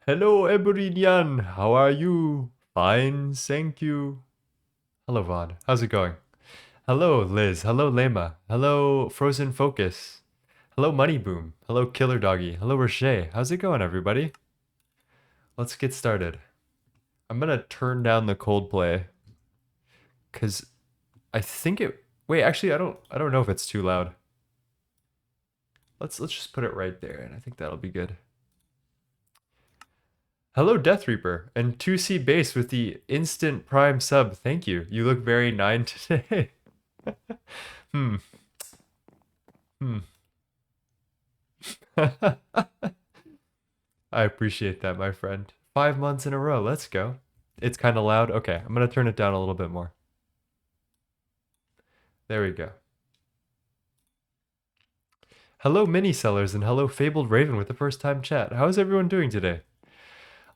Hello, Eberinian. How are you? Fine, thank you. Hello, Vaughn. How's it going? Hello, Liz. Hello, Lema. Hello, Frozen Focus. Hello, Money Boom. Hello, Killer Doggy. Hello, Rocher. How's it going, everybody? Let's get started. I'm gonna turn down the Coldplay because I think it. Wait, actually, I don't know if it's too loud. Let's just put it right there, and I think that'll be good. Hello, Death Reaper, and 2C Base with the instant prime sub. Thank you. You look very nine today. Hmm. Hmm. I appreciate that, my friend. 5 months in a row. Let's go. It's kind of loud. Okay, I'm going to turn it down a little bit more. There we go. Hello, mini sellers, and hello, Fabled Raven with the first time chat. How is everyone doing today?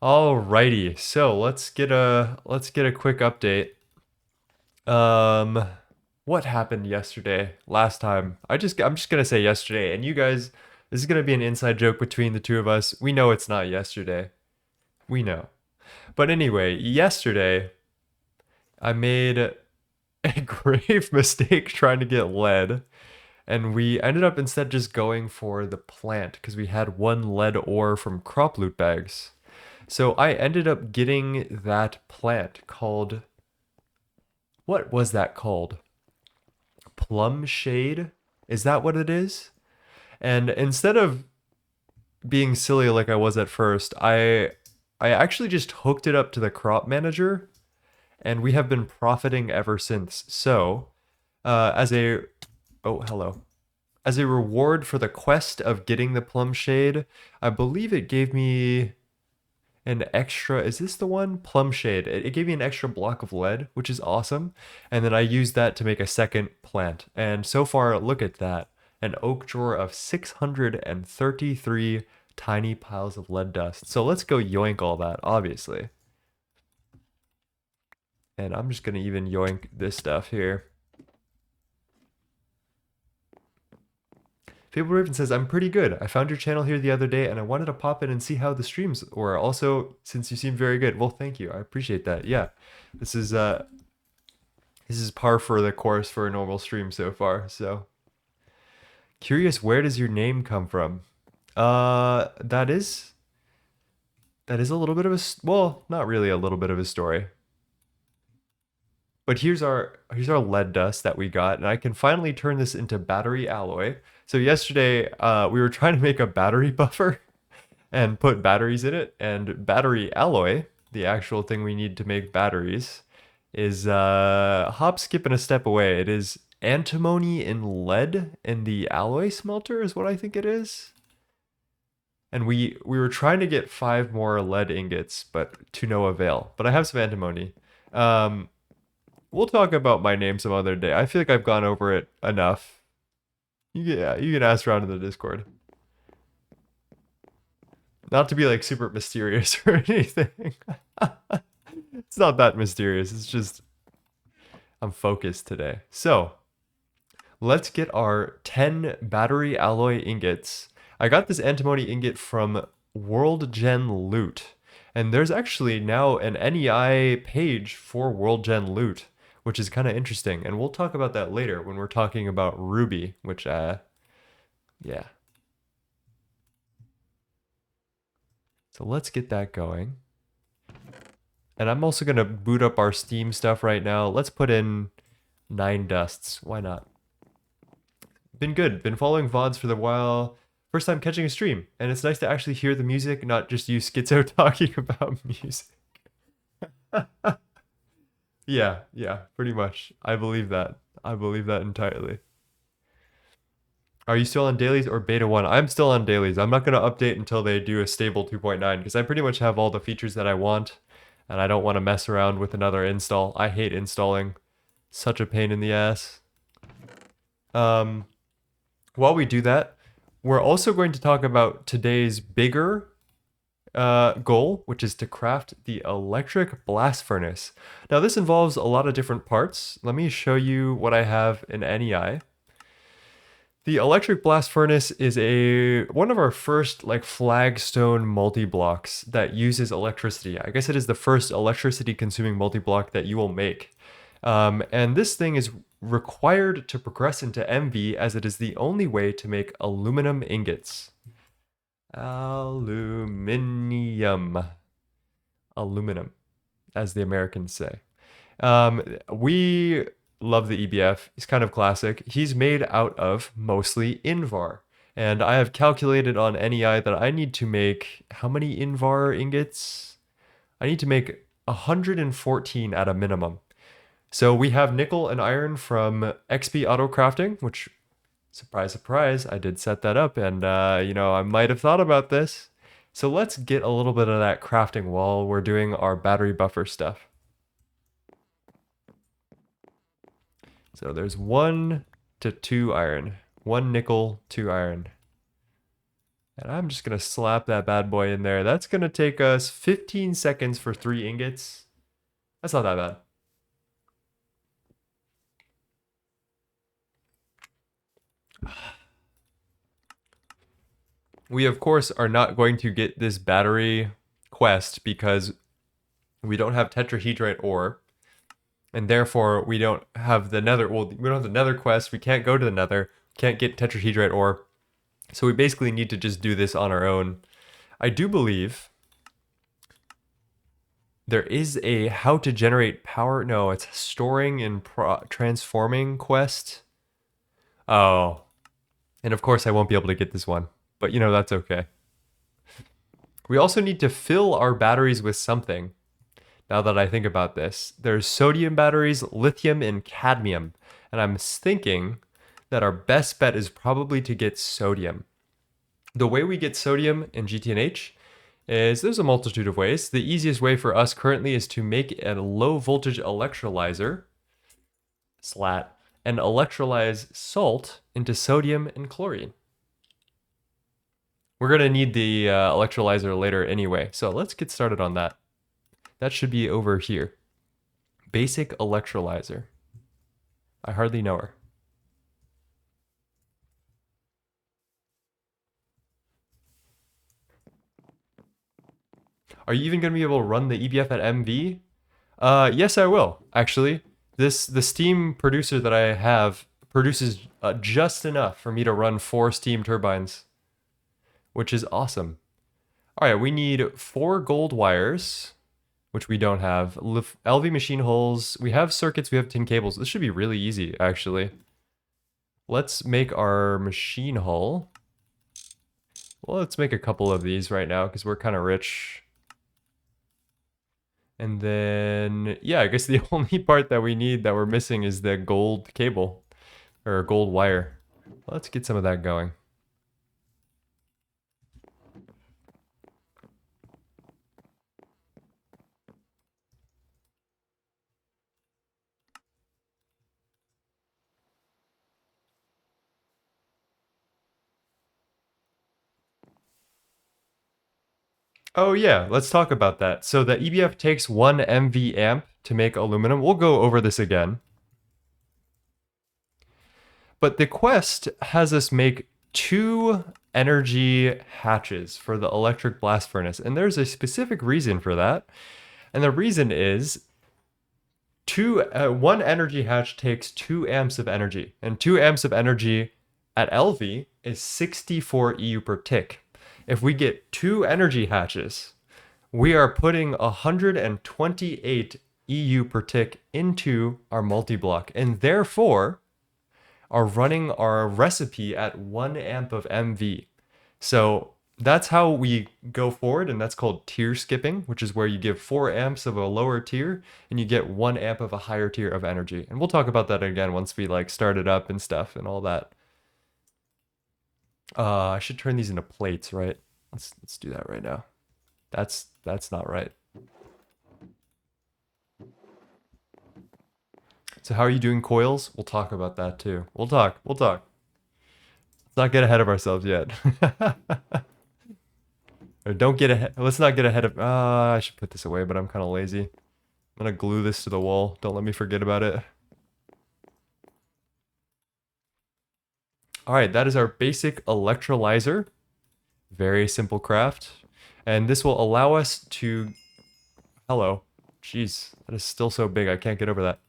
Alrighty, so let's get a quick update. What happened yesterday? Last time, I'm just gonna say yesterday, and you guys, this is gonna be an inside joke between the two of us. We know it's not yesterday. We know. But anyway, yesterday I made a grave mistake trying to get lead, and we ended up instead just going for the plant because we had one lead ore from crop loot bags. So I ended up getting that plant called, what was that called? Plum shade? Is that what it is? And instead of being silly like I was at first, I actually just hooked it up to the crop manager, and we have been profiting ever since. So, as a oh hello, as a reward for the quest of getting the plum shade, I believe it gave me an extra. Is this the one? Plum shade. It gave me an extra block of lead, which is awesome. And then I used that to make a second plant. And so far, look at that. An oak drawer of 633 tiny piles of lead dust. So let's go yoink all that, obviously. And I'm just going to even yoink this stuff here. Fable Raven says, I'm pretty good. I found your channel here the other day and I wanted to pop in and see how the streams were. Also, since you seem very good. Well, thank you. I appreciate that. Yeah. This is par for the course for a normal stream so far. So curious, where does your name come from? That is a little bit of a, well, not really a little bit of a story. But here's our lead dust that we got, and I can finally turn this into battery alloy. So yesterday, we were trying to make a battery buffer and put batteries in it, and battery alloy, the actual thing we need to make batteries, is hop, skip, and a step away. It is antimony and lead in the alloy smelter is what I think it is. And we were trying to get 5 more lead ingots, but to no avail. But I have some antimony. We'll talk about my name some other day. I feel like I've gone over it enough. Yeah, you can ask around in the Discord. Not to be like super mysterious or anything. It's not that mysterious. It's just I'm focused today. So let's get our 10 battery alloy ingots. I got this antimony ingot from World Gen Loot. And there's actually now an NEI page for World Gen Loot, which is kind of interesting. And we'll talk about that later when we're talking about Ruby, which, yeah. So let's get that going. And I'm also going to boot up our Steam stuff right now. Let's put in 9 dusts. Why not? Been good. Been following VODs for the while. First time catching a stream. And it's nice to actually hear the music, not just you schizo talking about music. Yeah, pretty much. I believe that. I believe that entirely. Are you still on dailies or beta 1? I'm still on dailies. I'm not going to update until they do a stable 2.9 because I pretty much have all the features that I want and I don't want to mess around with another install. I hate installing. Such a pain in the ass. While we do that, we're also going to talk about today's bigger goal, which is to craft the electric blast furnace. Now this involves a lot of different parts. Let me show you what I have in NEI. The electric blast furnace is one of our first like flagstone multi-blocks that uses electricity. I guess it is the first electricity consuming multi-block that you will make. And this thing is required to progress into MV as it is the only way to make aluminum ingots. Aluminium. Aluminum, as the Americans say. We love the EBF. He's kind of classic. He's made out of mostly Invar. And I have calculated on NEI that I need to make how many Invar ingots? I need to make 114 at a minimum. So we have nickel and iron from XP Auto Crafting, which, surprise, surprise, I did set that up. And, I might have thought about this. So let's get a little bit of that crafting while we're doing our battery buffer stuff. So there's 1 to 2 iron. 1 nickel, 2 iron. And I'm just going to slap that bad boy in there. That's going to take us 15 seconds for 3 ingots. That's not that bad. We, of course, are not going to get this battery quest because we don't have tetrahedrite ore. And therefore, we don't have the nether. Well, we don't have the nether quest. We can't go to the nether. Can't get tetrahedrite ore. So we basically need to just do this on our own. I do believe there is a how to generate power. No, it's storing and transforming quest. Oh. And of course, I won't be able to get this one. But, that's okay. We also need to fill our batteries with something. Now that I think about this, there's sodium batteries, lithium, and cadmium. And I'm thinking that our best bet is probably to get sodium. The way we get sodium in GTNH is there's a multitude of ways. The easiest way for us currently is to make a low voltage electrolyzer, slat, and electrolyze salt into sodium and chlorine. We're going to need the electrolyzer later anyway, so let's get started on that. That should be over here. Basic electrolyzer. I hardly know her. Are you even going to be able to run the EBF at MV? Yes, I will, actually. The steam producer that I have produces just enough for me to run 4 steam turbines, which is awesome. All right, we need 4 gold wires, which we don't have. LV machine holes. We have circuits. We have tin cables. This should be really easy, actually. Let's make our machine hull. Well, let's make a couple of these right now because we're kind of rich. And then, yeah, I guess the only part that we need that we're missing is the gold cable or gold wire. Let's get some of that going. Oh yeah, let's talk about that. So the EBF takes 1 MV amp to make aluminum. We'll go over this again. But the quest has us make 2 energy hatches for the electric blast furnace. And there's a specific reason for that. And the reason is 1 energy hatch takes 2 amps of energy. And 2 amps of energy at LV is 64 EU per tick. If we get 2 energy hatches, we are putting 128 EU per tick into our multi-block, and therefore are running our recipe at 1 amp of MV. So that's how we go forward, and that's called tier skipping, which is where you give 4 amps of a lower tier and you get 1 amp of a higher tier of energy. And we'll talk about that again once we start it up and stuff and all that. I should turn these into plates, right? Let's do that right now. That's not right. So how are you doing, coils? We'll talk about that too. We'll talk. Let's not get ahead of ourselves yet. Or don't get ahead. Let's not get ahead of. I should put this away, but I'm kind of lazy. I'm gonna glue this to the wall. Don't let me forget about it. All right, that is our basic electrolyzer. Very simple craft. And this will allow us to... Hello. Jeez, that is still so big. I can't get over that.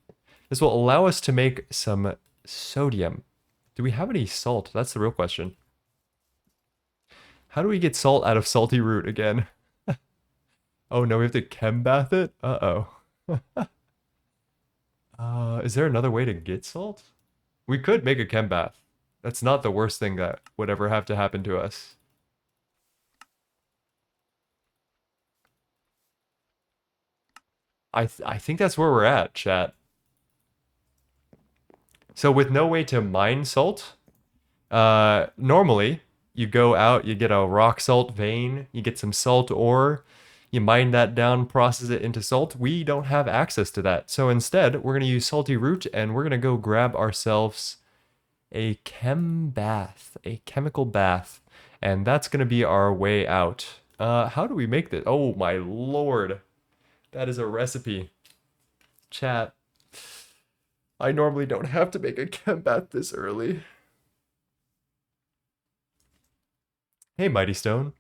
This will allow us to make some sodium. Do we have any salt? That's the real question. How do we get salt out of salty root again? Oh no, we have to chem bath it? Uh-oh. Is there another way to get salt? We could make a chem bath. That's not the worst thing that would ever have to happen to us. I think that's where we're at, chat. So with no way to mine salt, normally you go out, you get a rock salt vein, you get some salt ore, you mine that down, process it into salt. We don't have access to that. So instead, we're going to use salty root and we're going to go grab ourselves a chem bath, a chemical bath. And that's going to be our way out. How do we make this? Oh my lord. That is a recipe. Chat. I normally don't have to make a chem bath this early. Hey, Mighty Stone.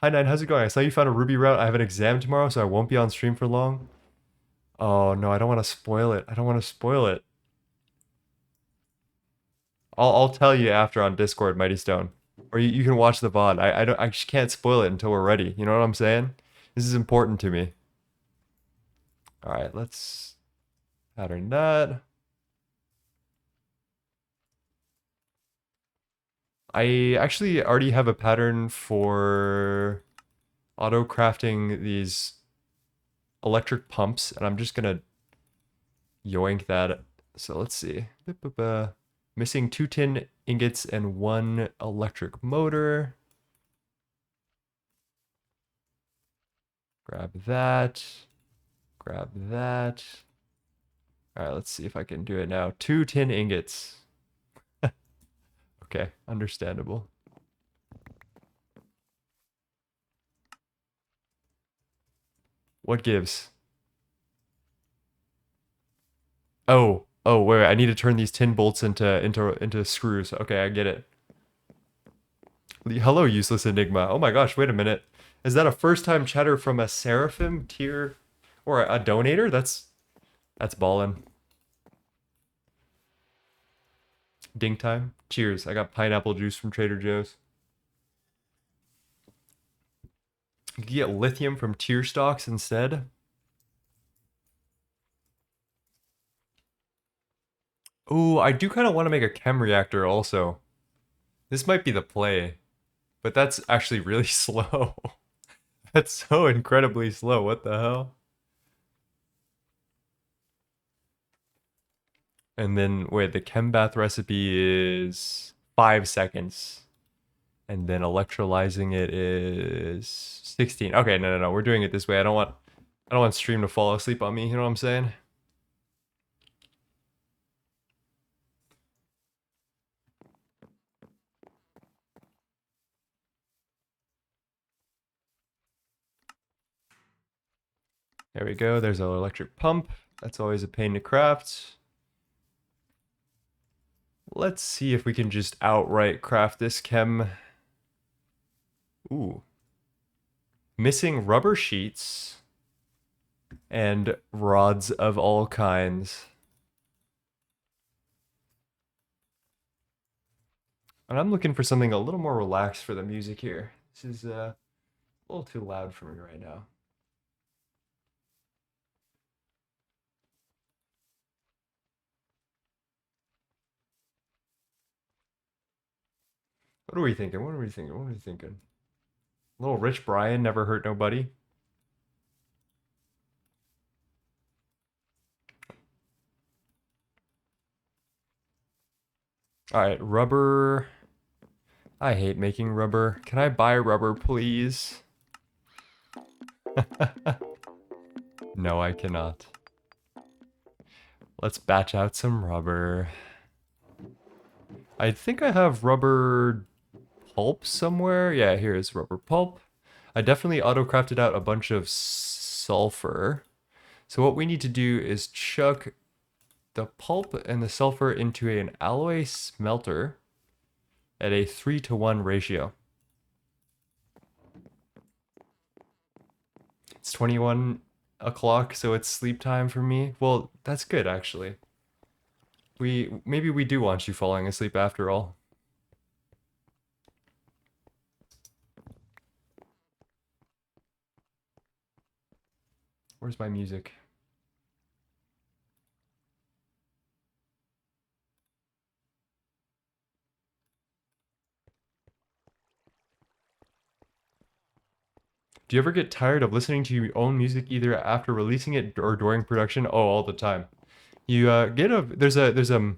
Hi, Nine. How's it going? I saw you found a Ruby route. I have an exam tomorrow, so I won't be on stream for long. Oh, no. I don't want to spoil it. I don't want to spoil it. I'll tell you after on Discord, Mighty Stone. Or you can watch the VOD. I just can't spoil it until we're ready. You know what I'm saying? This is important to me. All right, let's pattern that. I actually already have a pattern for auto crafting these electric pumps, and I'm just gonna yoink that. So let's see. Missing 2 tin ingots and 1 electric motor. Grab that. Grab that. All right, let's see if I can do it now. 2 tin ingots. Okay, understandable. What gives? Oh, wait, I need to turn these tin bolts into screws. Okay, I get it. Hello, useless enigma. Oh my gosh, wait a minute. Is that a first-time chatter from a Seraphim tier or a donator? That's ballin'. Ding time. Cheers. I got pineapple juice from Trader Joe's. You can get lithium from tier stocks instead. Ooh, I do kind of want to make a chem reactor also. This might be the play, but that's actually really slow. That's so incredibly slow. What the hell? And then, wait, the chem bath recipe is 5 seconds. And then electrolyzing it is 16. Okay, no. We're doing it this way. I don't want stream to fall asleep on me. You know what I'm saying? There we go. There's our electric pump. That's always a pain to craft. Let's see if we can just outright craft this chem. Ooh. Missing rubber sheets and rods of all kinds. And I'm looking for something a little more relaxed for the music here. This is a little too loud for me right now. What are we thinking? What are we thinking? What are we thinking? Little Rich Brian never hurt nobody. All right, rubber. I hate making rubber. Can I buy rubber, please? No, I cannot. Let's batch out some rubber. I think I have rubber pulp somewhere. Yeah, here's rubber pulp. I definitely auto-crafted out a bunch of sulfur. So what we need to do is chuck the pulp and the sulfur into an alloy smelter. at a 3-to-1 ratio. It's 21 o'clock, so it's sleep time for me. Well, that's good actually. Maybe we do want you falling asleep after all. Where's my music? Do you ever get tired of listening to your own music either after releasing it or during production? Oh, all the time. You there's a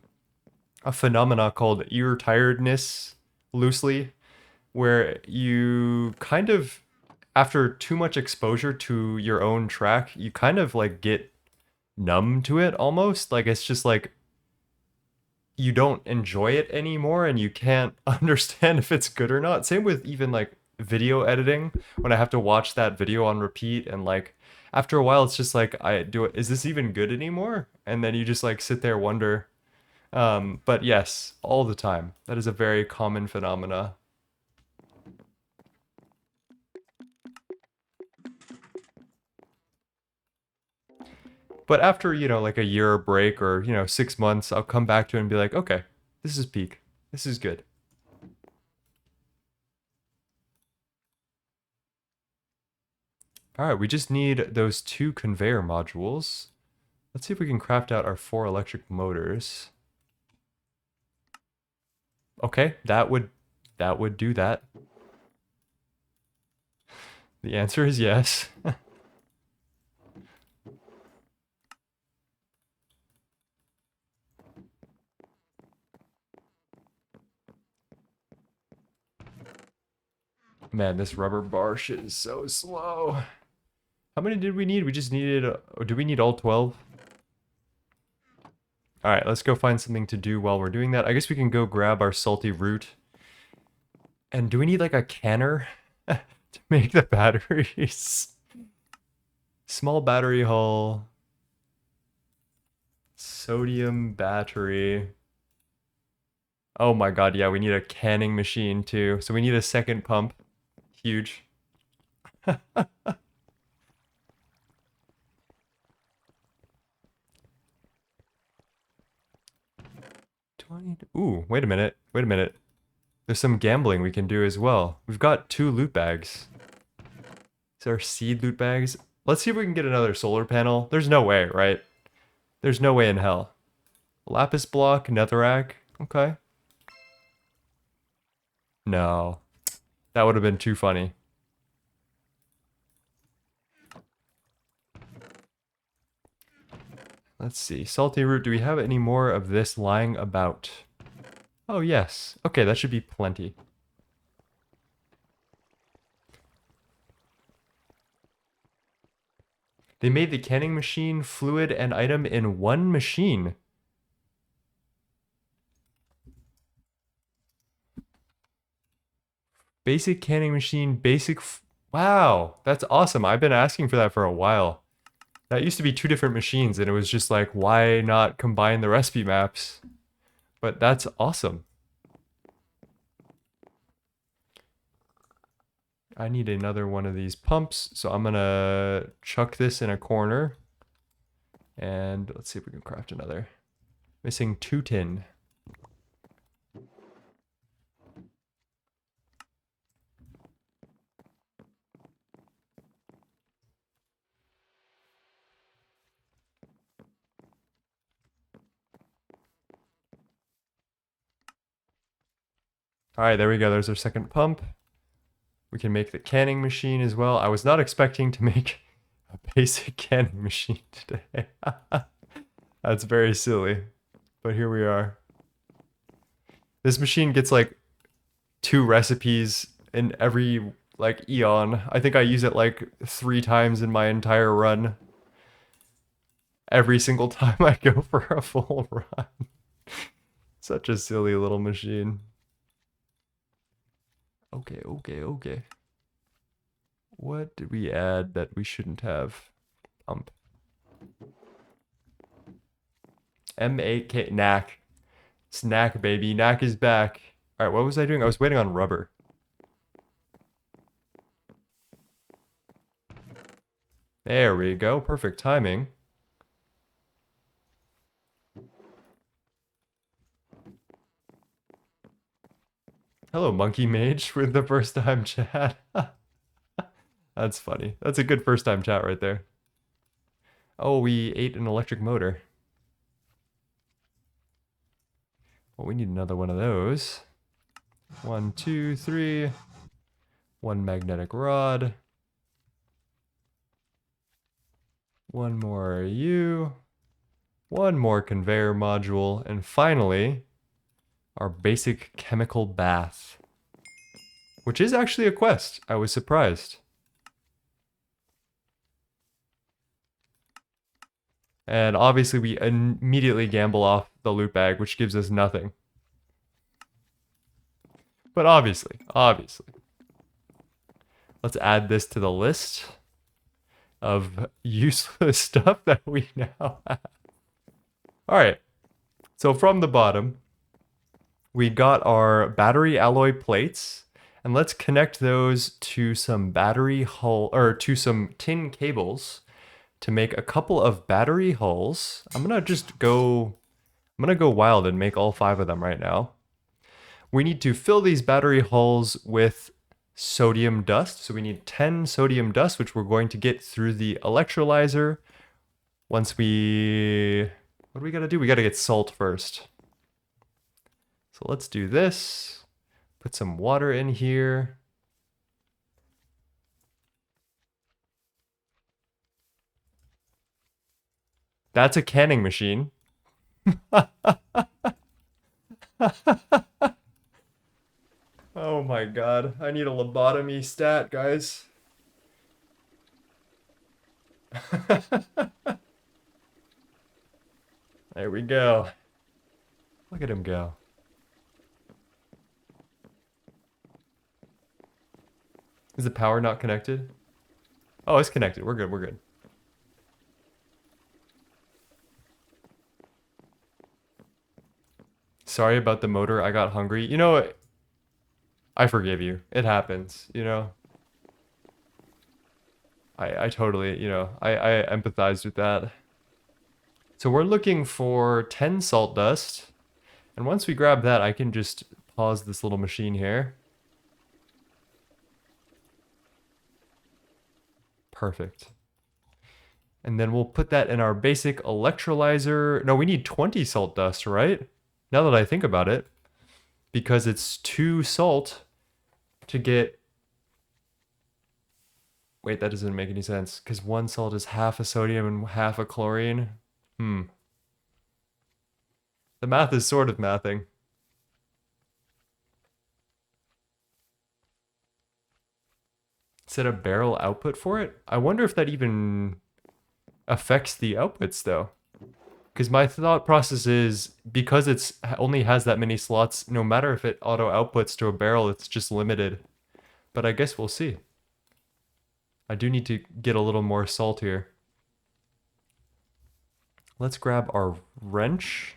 phenomena called ear tiredness, loosely, where you kind of, after too much exposure to your own track, you kind of like get numb to it almost. Like it's just like you don't enjoy it anymore and you can't understand if it's good or not. Same with even like video editing, when I have to watch that video on repeat, and like after a while it's just like, is this even good anymore? And then you just like sit there wonder. But yes, all the time. That is a very common phenomena. But after, like a year break or, 6 months, I'll come back to it and be like, okay, this is peak. This is good. All right, we just need those 2 conveyor modules. Let's see if we can craft out our 4 electric motors. Okay, that would do that. The answer is yes. Man, this rubber bar shit is so slow. How many did we need? We just needed, do we need all 12? All right, let's go find something to do while we're doing that. I guess we can go grab our salty root. And do we need like a canner to make the batteries? Small battery hull. Sodium battery. Oh my god, yeah, we need a canning machine too. So we need a second pump. Huge. 20. Ooh, wait a minute. Wait a minute. There's some gambling we can do as well. We've got 2 loot bags. These are seed loot bags. Let's see if we can get another solar panel. There's no way, right? There's no way in hell. Lapis block, netherrack. Okay. No. That would have been too funny. Let's see. Salty root, do we have any more of this lying about? Oh, yes. Okay, that should be plenty. They made the canning machine, fluid, and item in one machine. Basic canning machine, wow, that's awesome. I've been asking for that for a while. That used to be 2 different machines, and it was just like, why not combine the recipe maps? But that's awesome. I need another one of these pumps, so I'm gonna chuck this in a corner. And let's see if we can craft another. Missing 2 tin. All right, there we go. There's our second pump. We can make the canning machine as well. I was not expecting to make a basic canning machine today. That's very silly, but here we are. This machine gets like 2 recipes in every like eon. I think I use it like 3 times in my entire run. Every single time I go for a full run. Such a silly little machine. Okay. What did we add that we shouldn't have? Pump. M-A-K, knack. Snack, baby. Knack is back. All right, what was I doing? I was waiting on rubber. There we go. Perfect timing. Hello, Monkey Mage with the first time chat. That's funny. That's a good first time chat right there. Oh, we ate an electric motor. Well, we need another one of those. 1, 2, 3. One magnetic rod. One more U. One more conveyor module. And finally, our basic chemical bath. Which is actually a quest. I was surprised. And obviously we immediately gamble off the loot bag, which gives us nothing. But obviously. Let's add this to the list of useless stuff that we now have. Alright. So from the bottom, we got our battery alloy plates. And let's connect those to some battery hull, or to some tin cables to make a couple of battery hulls. I'm gonna go wild and make all 5 of them right now. We need to fill these battery hulls with sodium dust. So we need 10 sodium dust, which we're going to get through the electrolyzer. Once we... What do we gotta do? We gotta get salt first. So let's do this. Put some water in here. That's a canning machine. Oh my god. I need a lobotomy stat, guys. There we go. Look at him go. Is the power not connected? Oh, it's connected. We're good. We're good. Sorry about the motor. I got hungry. You know what? I forgive you. It happens, you know? I totally, you know, I empathize with that. So we're looking for 10 salt dust. And once we grab that, I can just pause this little machine here. Perfect. And then we'll put that in our basic electrolyzer. No, we need 20 salt dust, right? Now that I think about it. Because it's 2 salt to get... Wait, that doesn't make any sense. Because 1 salt is half a sodium and half a chlorine. The math is sort of mathing. Set a barrel output for it? I wonder if that even affects the outputs though. Because my thought process is, because it's only has that many slots, no matter if it auto outputs to a barrel, it's just limited. But I guess we'll see. I do need to get a little more salt here. Let's grab our wrench.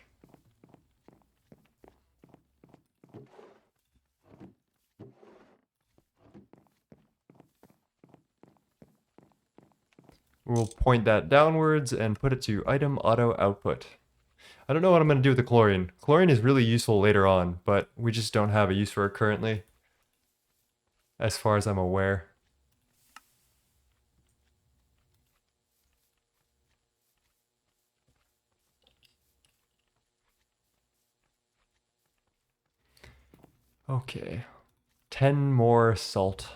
We'll point that downwards and put it to item auto output. I don't know what I'm going to do with the chlorine. Chlorine is really useful later on, but we just don't have a use for it currently, as far as I'm aware. Okay, 10 more salt.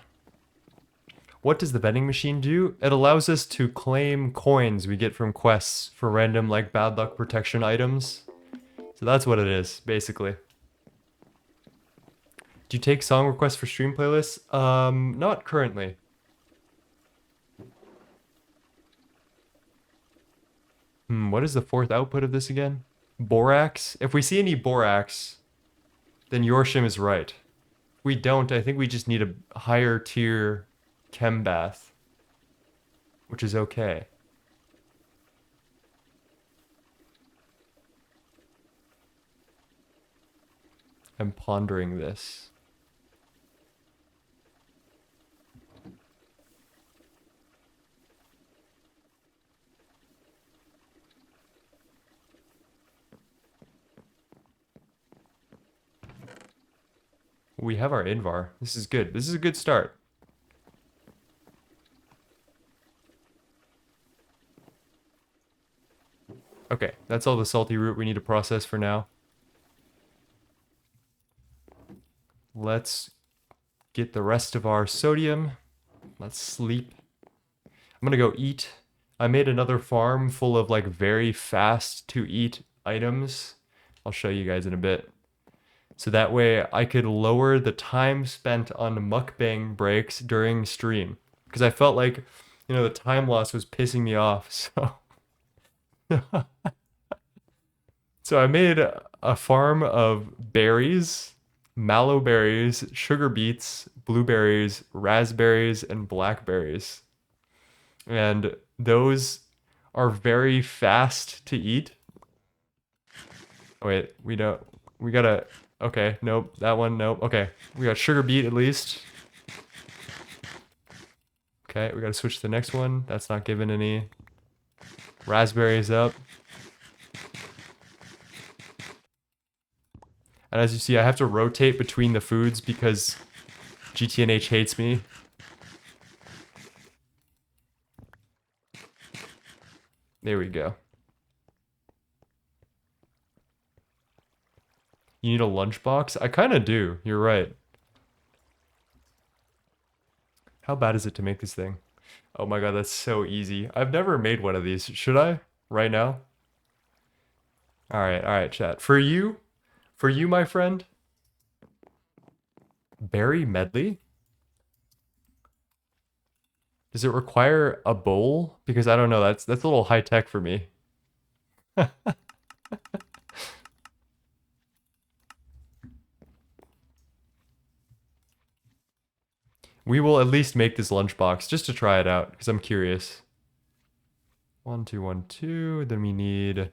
What does the vending machine do? It allows us to claim coins we get from quests for random, like, bad luck protection items. So that's what it is, basically. Do you take song requests for stream playlists? Not currently. What is the 4th output of this again? Borax? If we see any borax, then Yorshim is right. If we don't, I think we just need a higher tier chem bath, which is okay. am pondering this. We have our Invar. This is good. This is a good start. Okay, that's all the salty root we need to process for now. Let's get the rest of our sodium. Let's sleep. I'm gonna go eat. I made another farm full of like very fast to eat items. I'll show you guys in a bit. So that way I could lower the time spent on mukbang breaks during stream. Because I felt like, you know, the time loss was pissing me off. So I made a farm of berries, mallow berries, sugar beets, blueberries, raspberries, and blackberries. And those are very fast to eat. Oh, wait, we don't. We gotta. Okay, nope. That one, nope. Okay, we got sugar beet at least. Okay, we gotta switch to the next one. That's not giving any. Raspberries up. And as you see, I have to rotate between the foods because GTNH hates me. There we go. You need a lunchbox? I kind of do. You're right. How bad is it to make this thing? Oh my god, that's so easy. I've never made one of these. Should I? Right now? All right, chat. For you, my friend, berry medley? Does it require a bowl? Because I don't know, that's a little high tech for me. We will at least make this lunchbox just to try it out, because I'm curious. 1, 2, 1, 2. Then we need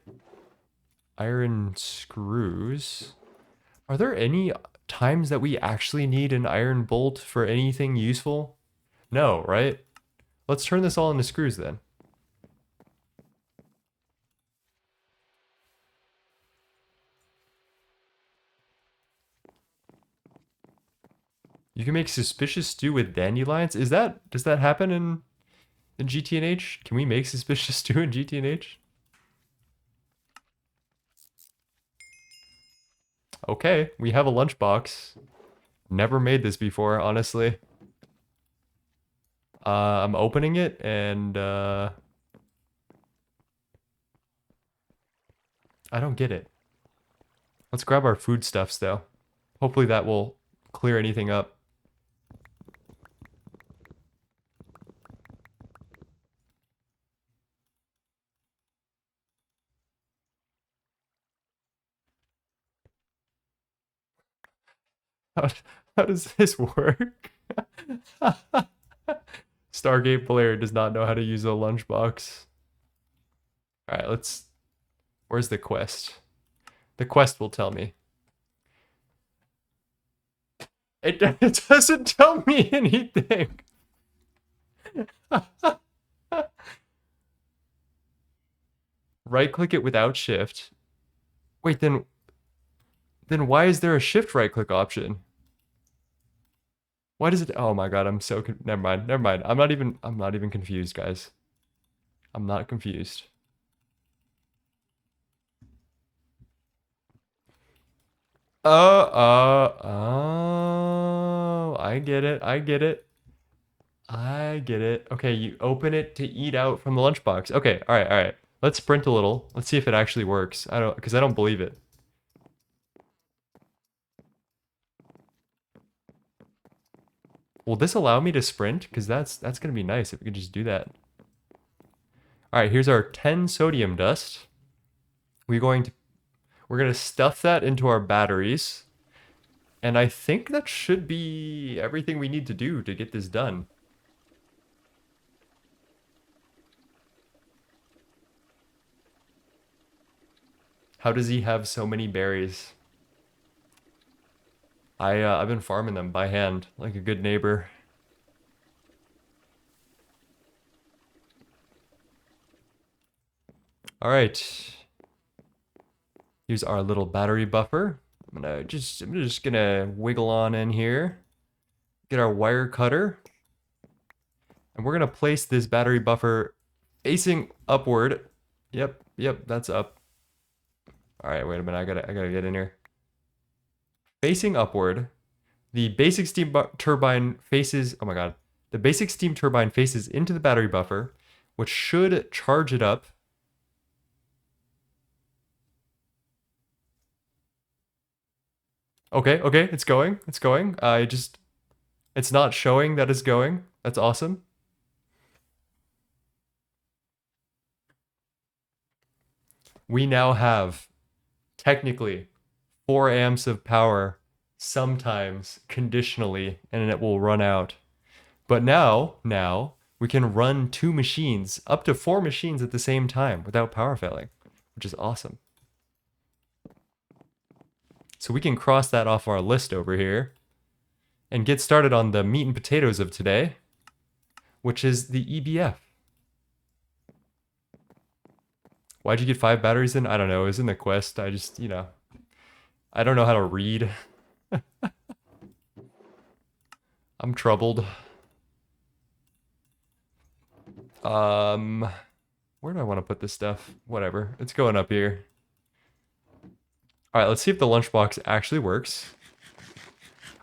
iron screws. Are there any times that we actually need an iron bolt for anything useful? No, right? Let's turn this all into screws then. You can make suspicious stew with dandelions? Does that happen in GTNH? Can we make suspicious stew in GTNH? Okay, we have a lunchbox. Never made this before, honestly. I'm opening it and I don't get it. Let's grab our foodstuffs though. Hopefully that will clear anything up. How, how does this work? Stargate player does not know how to use a lunchbox. Alright, let's... Where's the quest? The quest will tell me. It doesn't tell me anything. Right click it without shift. Wait, then why is there a shift right click option? Why does it? Oh my god, I'm so never mind. Never mind. I'm not even confused, guys. I'm not confused. Oh, I get it. I get it. I get it. Okay, you open it to eat out from the lunchbox. Okay, all right, all right. Let's sprint a little. Let's see if it actually works. Because I don't believe it. Will this allow me to sprint? Because that's gonna be nice if we could just do that. All right, here's our 10 sodium dust. We're gonna stuff that into our batteries. And I think that should be everything we need to do to get this done. How does he have so many berries? I've been farming them by hand, like a good neighbor. All right. Here's our little battery buffer. I'm just gonna wiggle on in here. Get our wire cutter. And we're gonna place this battery buffer facing upward. Yep, that's up. All right, wait a minute. I gotta get in here. Facing upward. The basic steam turbine faces. Oh my god. The basic steam turbine faces into the battery buffer, which should charge it up. Okay, it's going. It's going. It's not showing that it's going. That's awesome. We now have technically 4 amps of power, sometimes conditionally, and it will run out. But now we can run 2 machines, up to 4 machines at the same time without power failing, which is awesome. So we can cross that off our list over here and get started on the meat and potatoes of today, which is the EBF. Why'd you get 5 batteries in? I don't know. It was in the quest. I just, I don't know how to read. I'm troubled. Where do I want to put this stuff? Whatever. It's going up here. All right, let's see if the lunchbox actually works.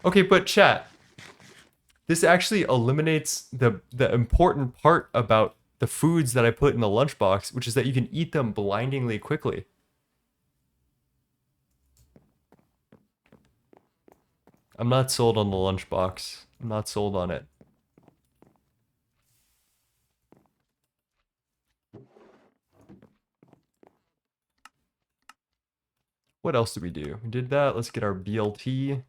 Okay, but chat. This actually eliminates the important part about the foods that I put in the lunchbox, which is that you can eat them blindingly quickly. I'm not sold on the lunchbox. I'm not sold on it. What else did we do? We did that. Let's get our BLT.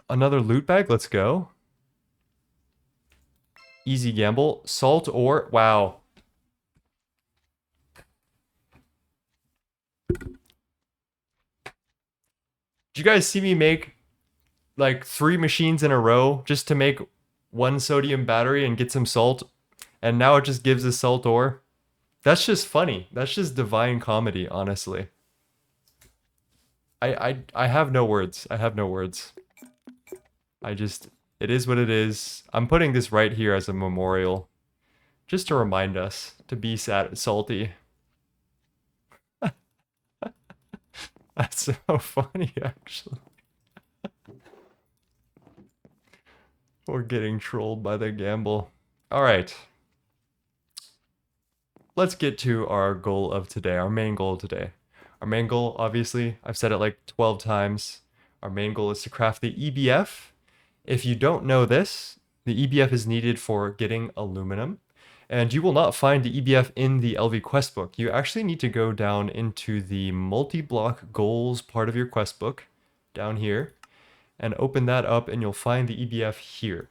Another loot bag. Let's go. Easy gamble. Salt ore. Wow. Did you guys see me make like 3 machines in a row just to make 1 sodium battery and get some salt? And now it just gives us salt ore. That's just funny. That's just divine comedy, honestly. I have no words. I have no words. It is what it is. I'm putting this right here as a memorial. Just to remind us to be salty. That's so funny, actually. We're getting trolled by the gamble. All right. Let's get to our goal of today, our main goal today. Our main goal, obviously, I've said it like 12 times. Our main goal is to craft the EBF. If you don't know this, the EBF is needed for getting aluminum. And you will not find the EBF in the LV quest book. You actually need to go down into the multi-block goals part of your quest book, down here, and open that up and you'll find the EBF here.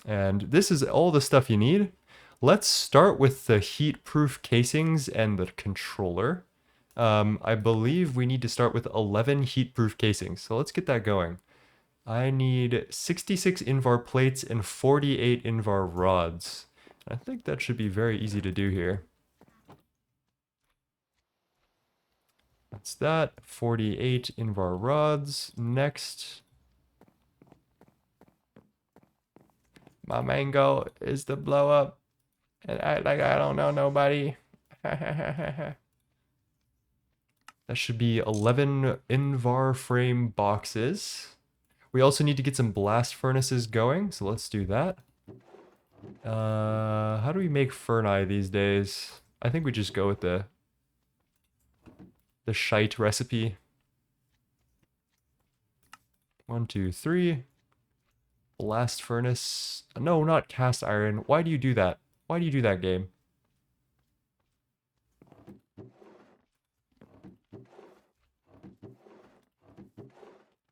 And this is all the stuff you need. Let's start with the heat-proof casings and the controller. I believe we need to start with 11 heat-proof casings, so let's get that going. I need 66 Invar plates and 48 Invar rods. I think that should be very easy to do here. That's that. 48 Invar rods. Next. My main goal is to blow up and act like I don't know nobody. That should be 11 Invar frame boxes. We also need to get some blast furnaces going, so let's do that. How do we make Ferni these days? I think we just go with the shite recipe. 1, 2, 3. Blast furnace. No, not cast iron. Why do you do that? Why do you do that, game?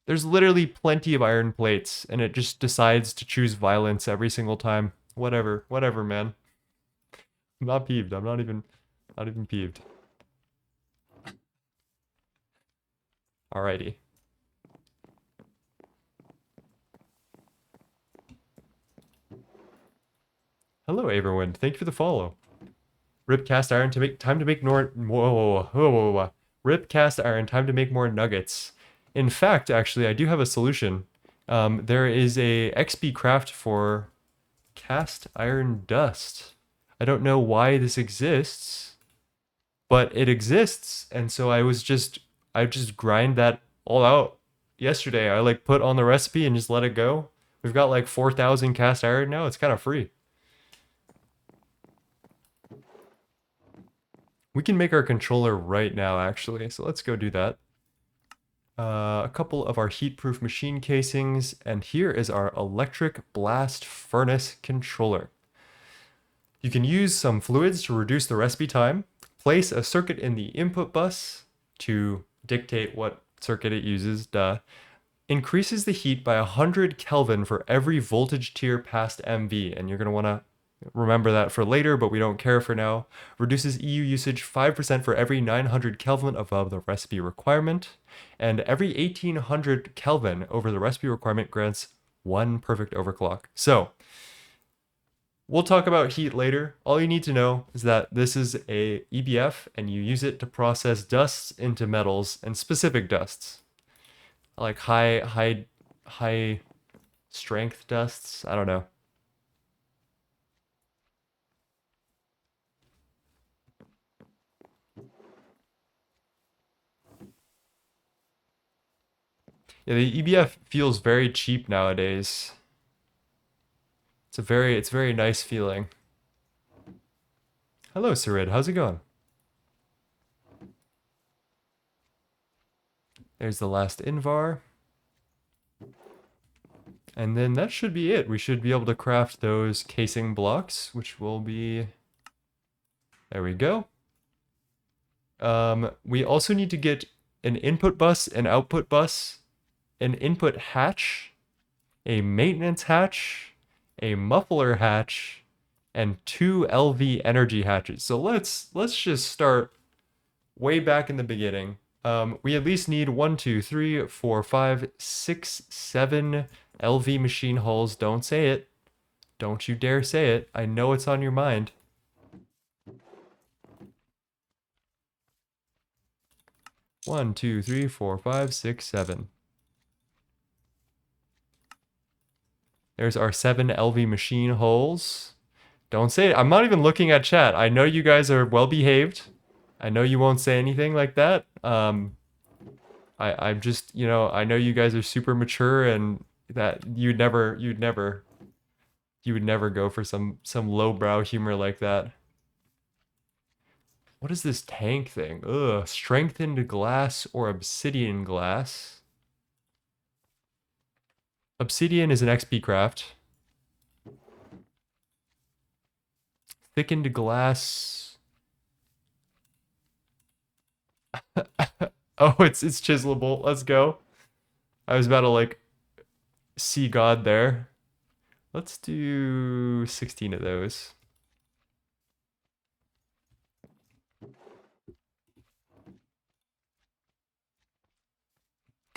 There's literally plenty of iron plates, and it just decides to choose violence every single time. Whatever, man. I'm not peeved. I'm not even peeved. Alrighty. Hello, everyone. Thank you for the follow. Rip cast iron to make time to make more. Whoa. Rip cast iron, time to make more nuggets. In fact, actually, I do have a solution. There is a XP craft for cast iron dust. I don't know why this exists, but it exists, and so I just grind that all out yesterday. I like put on the recipe and just let it go. We've got like 4,000 cast iron now. It's kind of free. We can make our controller right now, actually. So let's go do that. A couple of our heat-proof machine casings, and here is our electric blast furnace controller. You can use some fluids to reduce the recipe time, place a circuit in the input bus to dictate what circuit it uses, increases the heat by 100 Kelvin for every voltage tier past MV, and you're going to want to remember that for later, but we don't care for now. Reduces EU usage 5% for every 900 Kelvin above the recipe requirement, and every 1800 Kelvin over the recipe requirement grants 1 perfect overclock. So, we'll talk about heat later. All you need to know is that this is a EBF, and you use it to process dusts into metals, and specific dusts. Like high strength dusts. I don't know. Yeah, the EBF feels very cheap nowadays. It's very nice feeling. Hello, Sarid. How's it going? There's the last invar. And then that should be it. We should be able to craft those casing blocks, which will be... There we go. We also need to get an input bus, an output bus, an input hatch, a maintenance hatch, a muffler hatch, and 2 LV energy hatches. So let's just start way back in the beginning. We at least need 1, 2, 3, 4, 5, 6, 7 LV machine hulls. Don't say it. Don't you dare say it. I know it's on your mind. One, two, three, four, five, six, 7. There's our 7 LV machine hulls. Don't say it. I'm not even looking at chat. I know you guys are well behaved. I know you won't say anything like that. I'm just, you know, I know you guys are super mature and that you would never go for some lowbrow humor like that. What is this tank thing? Ugh, strengthened glass or obsidian glass. Obsidian is an XP craft. Thickened glass. Oh, it's chiselable. Let's go. I was about to like see God there. Let's do 16 of those.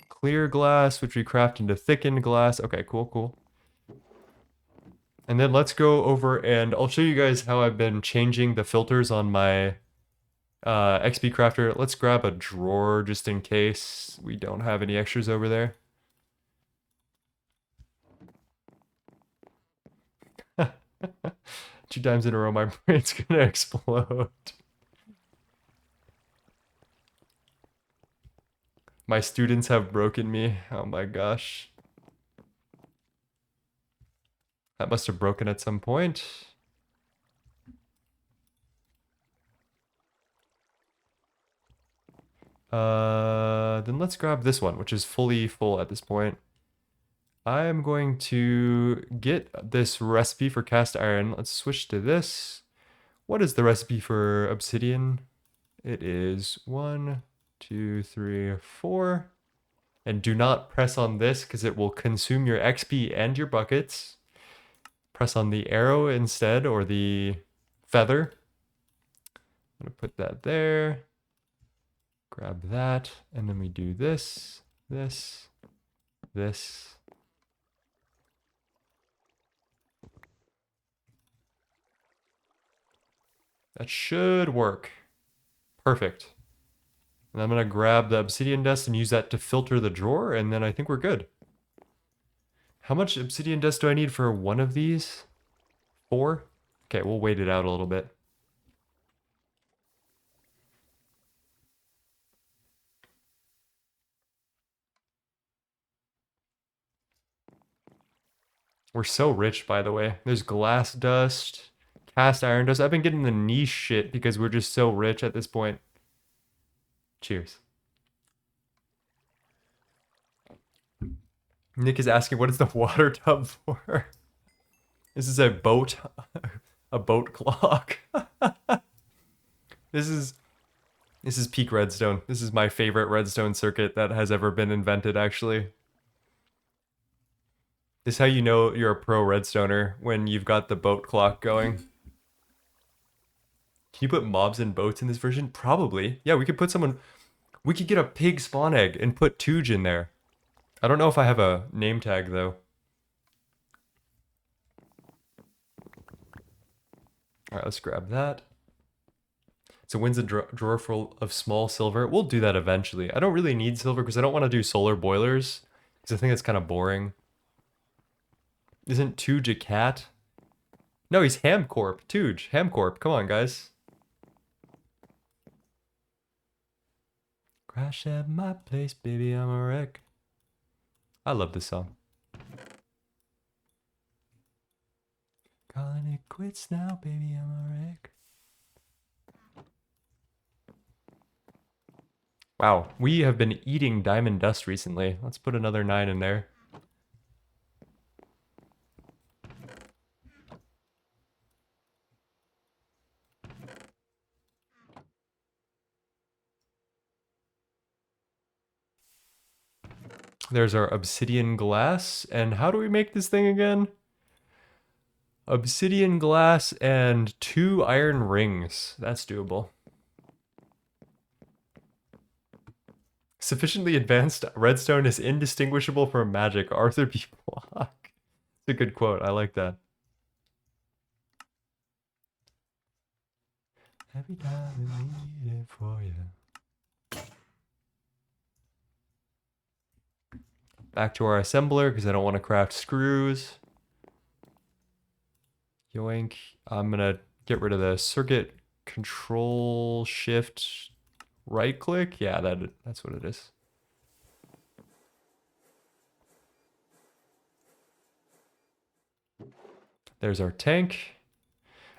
Clear glass, which we craft into thickened glass. Okay, cool. And then let's go over and I'll show you guys how I've been changing the filters on my XP crafter. Let's grab a drawer just in case we don't have any extras over there. Two times in a row, my brain's gonna explode. My students have broken me. Oh my gosh. That must have broken at some point. Then let's grab this one, which is fully full at this point. I am going to get this recipe for cast iron. Let's switch to this. What is the recipe for obsidian? It is 1, 2, 3, 4. And do not press on this because it will consume your XP and your buckets. Press on the arrow instead, or the feather. I'm gonna put that there. Grab that, and then we do this, this, this. That should work. Perfect. And I'm gonna grab the obsidian dust and use that to filter the drawer, and then I think we're good. How much obsidian dust do I need for one of these? 4? Okay, we'll wait it out a little bit. We're so rich, by the way. There's glass dust, cast iron dust. I've been getting the niche shit because we're just so rich at this point. Cheers. Nick is asking, what is the water tub for? This is a boat clock. This is peak redstone. This is my favorite redstone circuit that has ever been invented, actually. This is how you know you're a pro redstoner, when you've got the boat clock going. Can you put mobs and boats in this version? Probably. Yeah, we could put someone... We could get a pig spawn egg and put Tooge in there. I don't know if I have a name tag, though. Alright, let's grab that. So wins a drawer full of small silver. We'll do that eventually. I don't really need silver because I don't want to do solar boilers, because I think it's kind of boring. Isn't Tooge a cat? No, he's Hamcorp. Tooge. Hamcorp. Come on, guys. Crash at my place, baby, I'm a wreck. I love this song. Calling it quits now, baby, I'm a wreck. Wow, we have been eating diamond dust recently. Let's put another 9 in there. There's our obsidian glass. And how do we make this thing again? Obsidian glass and 2 iron rings. That's doable. Sufficiently advanced redstone is indistinguishable from magic. Arthur B. Block. It's a good quote. I like that. Every time I need it for you. Back to our assembler, because I don't want to craft screws. Yoink. I'm going to get rid of the circuit. Control, shift, right click. Yeah, that's what it is. There's our tank.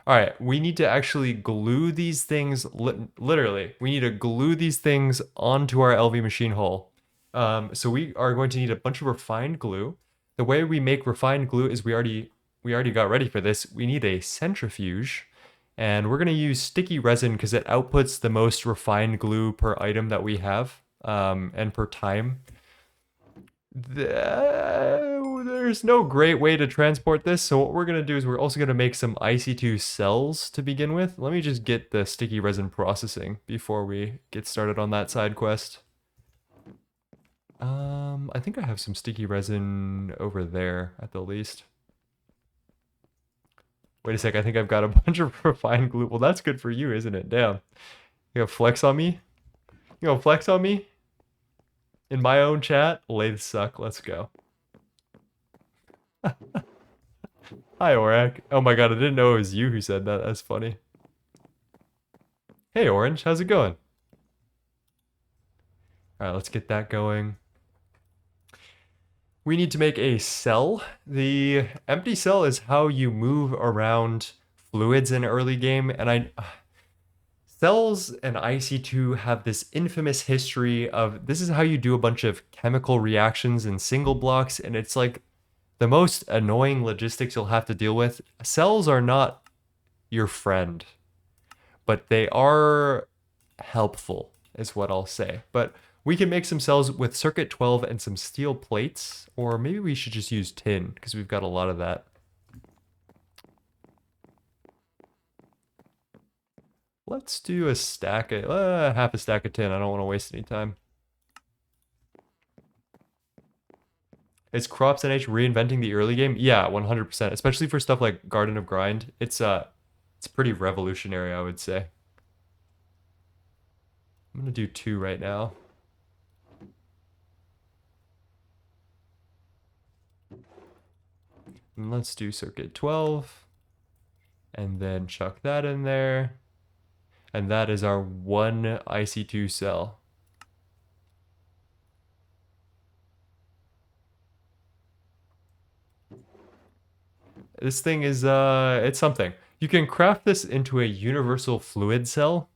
All right, we need to actually glue these things, literally, we need to glue these things onto our LV machine hull. So we are going to need a bunch of refined glue. The way we make refined glue is we already got ready for this. We need a centrifuge, and we're gonna use sticky resin because it outputs the most refined glue per item that we have, and per time. There's no great way to transport this, so what we're going to do is we're also going to make some IC2 cells to begin with. Let me just get the sticky resin processing before we get started on that side quest. I think I have some sticky resin over there at the least. Wait a sec, I think I've got a bunch of refined glue. Well, that's good for you, isn't it? Damn. You gonna flex on me? You gonna flex on me? In my own chat? Lathes suck, let's go. Hi, Orak. Oh my god, I didn't know it was you who said that. That's funny. Hey, Orange, how's it going? Alright, let's get that going. We need to make a cell. The empty cell is how you move around fluids in early game, and cells and IC2 have this infamous history of this is how you do a bunch of chemical reactions in single blocks, and it's like the most annoying logistics you'll have to deal with. Cells are not your friend, but they are helpful, is what I'll say. But we can make some cells with circuit 12 and some steel plates, or maybe we should just use tin, because we've got a lot of that. Let's do a stack of, half a stack of tin. I don't want to waste any time. Is Crops NH reinventing the early game? Yeah, 100%. Especially for stuff like Garden of Grind. It's pretty revolutionary, I would say. I'm gonna do 2 right now. And let's do circuit 12. And then chuck that in there. And that is our 1 IC2 cell. This thing is, it's something. You can craft this into a universal fluid cell.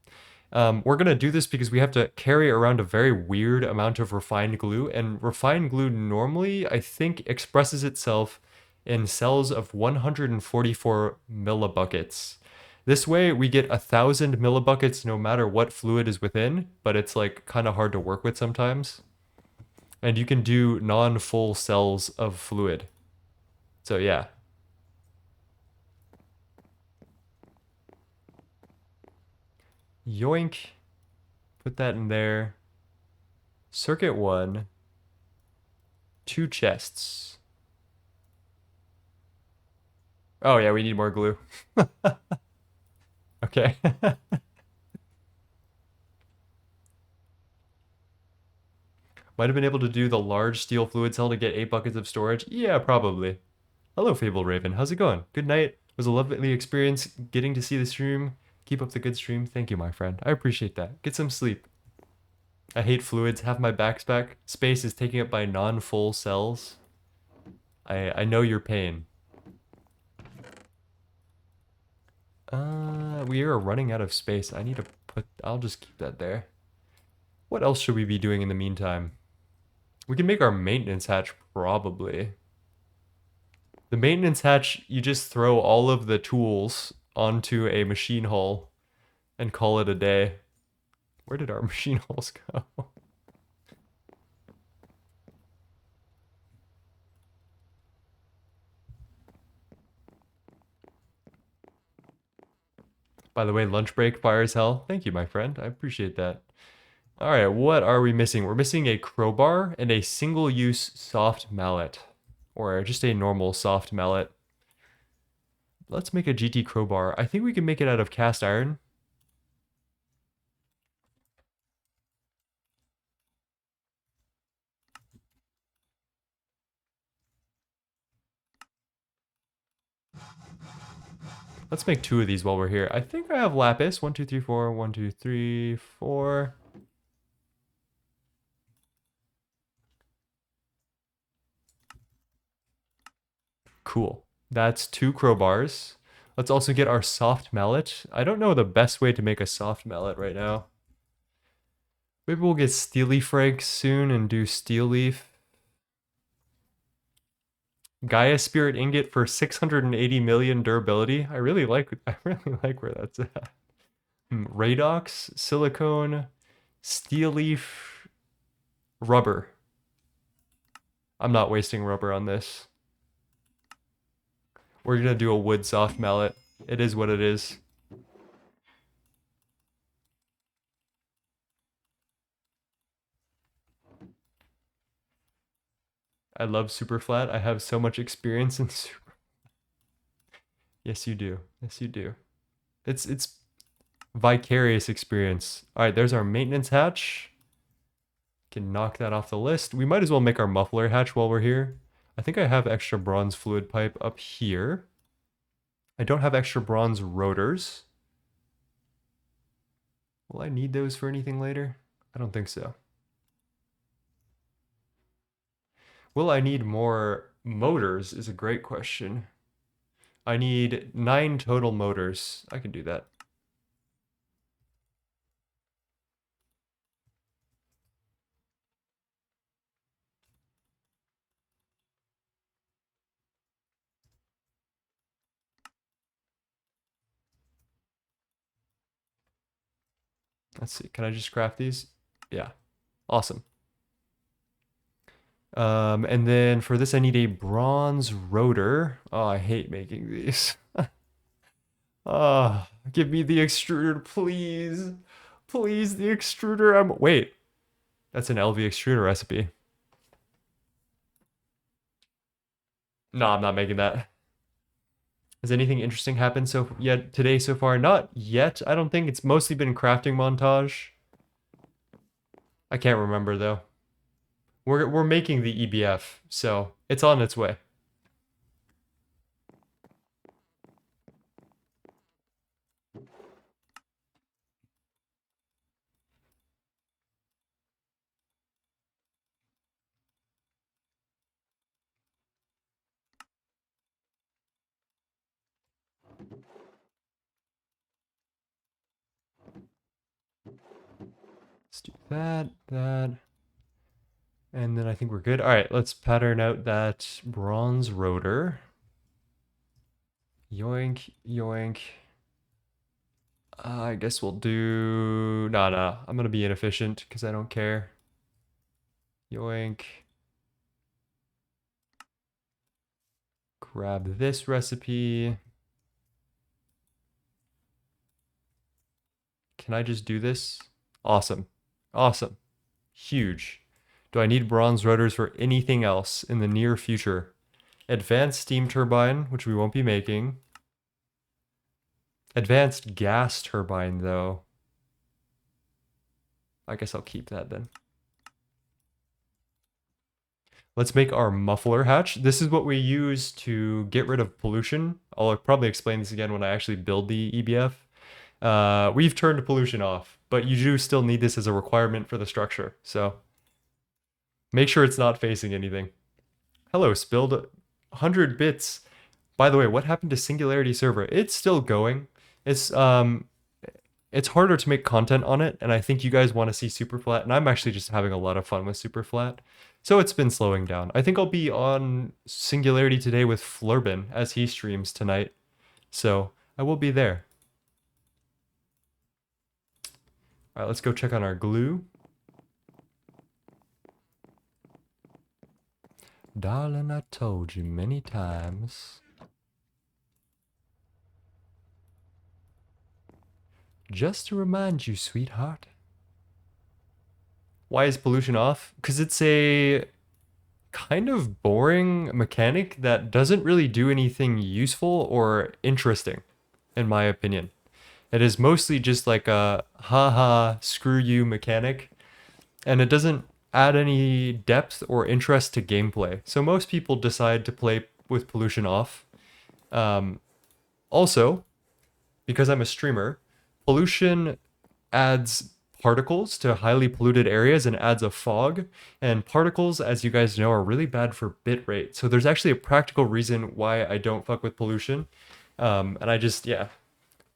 We're going to do this because we have to carry around a very weird amount of refined glue. And refined glue normally, I think, expresses itself in cells of 144 millibuckets. This way, we get 1,000 millibuckets no matter what fluid is within, but it's like kind of hard to work with sometimes. And you can do non-full cells of fluid. So yeah. Yoink. Put that in there. Circuit 1. 2 chests. Oh yeah, we need more glue. Okay. Might have been able to do the large steel fluid cell to get 8 buckets of storage. Yeah, probably. Hello, Fabled Raven. How's it going? Good night. It was a lovely experience getting to see the stream. Keep up the good stream. Thank you, my friend. I appreciate that. Get some sleep. I hate fluids. Half my backpack space is taken up by non-full cells. I know your pain. We are running out of space. I need to I'll just keep that there. What else should we be doing in the meantime? We can make our maintenance hatch, probably. The maintenance hatch, you just throw all of the tools onto a machine hull and call it a day. Where did our machine hulls go? By the way, lunch break fire as hell. Thank you, my friend. I appreciate that. All right, what are we missing? We're missing a crowbar and a single-use soft mallet. Or just a normal soft mallet. Let's make a GT crowbar. I think we can make it out of cast iron. Let's make 2 of these while we're here. I think I have lapis. 1, 2, 3, 4. 1, 2, 3, 4. Cool. That's 2 crowbars. Let's also get our soft mallet. I don't know the best way to make a soft mallet right now. Maybe we'll get Steely Frank soon and do Steel Leaf. Gaia Spirit Ingot for 680 million durability. I really like where that's at. Radox, silicone, Steel Leaf, rubber. I'm not wasting rubber on this. We're gonna do a wood soft mallet. It is what it is. I love Superflat. I have so much experience in Super. Yes, you do. Yes, you do. It's vicarious experience. All right, there's our maintenance hatch. Can knock that off the list. We might as well make our muffler hatch while we're here. I think I have extra bronze fluid pipe up here. I don't have extra bronze rotors. Will I need those for anything later? I don't think so. Will I need more motors is a great question. I need 9 total motors. I can do that. Let's see. Can I just craft these? Yeah. Awesome. And then for this, I need a bronze rotor. Oh, I hate making these. Ah, give me the extruder, please. Please, the extruder. Wait, that's an LV extruder recipe. No, I'm not making that. Has anything interesting happened yet today so far? Not yet. I don't think. It's mostly been crafting montage. I can't remember though. We're making the EBF, so it's on its way. Let's do that. And then I think we're good. All right, let's pattern out that bronze rotor. Yoink, yoink. I guess we'll do... Nah. I'm gonna be inefficient because I don't care. Yoink. Grab this recipe. Can I just do this? Awesome. Awesome. Huge. Do I need bronze rotors for anything else in the near future? Advanced steam turbine, which we won't be making. Advanced gas turbine, though. I guess I'll keep that then. Let's make our muffler hatch. This is what we use to get rid of pollution. I'll probably explain this again when I actually build the EBF. We've turned pollution off, but you do still need this as a requirement for the structure. So make sure it's not facing anything. Hello, spilled 100 bits. By the way, what happened to Singularity Server? It's still going. It's harder to make content on it, and I think you guys want to see Superflat, and I'm actually just having a lot of fun with Superflat. So it's been slowing down. I think I'll be on Singularity today with Flurbin as he streams tonight. So I will be there. All right, let's go check on our glue. Darling, I told you many times. Just to remind you, sweetheart. Why is pollution off? Because it's a kind of boring mechanic that doesn't really do anything useful or interesting, in my opinion. It is mostly just like a haha, screw you mechanic, and it doesn't add any depth or interest to gameplay. So most people decide to play with pollution off. Also, because I'm a streamer, pollution adds particles to highly polluted areas and adds a fog. And particles, as you guys know, are really bad for bitrate. So there's actually a practical reason why I don't fuck with pollution. And I just, yeah,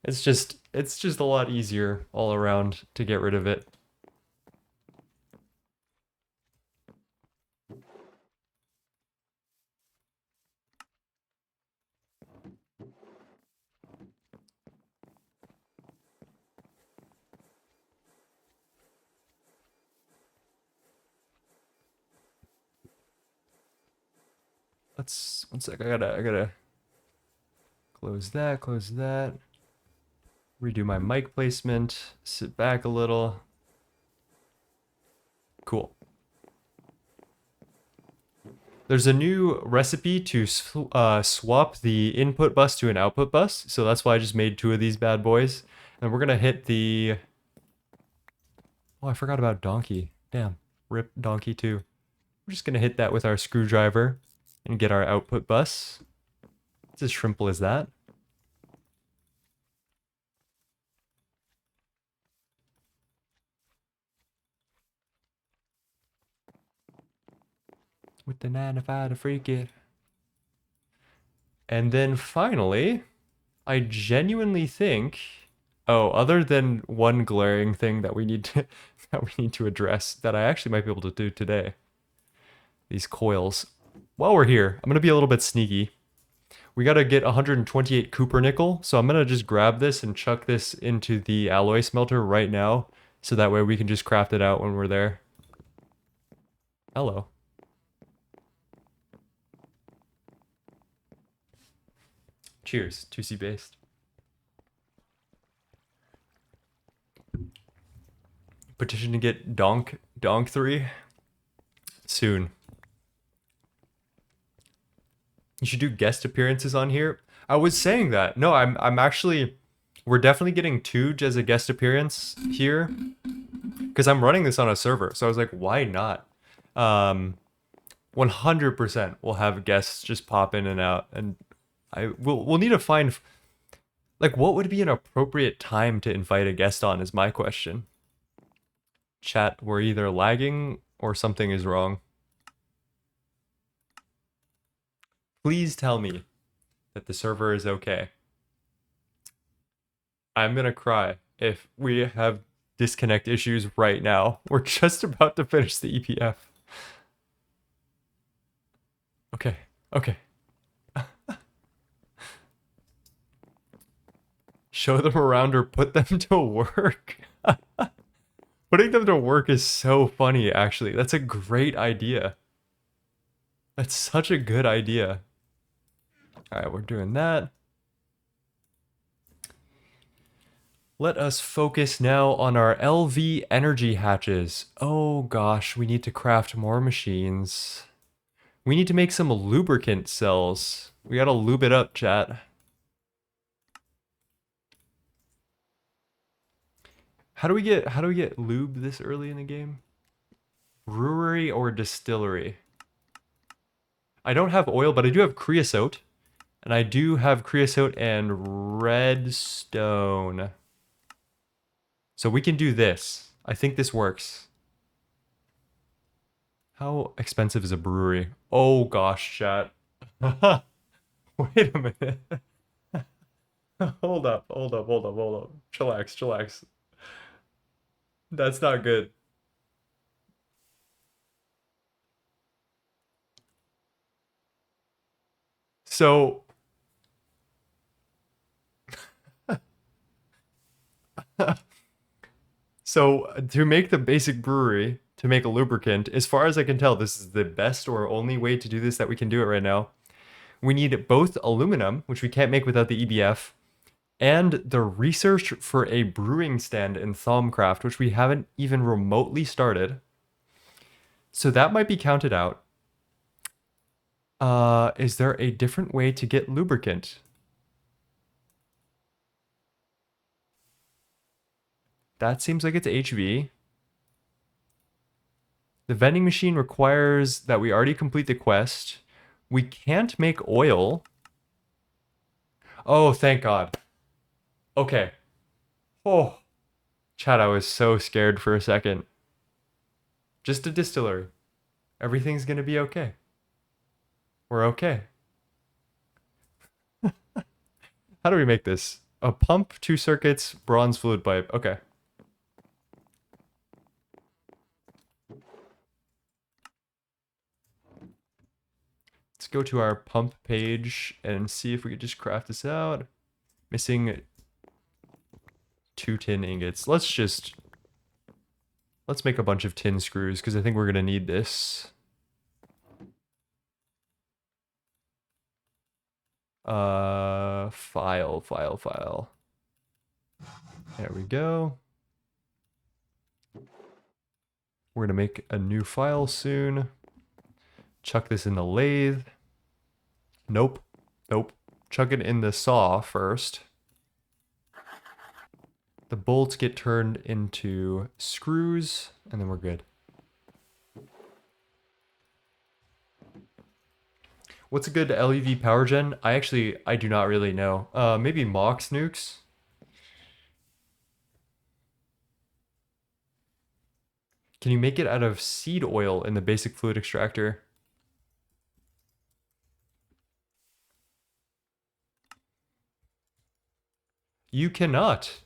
it's just a lot easier all around to get rid of it. Let's, one sec, I gotta close that. Redo my mic placement, sit back a little. Cool. There's a new recipe to swap the input bus to an output bus, so that's why I just made 2 of these bad boys. And we're gonna hit the... Oh, I forgot about Donkey. Damn, rip Donkey too. We're just gonna hit that with our screwdriver and get our output bus. It's as simple as that. With the 9 to 5 to freak it. And then finally, I genuinely think... Oh, other than one glaring thing that we need to address that I actually might be able to do today. These coils. While we're here, I'm gonna be a little bit sneaky. We gotta get 128 cupronickel, so I'm gonna just grab this and chuck this into the alloy smelter right now, so that way we can just craft it out when we're there. Hello. Cheers, 2C based. Petition to get Donk 3 soon. You should do guest appearances on here. I was saying that. No, I'm actually, we're definitely getting Tooge as a guest appearance here because I'm running this on a server. So I was like, why not? 100% we'll have guests just pop in and out, and we'll need to find like what would be an appropriate time to invite a guest on is my question. Chat, we're either lagging or something is wrong. Please tell me that the server is okay. I'm gonna cry if we have disconnect issues right now. We're just about to finish the EPF. Okay, okay. Show them around or put them to work. Putting them to work is so funny, actually. That's a great idea. That's such a good idea. All right, we're doing that. Let us focus now on our LV energy hatches. Oh gosh, we need to craft more machines. We need to make some lubricant cells. We gotta lube it up, chat. How do we get lube this early in the game? Brewery or distillery? I don't have oil, but I do have creosote. And I do have creosote and redstone. So we can do this. I think this works. How expensive is a brewery? Oh gosh, chat. Wait a minute. Hold up. Chillax. That's not good. So so to make the basic brewery, to make a lubricant, as far as I can tell, this is the best or only way to do this that we can do it right now. We need both aluminum, which we can't make without the EBF, and the research for a brewing stand in Thaumcraft, which we haven't even remotely started. So that might be counted out. Is there a different way to get lubricant? That seems like it's HV. The vending machine requires that we already complete the quest. We can't make oil. Oh, thank God. Okay. Oh, chat, I was so scared for a second. Just a distillery. Everything's gonna be okay. We're okay. How do we make this? A pump, 2 circuits, bronze fluid pipe. Okay. Let's go to our pump page and see if we could just craft this out. Missing 2 tin ingots. Let's make a bunch of tin screws because I think we're gonna need this. File. There we go. We're gonna make a new file soon. Chuck this in the lathe. Nope. Chuck it in the saw first. The bolts get turned into screws, and then we're good. What's a good LEV power gen? I do not really know. Maybe Mox nukes? Can you make it out of seed oil in the basic fluid extractor? You cannot.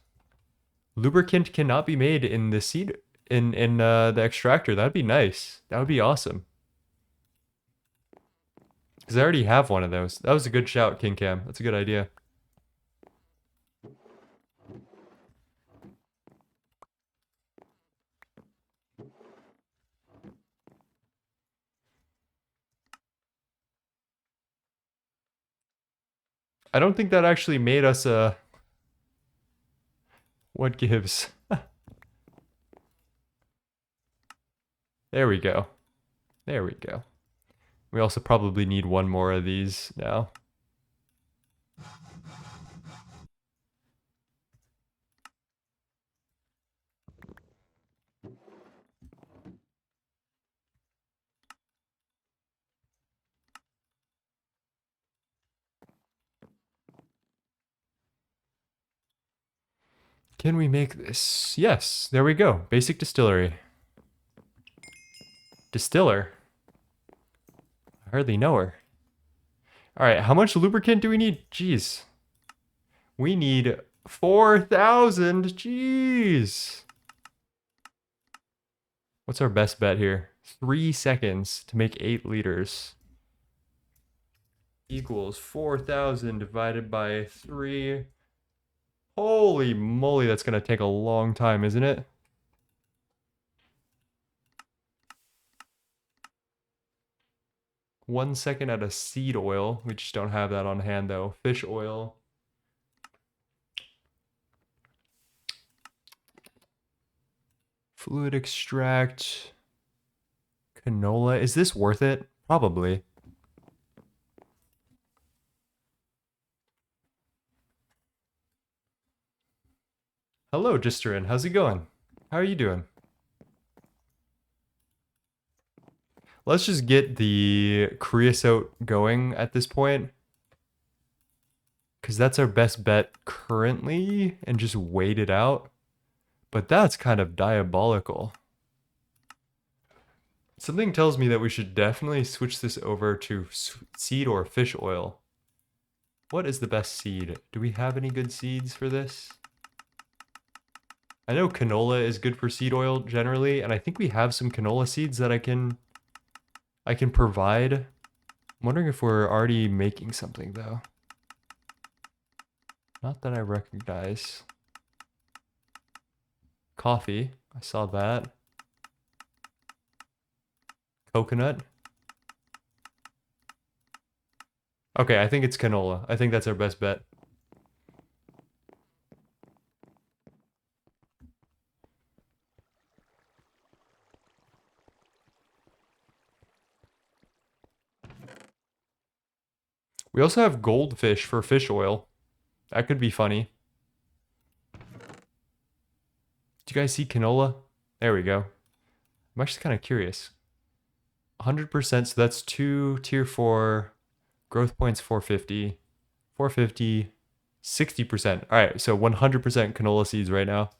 Lubricant cannot be made in the seed in the extractor. That'd be nice. That would be awesome. Because I already have one of those. That was a good shout, King Cam. That's a good idea. I don't think that actually made us a... What gives? There we go. There we go. We also probably need one more of these now. Can we make this? Yes, there we go. Basic distillery. Distiller. I hardly know her. All right, how much lubricant do we need? Jeez. We need 4,000. Jeez. What's our best bet here? 3 seconds to make 8 liters. Equals 4,000 divided by 3. Holy moly, that's going to take a long time, isn't it? One second at a seed oil. We just don't have that on hand, though. Fish oil. Fluid extract. Canola. Is this worth it? Probably. Hello, Gisterin. How's it going? How are you doing? Let's just get the creosote going at this point. Because that's our best bet currently. And just wait it out. But that's kind of diabolical. Something tells me that we should definitely switch this over to seed or fish oil. What is the best seed? Do we have any good seeds for this? I know canola is good for seed oil generally, and I think we have some canola seeds that I can provide. I'm wondering if we're already making something though. Not that I recognize. Coffee, I saw that. Coconut. Okay, I think it's canola. I think that's our best bet. We also have goldfish for fish oil. That could be funny. Do you guys see canola? There we go. I'm actually kind of curious. 100%, so that's 2 tier 4. Growth points 450. 450. 60%. All right, so 100% canola seeds right now.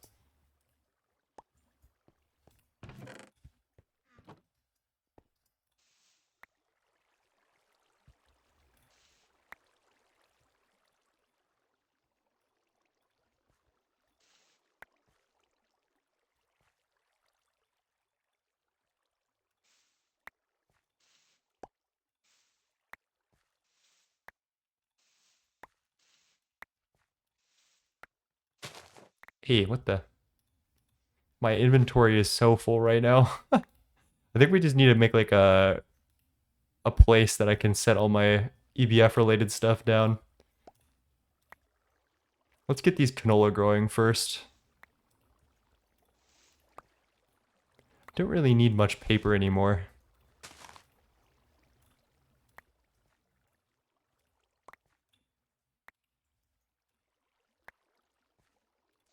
Hey, what the? My inventory is so full right now. I think we just need to make like a place that I can set all my EBF related stuff down. Let's get these canola growing first. Don't really need much paper anymore.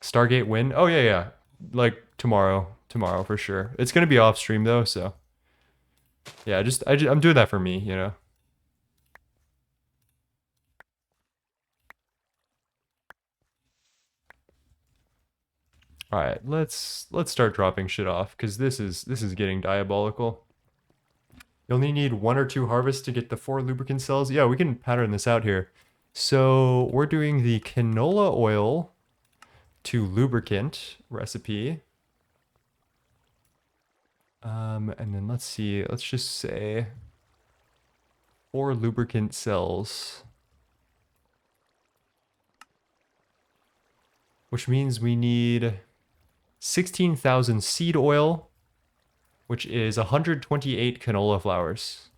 Stargate win? Oh yeah, yeah. Like tomorrow for sure. It's gonna be off stream though, so yeah. I'm doing that for me, you know. All right, let's start dropping shit off because this is getting diabolical. You only need 1 or 2 harvests to get the 4 lubricant cells. Yeah, we can pattern this out here. So we're doing the canola oil to lubricant recipe. And then let's see, let's just say 4 lubricant cells. Which means we need 16,000 seed oil, which is 128 canola flowers.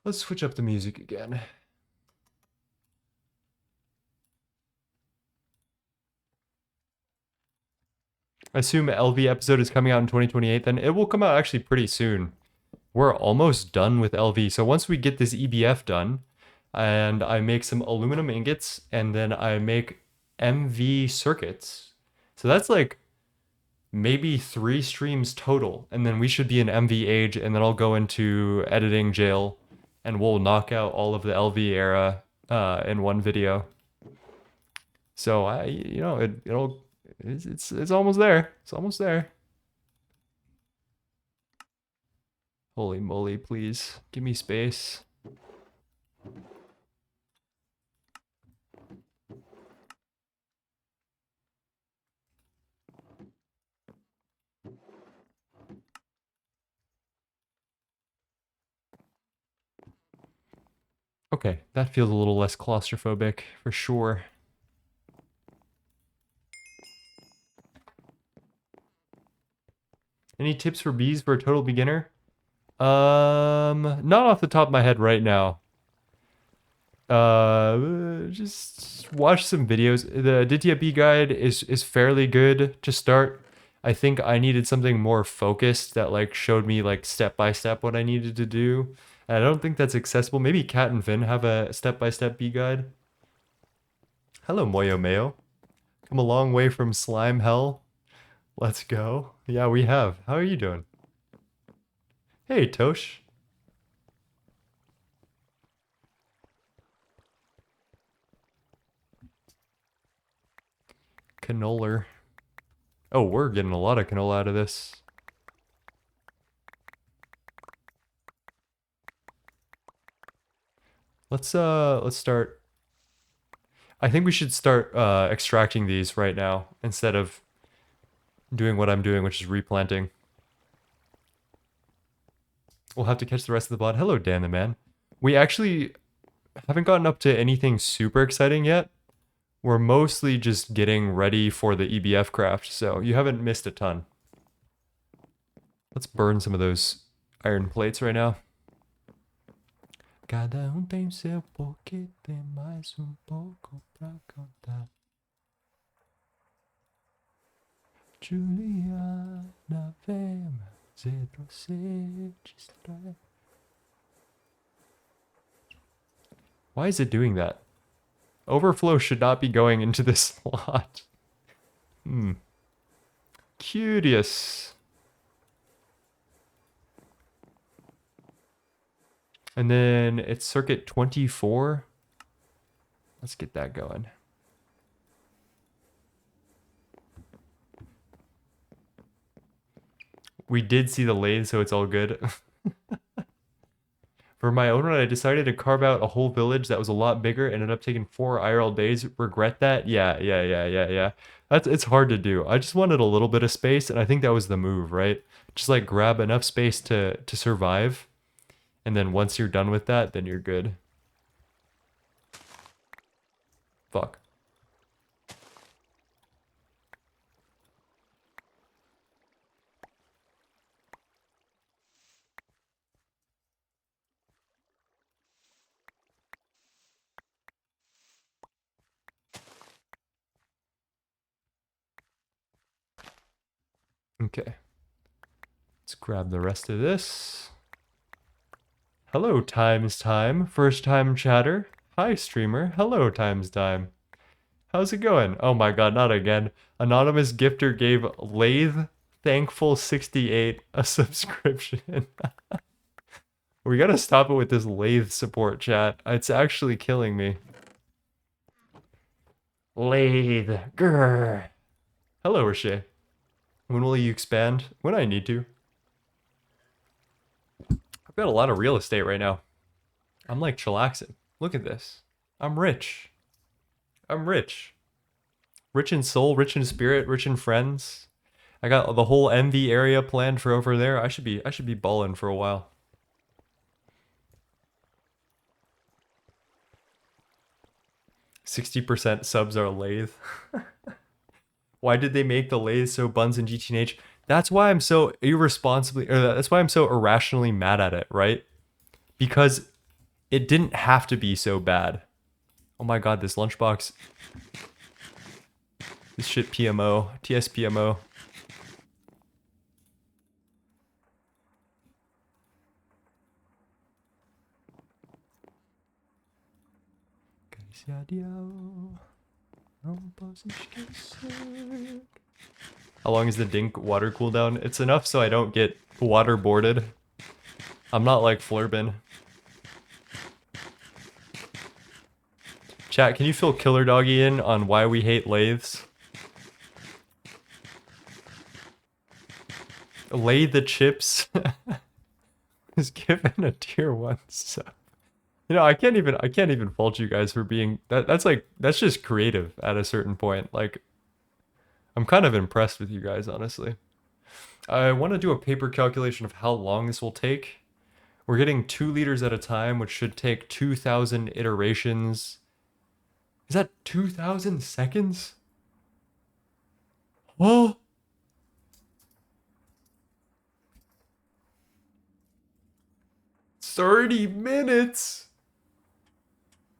Let's switch up the music again. I assume LV episode is coming out in 2028, then it will come out actually pretty soon. We're almost done with LV. So once we get this EBF done, and I make some aluminum ingots, and then I make MV circuits. So that's like maybe 3 streams total, and then we should be in MV age, and then I'll go into editing jail, and we'll knock out all of the LV era in one video. So it's almost there. It's almost there. Holy moly, please give me space. Okay, that feels a little less claustrophobic for sure. Any tips for bees for a total beginner? Not off the top of my head right now. Just watch some videos. The Aditya bee guide is fairly good to start. I think I needed something more focused that like showed me like step by step what I needed to do. And I don't think that's accessible. Maybe Cat and Vin have a step-by-step bee guide. Hello, Moyo Mayo. Come a long way from slime hell. Let's go. Yeah, we have. How are you doing? Hey, Tosh. Canola. Oh, we're getting a lot of canola out of this. Let's start. I think we should start extracting these right now instead of doing what I'm doing, which is replanting. We'll have to catch the rest of the blood. Hello, Dan the man. We actually haven't gotten up to anything super exciting yet. We're mostly just getting ready for the EBF craft, so you haven't missed a ton. Let's burn some of those iron plates right now. Cada tem seu porquê, tem mais pouco pra contar. Juliana, vem fazer você distrai. Why is it doing that? Overflow should not be going into this slot. Curious. And then it's circuit 24. Let's get that going. We did see the lathe, so it's all good. For my own run, I decided to carve out a whole village that was a lot bigger. Ended up taking 4 IRL days. Regret that? Yeah. It's hard to do. I just wanted a little bit of space, and I think that was the move, right? Just like grab enough space to survive. And then once you're done with that, then you're good. Fuck. Okay. Let's grab the rest of this. Hello, Times Time. First time chatter. Hi, streamer. Hello, Times Time. How's it going? Oh my god, not again. Anonymous gifter gave Lathe Thankful 68 a subscription. We gotta stop it with this Lathe support chat. It's actually killing me. Lathe. Grr. Hello, Rashay. When will you expand? When I need to. I've got a lot of real estate right now. I'm like chillaxing. Look at this. I'm rich. I'm rich. Rich in soul, rich in spirit, rich in friends. I got the whole MV area planned for over there. I should be balling for a while. %60 subs are lathe. Why did they make the lathe so buns in GTNH? That's why I'm so irresponsibly, or that's why I'm so irrationally mad at it, right? Because It didn't have to be so bad. Oh my god, this lunchbox. This shit PMO. TSPMO. How long is the dink water cooldown? It's enough so I don't get waterboarded. I'm not like Flurbin. Chat, can you fill Killer Doggy in on why we hate lathes? Lay the chips is given a tier 1 sub. You know, I can't even fault you guys for being that's just creative at a certain point. Like, I'm kind of impressed with you guys, honestly. I want to do a paper calculation of how long this will take. We're getting 2 liters at a time, which should take 2,000 iterations. Is that 2,000 seconds? Oh! $30 minutes!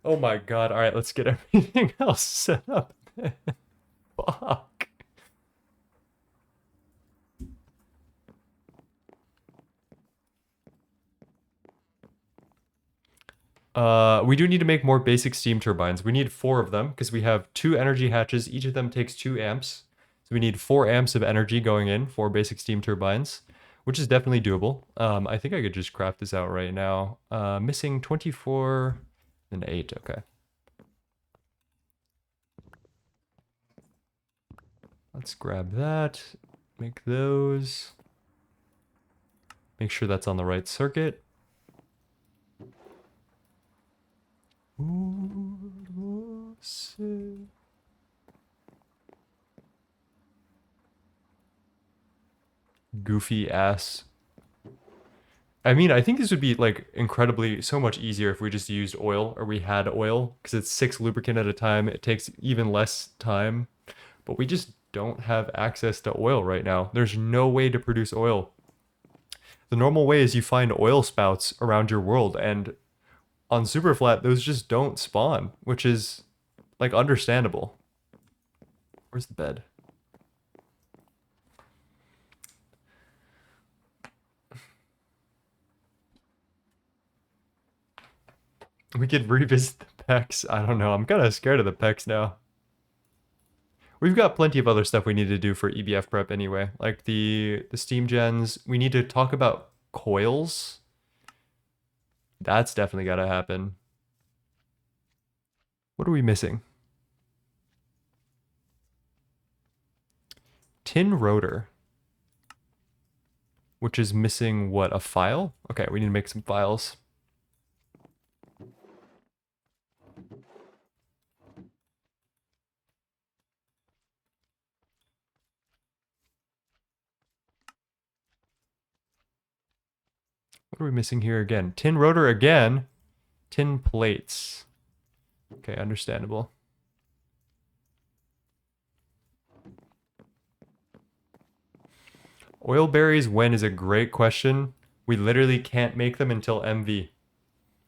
Oh my god, alright, let's get everything else set up. Fuck. We do need to make more basic steam turbines. We need 4 of them, because we have 2 energy hatches. Each of them takes 2 amps. So we need 4 amps of energy going in, 4 basic steam turbines, which is definitely doable. I think I could just craft this out right now. Missing 24 and 8, okay. Let's grab that, make those. Make sure that's on the right circuit. Goofy ass. I mean, I think this would be like incredibly so much easier if we just used oil, or we had oil, because it's 6 lubricant at a time. It takes even less time, but we just don't have access to oil right now. There's no way to produce oil. The normal way is you find oil spouts around your world, and on Superflat, those just don't spawn, which is, like, understandable. Where's the bed? We could revisit the pecs. I don't know. I'm kind of scared of the pecs now. We've got plenty of other stuff we need to do for EBF prep anyway. Like the steam gens. We need to talk about coils. That's definitely got to happen. What are we missing? Tin rotor. Which is missing what? A file? Okay, we need to make some files. What are we missing here again? Tin rotor again. Tin plates. Okay, understandable. Oil berries when is a great question. We literally can't make them until MV.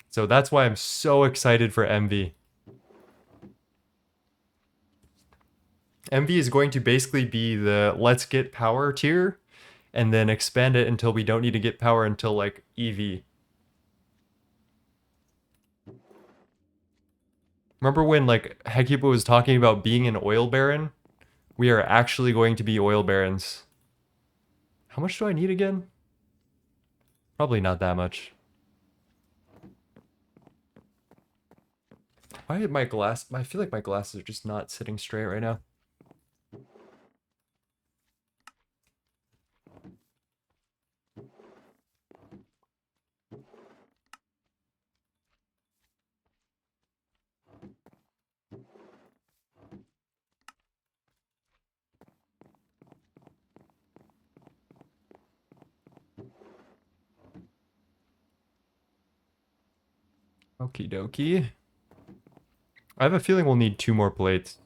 So that's why I'm so excited for MV. MV is going to basically be the let's get power tier, and then expand it until we don't need to get power until like EV. Remember when like Hecuba was talking about being an oil baron? We are actually going to be oil barons. How much do I need again? Probably not that much. Why did my glass... I feel like my glasses are just not sitting straight right now. Okie dokie. I have a feeling we'll need 2 more plates.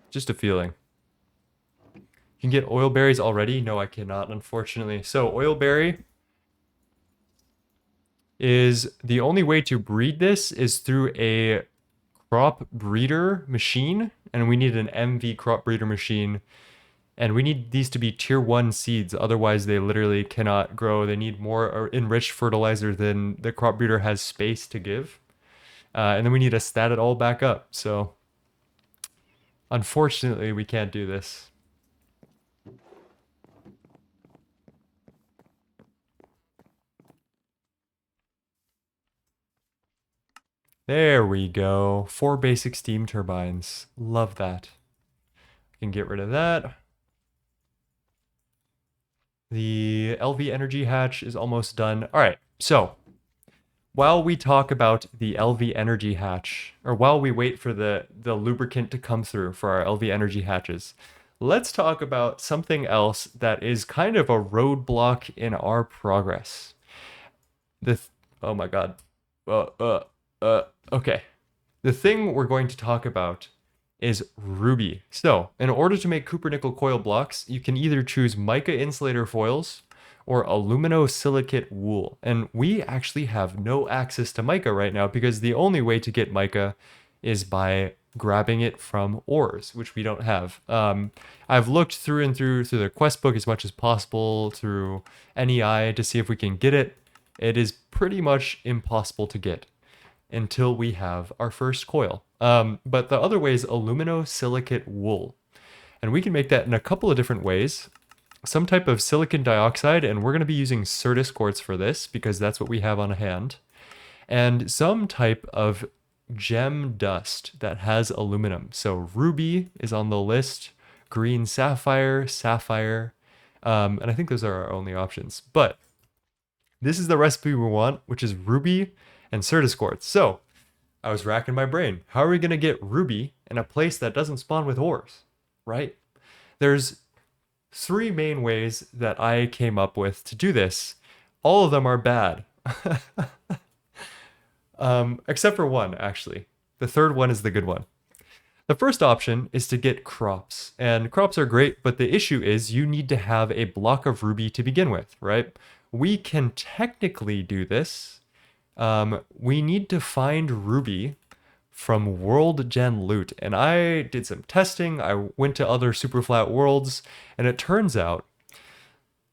Just a feeling. You can get oil berries already? No, I cannot, unfortunately. So, oil berry. is the only way to breed this is through a crop breeder machine, and we need an MV crop breeder machine, and we need these to be tier 1 seeds, otherwise they literally cannot grow. They need more enriched fertilizer than the crop breeder has space to give. And then we need to stat it all back up. So unfortunately, we can't do this. There we go. 4 basic steam turbines. Love that. We can get rid of that. The LV energy hatch is almost done. All right, so while we talk about the LV energy hatch, or while we wait for the lubricant to come through for our LV energy hatches, let's talk about something else that is kind of a roadblock in our progress. Oh my god. Uh, uh, okay. The thing we're going to talk about is ruby. So, in order to make cupronickel coil blocks, you can either choose mica insulator foils or alumino silicate wool. And we actually have no access to mica right now because the only way to get mica is by grabbing it from ores, which we don't have. I've looked through and through the quest book as much as possible through NEI to see if we can get it. It is pretty much impossible to get until we have our first coil. But the other way is alumino silicate wool. And we can make that in a couple of different ways. Some type of silicon dioxide, and we're going to be using Certus quartz for this because that's what we have on hand. And some type of gem dust that has aluminum. So ruby is on the list, green sapphire, sapphire, and I think those are our only options. But this is the recipe we want, which is ruby and Certus quartz. So I was racking my brain. How are we going to get ruby in a place that doesn't spawn with ores, right? There's 3 main ways that I came up with to do this. All of them are bad. Except for one, actually. The third one is the good one. The first option is to get crops, and crops are great, but the issue is you need to have a block of ruby to begin with, right? We can technically do this. We need to find ruby from World Gen Loot, and I did some testing. I went to other Superflat worlds, and it turns out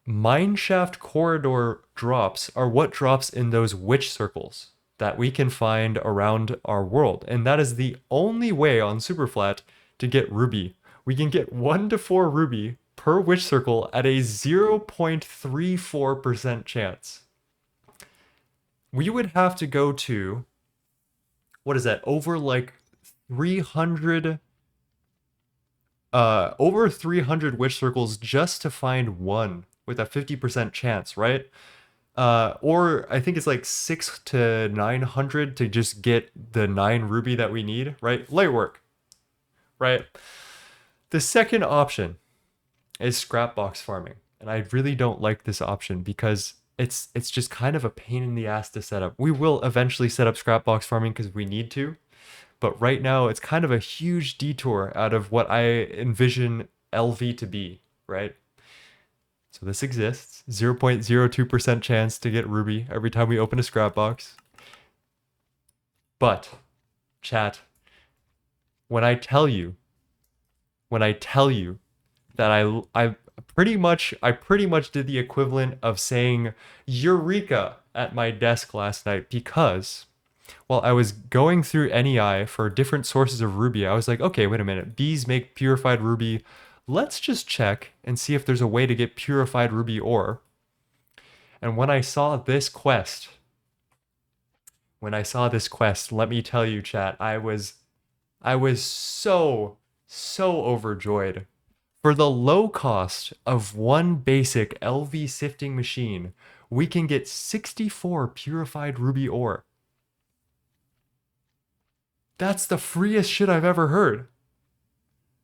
mineshaft corridor drops are what drops in those witch circles that we can find around our world. And that is the only way on Superflat to get ruby. We can get 1 to 4 ruby per witch circle at a 0.34% chance. We would have to go to, what is that, over like 300 over 300 witch circles just to find one with a 50% chance, right? Or I think it's like 6 to 900 to just get the 9 ruby that we need, right? Light work, right? The second option is scrap box farming, and I really don't like this option because it's just kind of a pain in the ass to set up. We will eventually set up scrap box farming because we need to, but right now it's kind of a huge detour out of what I envision LV to be, right? So this exists. 0.02% chance to get ruby every time we open a scrap box. But, chat, when I tell you that I pretty much did the equivalent of saying Eureka at my desk last night because while I was going through NEI for different sources of ruby, I was like, okay, wait a minute. Bees make purified ruby. Let's just check and see if there's a way to get purified ruby ore. And when I saw this quest, let me tell you, chat, I was so overjoyed. For the low cost of 1 basic LV sifting machine, we can get 64 purified ruby ore. That's the freest shit I've ever heard.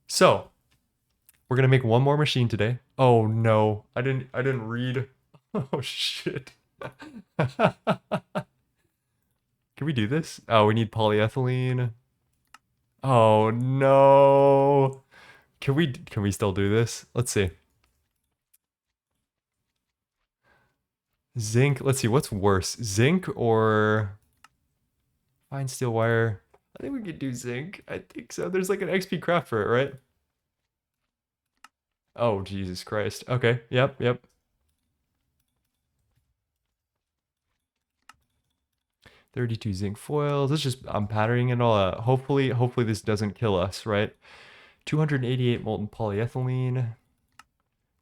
So, we're gonna make 1 more machine today. Oh no, I didn't read. Oh shit. Can we do this? Oh, we need polyethylene. Oh no. Can we still do this? Let's see. Zinc. Let's see, what's worse? Zinc or fine steel wire? I think we could do zinc. I think so. There's like an XP craft for it, right? Oh, Jesus Christ. Okay. Yep, yep. 32 zinc foils. Let's just, I'm patterning it all out. Hopefully this doesn't kill us, right? 288 molten polyethylene,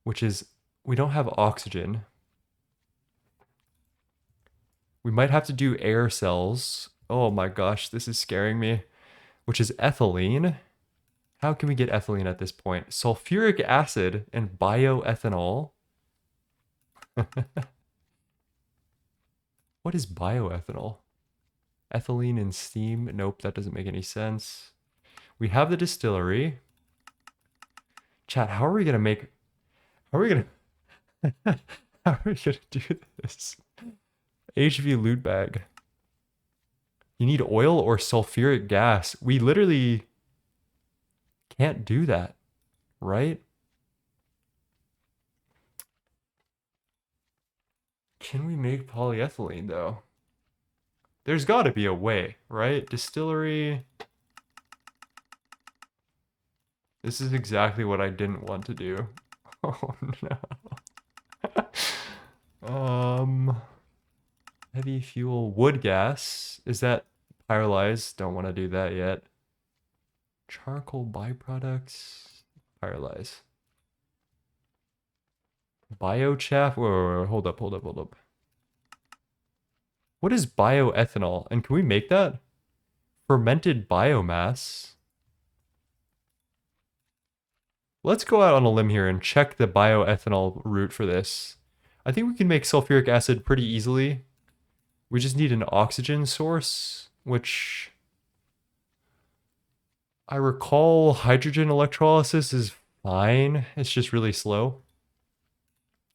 which is, we don't have oxygen. We might have to do air cells. Oh my gosh, this is scaring me. Which is ethylene. How can we get ethylene at this point? Sulfuric acid and bioethanol. What is bioethanol? Ethylene and steam. Nope, that doesn't make any sense. We have the distillery. Chat, how are we gonna make... How are we gonna... How are we gonna do this? HV loot bag. You need oil or sulfuric gas. We literally can't do that, right? Can we make polyethylene though? There's got to be a way, right? Distillery. This is exactly what I didn't want to do. Oh no. Heavy fuel wood gas. Is that pyrolyzed? Don't want to do that yet. Charcoal byproducts. Pyrolyze. Biochaff. Whoa, hold up. What is bioethanol? And can we make that? Fermented biomass. Let's go out on a limb here and check the bioethanol route for this. I think we can make sulfuric acid pretty easily. We just need an oxygen source, which I recall hydrogen electrolysis is fine. It's just really slow.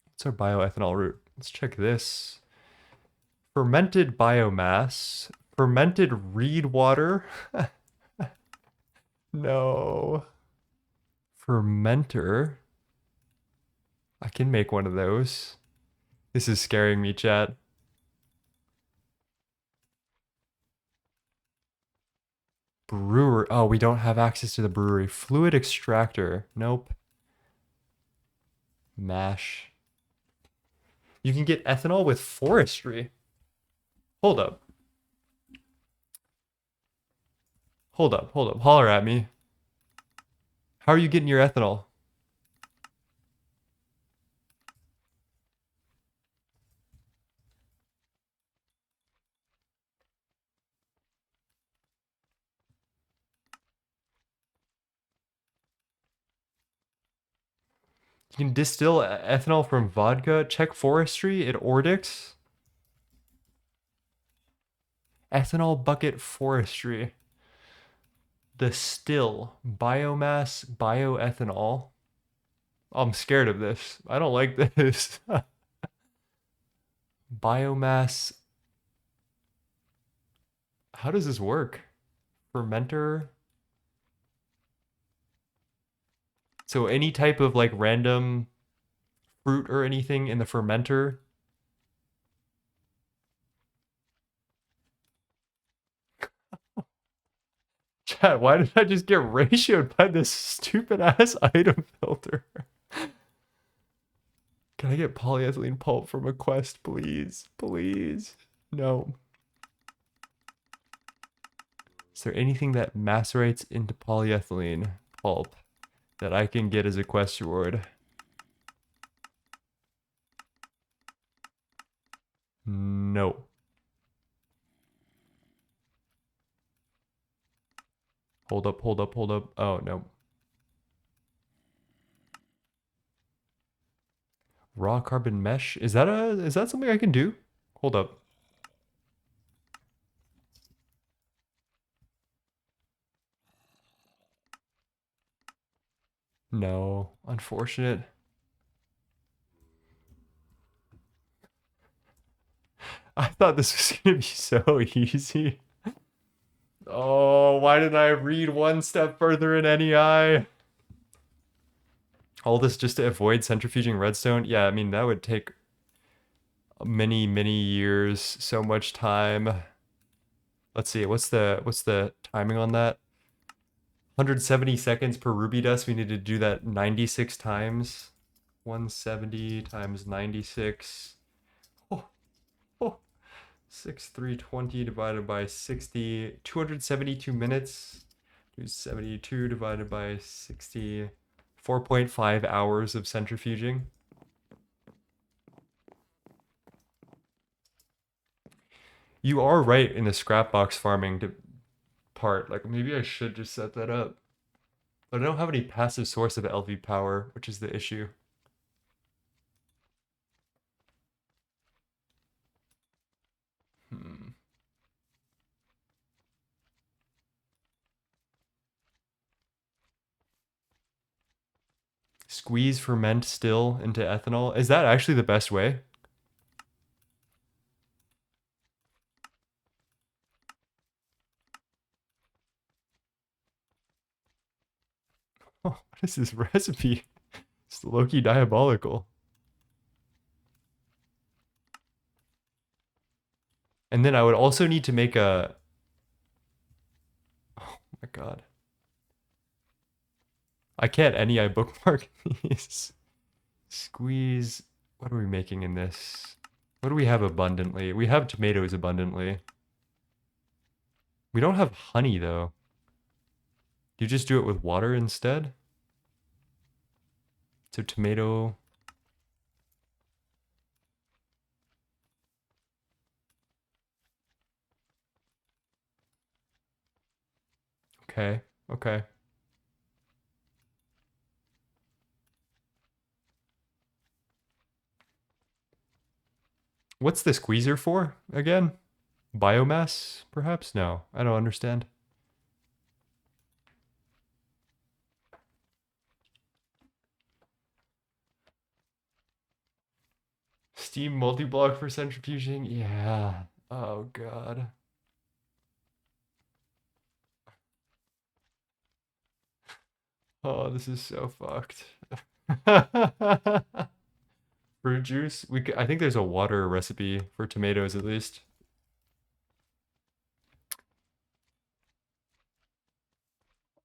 What's our bioethanol route? Let's check this. Fermented biomass. Fermented reed water. No. Fermenter. I can make one of those. This is scaring me, chat. Brewer. Oh, we don't have access to the brewery. Fluid extractor. Nope. Mash. You can get ethanol with forestry. Hold up. Holler at me. How are you getting your ethanol? You can distill ethanol from vodka. Check forestry at Ordix. Ethanol bucket forestry. Distill biomass bioethanol. I'm scared of this. I don't like this. Biomass. How does this work? Fermenter. So any type of like random fruit or anything in the fermenter. Chat, why did I just get ratioed by this stupid ass item filter? Can I get polyethylene pulp from a quest, please? Please. No. Is there anything that macerates into polyethylene pulp that I can get as a quest reward? No. Hold up. Oh, no. Raw carbon mesh? Is that something I can do? Hold up. No. Unfortunate. I thought this was gonna be so easy. Oh, why did I read one step further in NEI? All this just to avoid centrifuging redstone? Yeah, I mean, that would take many, many years, so much time. Let's see, what's the timing on that? 170 seconds per ruby dust. We need to do that 96 times. 170 times 96. Oh, oh. 6320 divided by 60. 272 minutes. 272 divided by 60. 4.5 hours of centrifuging. You are right in the scrap box farming part. Like, maybe I should just set that up. But I don't have any passive source of LV power, which is the issue. Squeeze ferment still into ethanol. Is that actually the best way? Oh, what is this recipe? It's low-key diabolical. And then I would also need to make a... Oh my god. I can't I bookmark these. Squeeze... What are we making in this? What do we have abundantly? We have tomatoes abundantly. We don't have honey, though. Do you just do it with water instead? So tomato... Okay, okay. What's the squeezer for, again? Biomass, perhaps? No, I don't understand. Steam multiblock for centrifuging? Yeah. Oh, God. Oh, this is so fucked. Fruit juice? I think there's a water recipe for tomatoes, at least.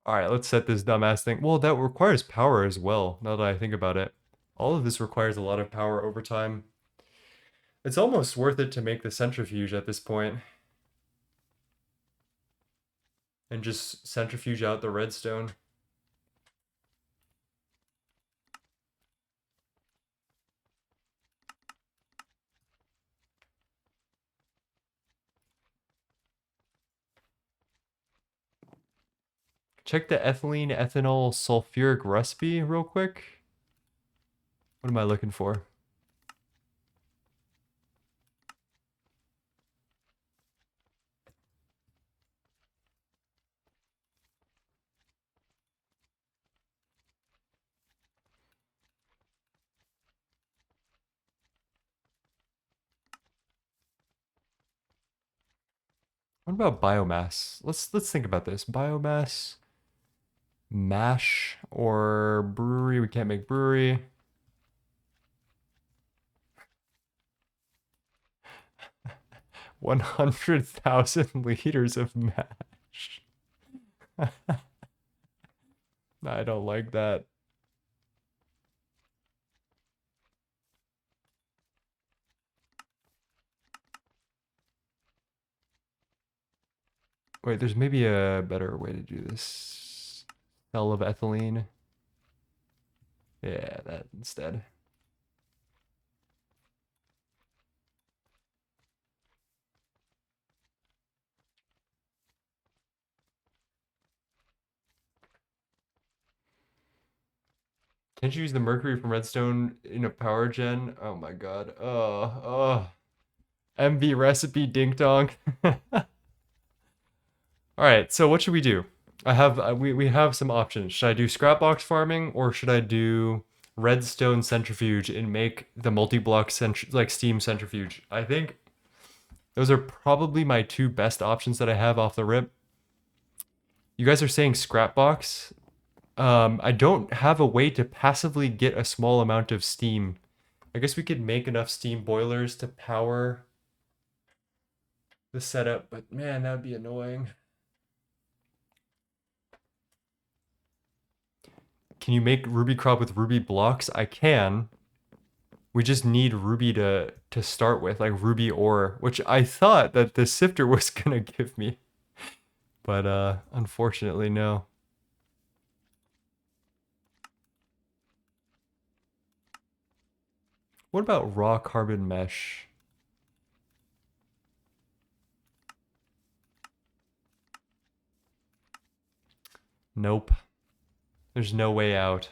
Alright, let's set this dumbass thing. Well, that requires power as well, now that I think about it. All of this requires a lot of power over time. It's almost worth it to make the centrifuge at this point. And just centrifuge out the redstone. Check the ethylene ethanol sulfuric recipe real quick. What am I looking for? What about biomass? Let's think about this. Biomass, mash, or brewery. We can't make brewery. 100,000 liters of mash. I don't like that. Wait, there's maybe a better way to do this. Cell of ethylene. Yeah, that instead. Can't you use the mercury from redstone in a power gen? Oh my god. Oh. MV recipe ding dong. All right, so what should we do? I have we have some options. Should I do scrap box farming or should I do redstone centrifuge and make the multi-block like steam centrifuge? I think those are probably my two best options that I have off the rip. You guys are saying scrap box. I don't have a way to passively get a small amount of steam I guess we could make enough steam boilers to power the setup, but man, that would be annoying. Can you make ruby crop with ruby blocks? I can. We just need ruby to start with, like ruby ore, which I thought that the sifter was gonna give me. But unfortunately no. What about raw carbon mesh? Nope. There's no way out.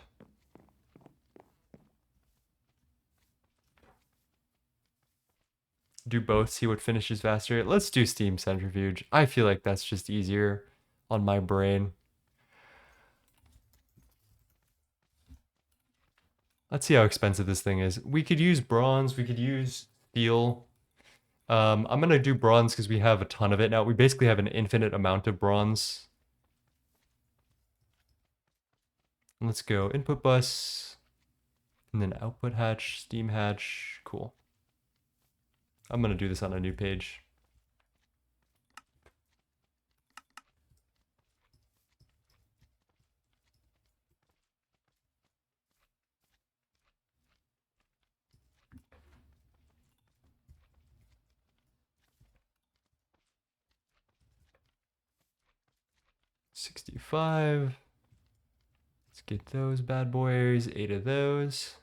Do both, see what finishes faster. Let's do steam centrifuge. I feel like that's just easier on my brain. Let's see how expensive this thing is. We could use bronze, we could use steel. I'm gonna do bronze because we have a ton of it now. We basically have an infinite amount of bronze. Let's go input bus, and then output hatch, steam hatch, cool. I'm gonna do this on a new page. $65. Let's get those bad boys, 8 of those.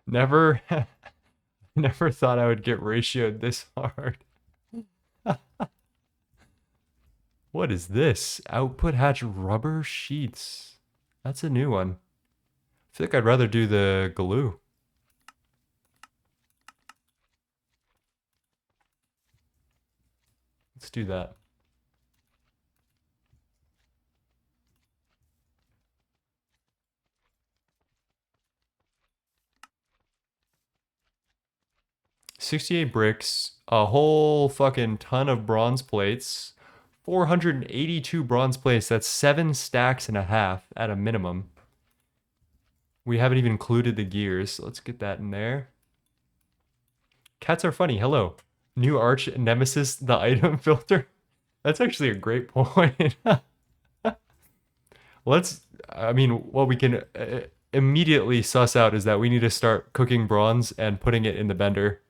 Never, never thought I would get ratioed this hard. What is this? Output hatch rubber sheets. That's a new one. I feel like I'd rather do the glue. Let's do that. $68 bricks, a whole fucking ton of bronze plates, 482 bronze plates. That's 7 stacks and a half at a minimum. We haven't even included the gears. So let's get that in there. Cats are funny. Hello. New arch nemesis, the item filter. That's actually a great point. I mean, what we can immediately suss out is that we need to start cooking bronze and putting it in the bender.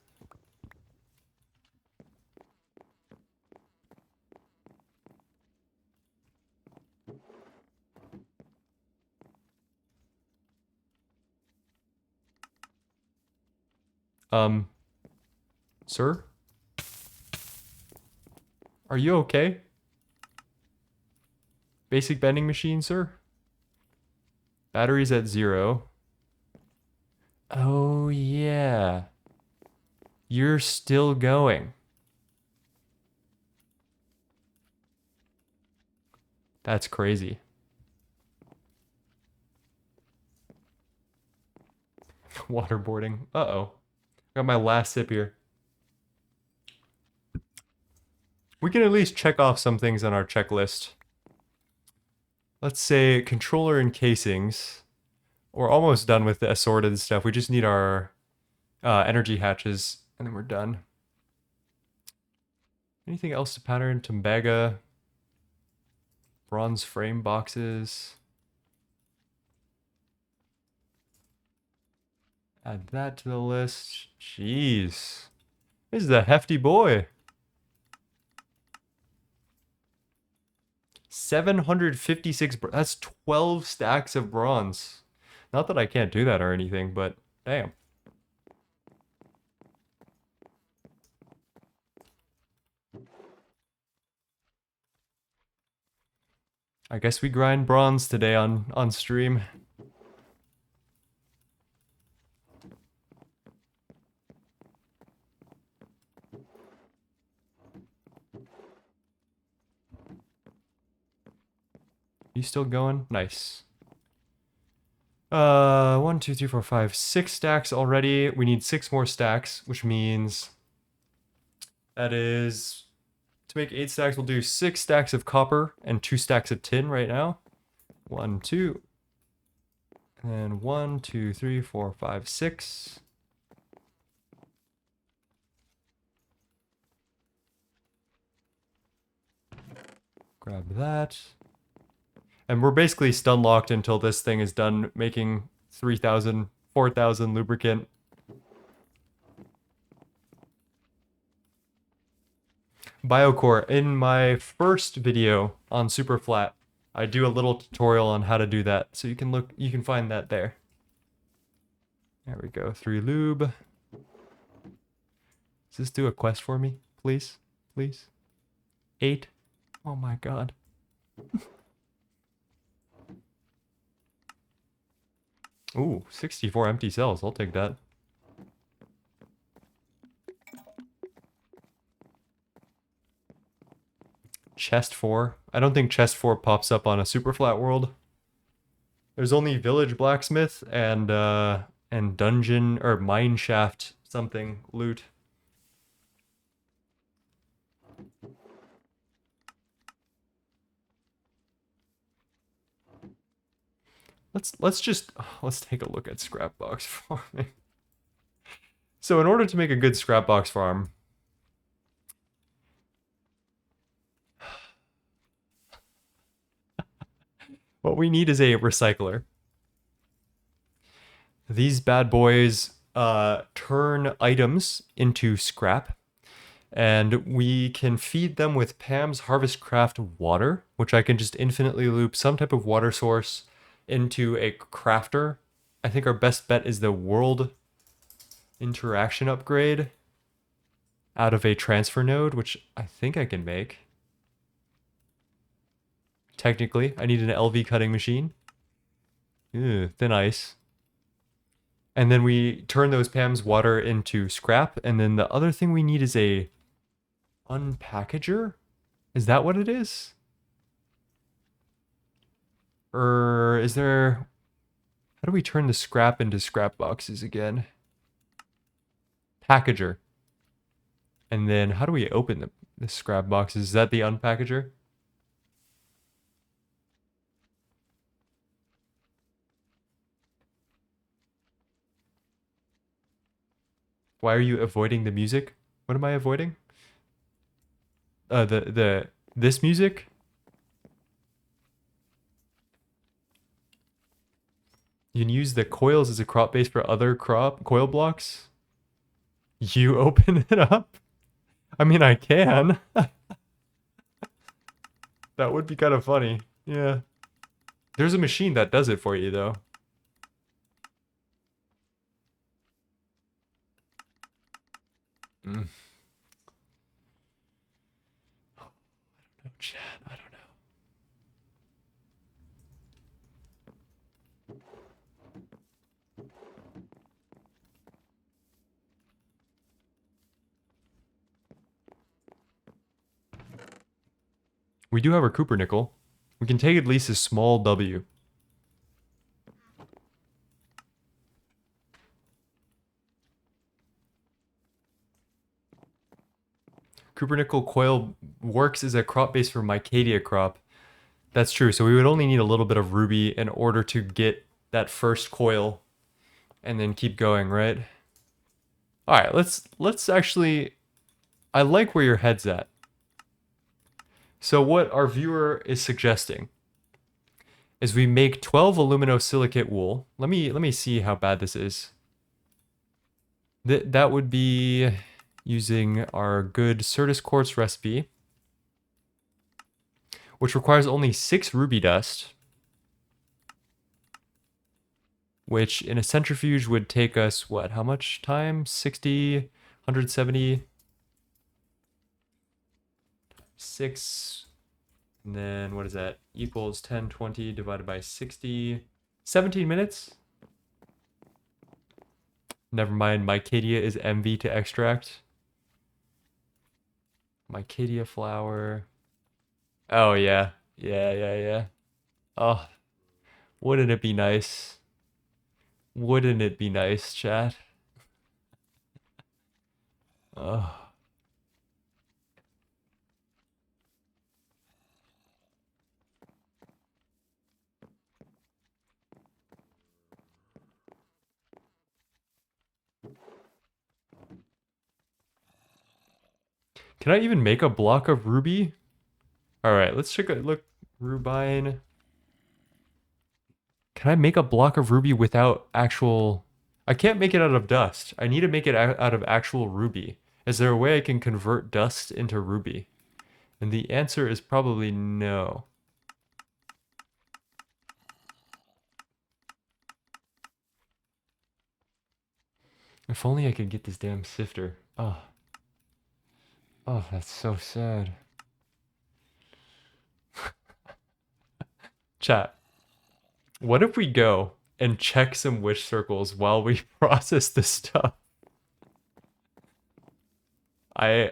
Sir? Are you okay? Basic bending machine, sir? Batteries at 0. Oh, yeah. You're still going. That's crazy. Waterboarding. Uh-oh. Got my last sip here. We can at least check off some things on our checklist. Let's say controller and casings. We're almost done with the assorted stuff. We just need our energy hatches, and then we're done. Anything else to pattern? Tembaga. Bronze frame boxes. Add that to the list. Jeez. This is a hefty boy. 756. That's 12 stacks of bronze. Not that I can't do that or anything, but damn. I guess we grind bronze today on stream. You still going? Nice. 1, 2, 3, 4, 5, 6 stacks already. We need 6 more stacks, which means that is To make 8 stacks, we'll do 6 stacks of copper and 2 stacks of tin right now. 1, 2. And 1, 2, 3, 4, 5, 6. Grab that. And we're basically stun locked until this thing is done making 3,000, 4,000 lubricant. Biocore, in my first video on Superflat, I do a little tutorial on how to do that. So you can find that there. There we go, 3 lube. Does this do a quest for me? Please? Please? 8? Oh my god. Ooh, 64 empty cells. I'll take that. Chest 4. I don't think chest 4 pops up on a Superflat world. There's only village blacksmith and dungeon or mine shaft something loot. Let's take a look at Scrapbox farming. So in order to make a good Scrapbox farm, what we need is a recycler. These bad boys turn items into scrap, and we can feed them with Pam's Harvest Craft water, which I can just infinitely loop some type of water source into a crafter. I think our best bet is the world interaction upgrade out of a transfer node, which I think I can make. Technically, I need an LV cutting machine. Ew, thin ice. And then we turn those Pam's water into scrap. And then the other thing we need is a unpackager? Is that what it is? Or is there... How do we turn the scrap into scrap boxes again? Packager. And then how do we open the scrap boxes? Is that the unpackager? Why are you avoiding the music? What am I avoiding? This music? You can use the coils as a crop base for other coil blocks. You open it up? I mean, I can. That would be kind of funny. Yeah. There's a machine that does it for you, though. I don't know, chat. I don't know. We do have our cupronickel. We can take at least a small W. Cupronickel coil works as a crop base for Mycadia crop. That's true. So we would only need a little bit of ruby in order to get that first coil and then keep going, right? All right, let's actually... I like where your head's at. So what our viewer is suggesting is we make 12 alumino silicate wool. Let me see how bad this is. That would be using our good Certus quartz recipe, which requires only 6 ruby dust, which in a centrifuge would take us, what, how much time? 60, 170, 6, and then what is that? Equals 1020 divided by 60, 17 minutes? Never mind, Mycadia is MV to extract. Mycadia flour. Oh, yeah. Yeah. Oh, wouldn't it be nice? Wouldn't it be nice, chat? Oh. Can I even make a block of ruby? All right, let's check a look. Rubine. Can I make a block of ruby without actual... I can't make it out of dust. I need to make it out of actual ruby. Is there a way I can convert dust into ruby? And the answer is probably no. If only I could get this damn sifter. Oh. Oh, that's so sad. Chat. What if we go and check some wish circles while we process this stuff? I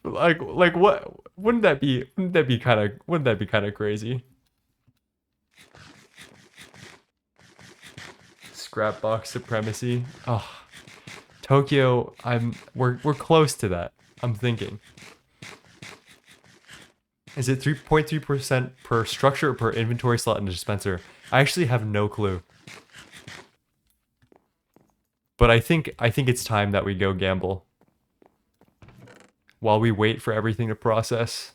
like what wouldn't that be kind of crazy? Scrap box supremacy. Oh, Tokyo, we're close to that. I'm thinking. Is it 3.3% per structure or per inventory slot in the dispenser? I actually have no clue. But I think it's time that we go gamble. While we wait for everything to process.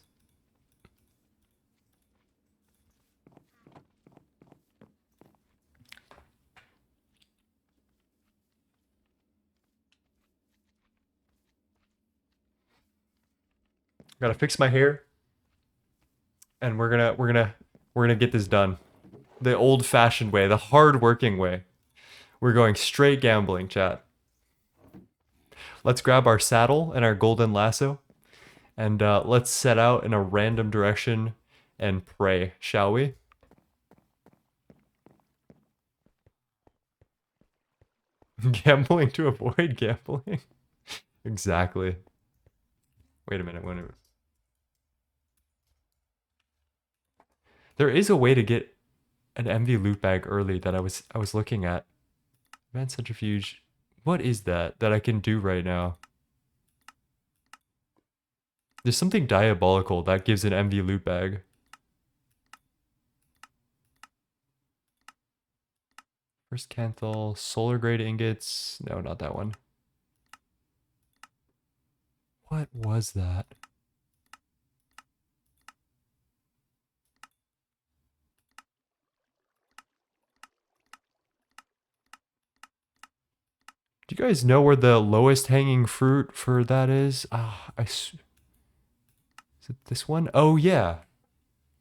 Gotta fix my hair. And we're gonna get this done. The old-fashioned way, the hard-working way. We're going straight gambling, chat. Let's grab our saddle and our golden lasso. And let's set out in a random direction and pray, shall we? Gambling to avoid gambling. Exactly. Wait a minute. There is a way to get an MV loot bag early that I was looking at. Advanced centrifuge. What is that I can do right now? There's something diabolical that gives an MV loot bag. First Canthal, solar grade ingots. No, not that one. What was that? Do you guys know where the lowest hanging fruit for that is? Is it this one? Oh, yeah.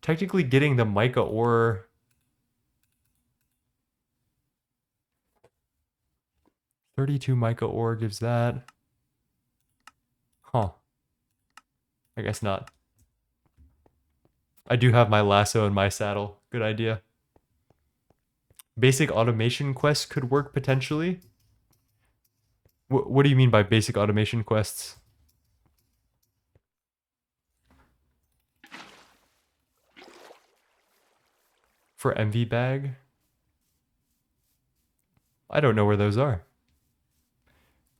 Technically getting the mica ore. 32 mica ore gives that. Huh. I guess not. I do have my lasso and my saddle. Good idea. Basic automation quests could work potentially. What do you mean by basic automation quests? For MV bag? I don't know where those are.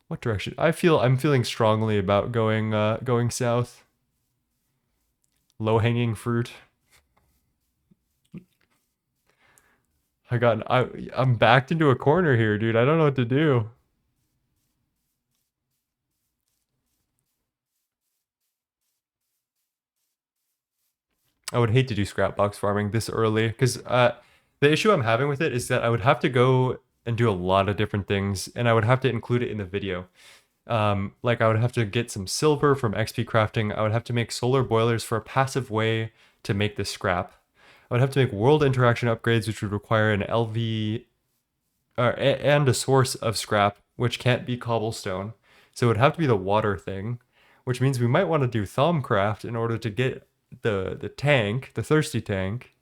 What direction? I'm feeling strongly about going south. Low hanging fruit. I'm backed into a corner here, dude. I don't know what to do. I would hate to do scrap box farming this early because the issue I'm having with it is that I would have to go and do a lot of different things, and I would have to include it in the video. Like I would have to get some silver from XP crafting. I would have to make solar boilers for a passive way to make the scrap. I would have to make world interaction upgrades, which would require an LV and a source of scrap, which can't be cobblestone. So it would have to be the water thing, which means we might want to do Thaumcraft in order to get the tank, the thirsty tank.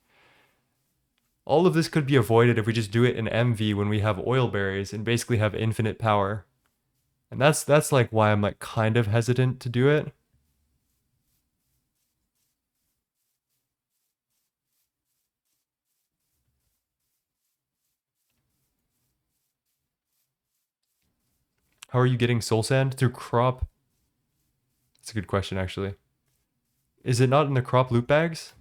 All of this could be avoided if we just do it in MV when we have oil berries and basically have infinite power. And that's like why I'm like kind of hesitant to do it. How are you getting soul sand? Through crop? That's a good question, actually. Is it not in the crop loot bags?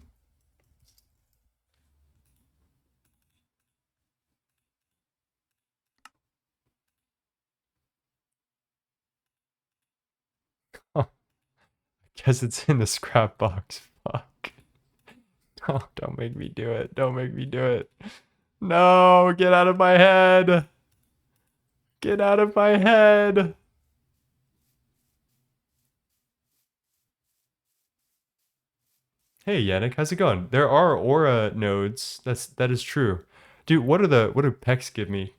Guess it's in the scrap box. Fuck. Oh, don't make me do it. Don't make me do it. No, get out of my head. Get out of my head. Hey Yannick, how's it going? There are aura nodes. That is true. Dude, what do pecs give me?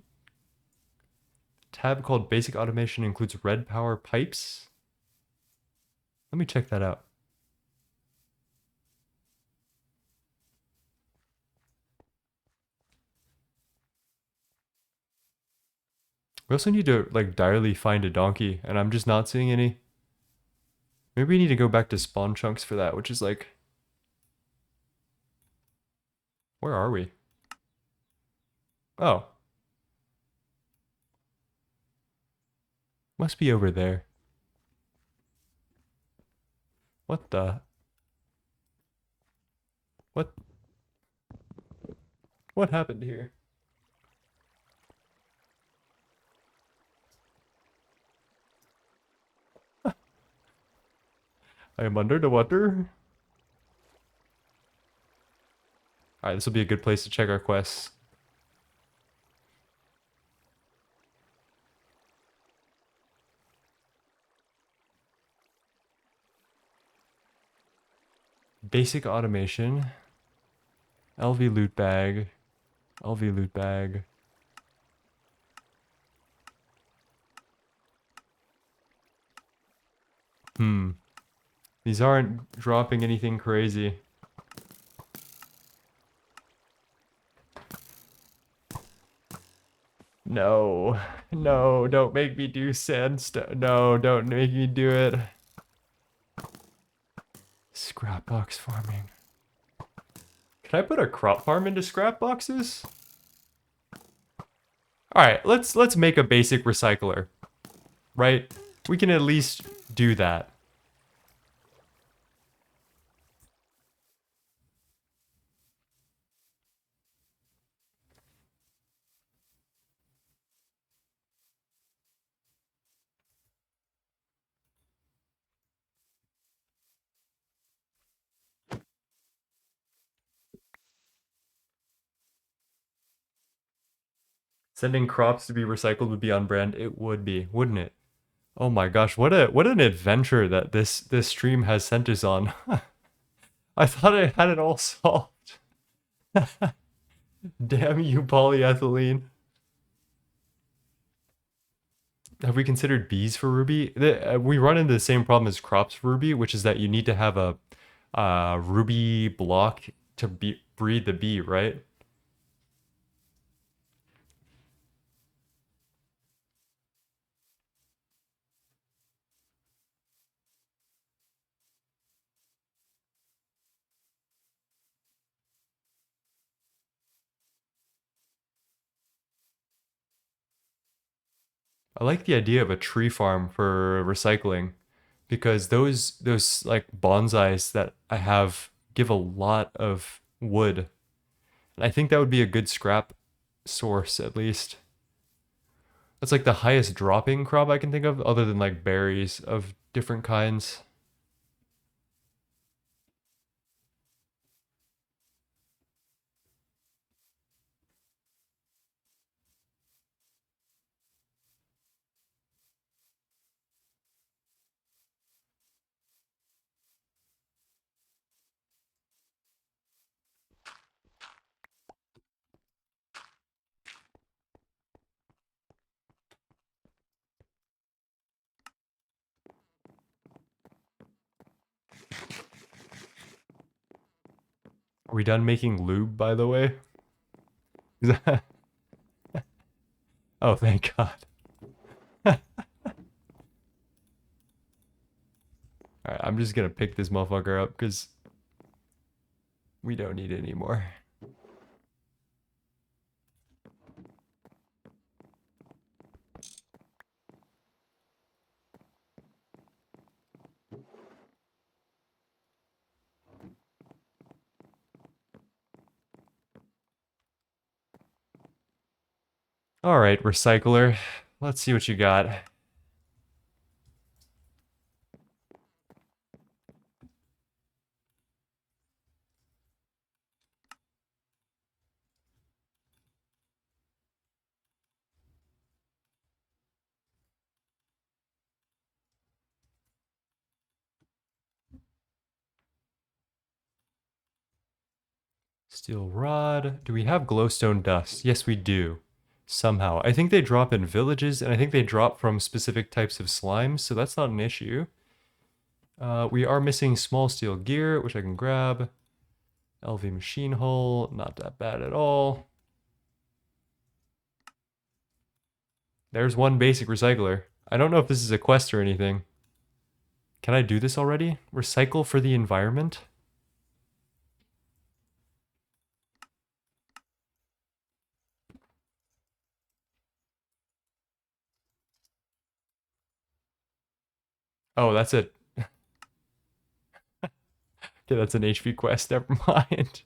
Tab called basic automation includes red power pipes. Let me check that out. We also need to like direly find a donkey, and I'm just not seeing any. Maybe we need to go back to spawn chunks for that, which is like, where are we? Oh, must be over there. What the? What? What happened here? I am under the water. Alright, this will be a good place to check our quests. Basic automation. LV loot bag. LV loot bag. These aren't dropping anything crazy. No. No, don't make me do sandstone. No, don't make me do it. Scrap box farming. Can I put a crop farm into scrap boxes? Alright, let's make a basic recycler. Right? We can at least do that. Sending crops to be recycled would be on brand. It would be, wouldn't it? Oh my gosh, what an adventure that this stream has sent us on. I thought I had it all solved. Damn you, polyethylene. Have we considered bees for Ruby? We run into the same problem as crops for Ruby, which is that you need to have a Ruby block to breed the bee, right? I like the idea of a tree farm for recycling because those like bonsais that I have give a lot of wood. And I think that would be a good scrap source at least. That's like the highest dropping crop I can think of other than like berries of different kinds. Are we done making lube, by the way? Oh, thank God. Alright, I'm just gonna pick this motherfucker up because we don't need it anymore. Alright, recycler. Let's see what you got. Steel rod. Do we have glowstone dust? Yes, we do. Somehow. I think they drop in villages, and I think they drop from specific types of slimes, so that's not an issue. We are missing small steel gear, which I can grab. LV machine hull, not that bad at all. There's one basic recycler. I don't know if this is a quest or anything. Can I do this already? Recycle for the environment? Oh, that's it. Okay, that's an HP quest. Never mind.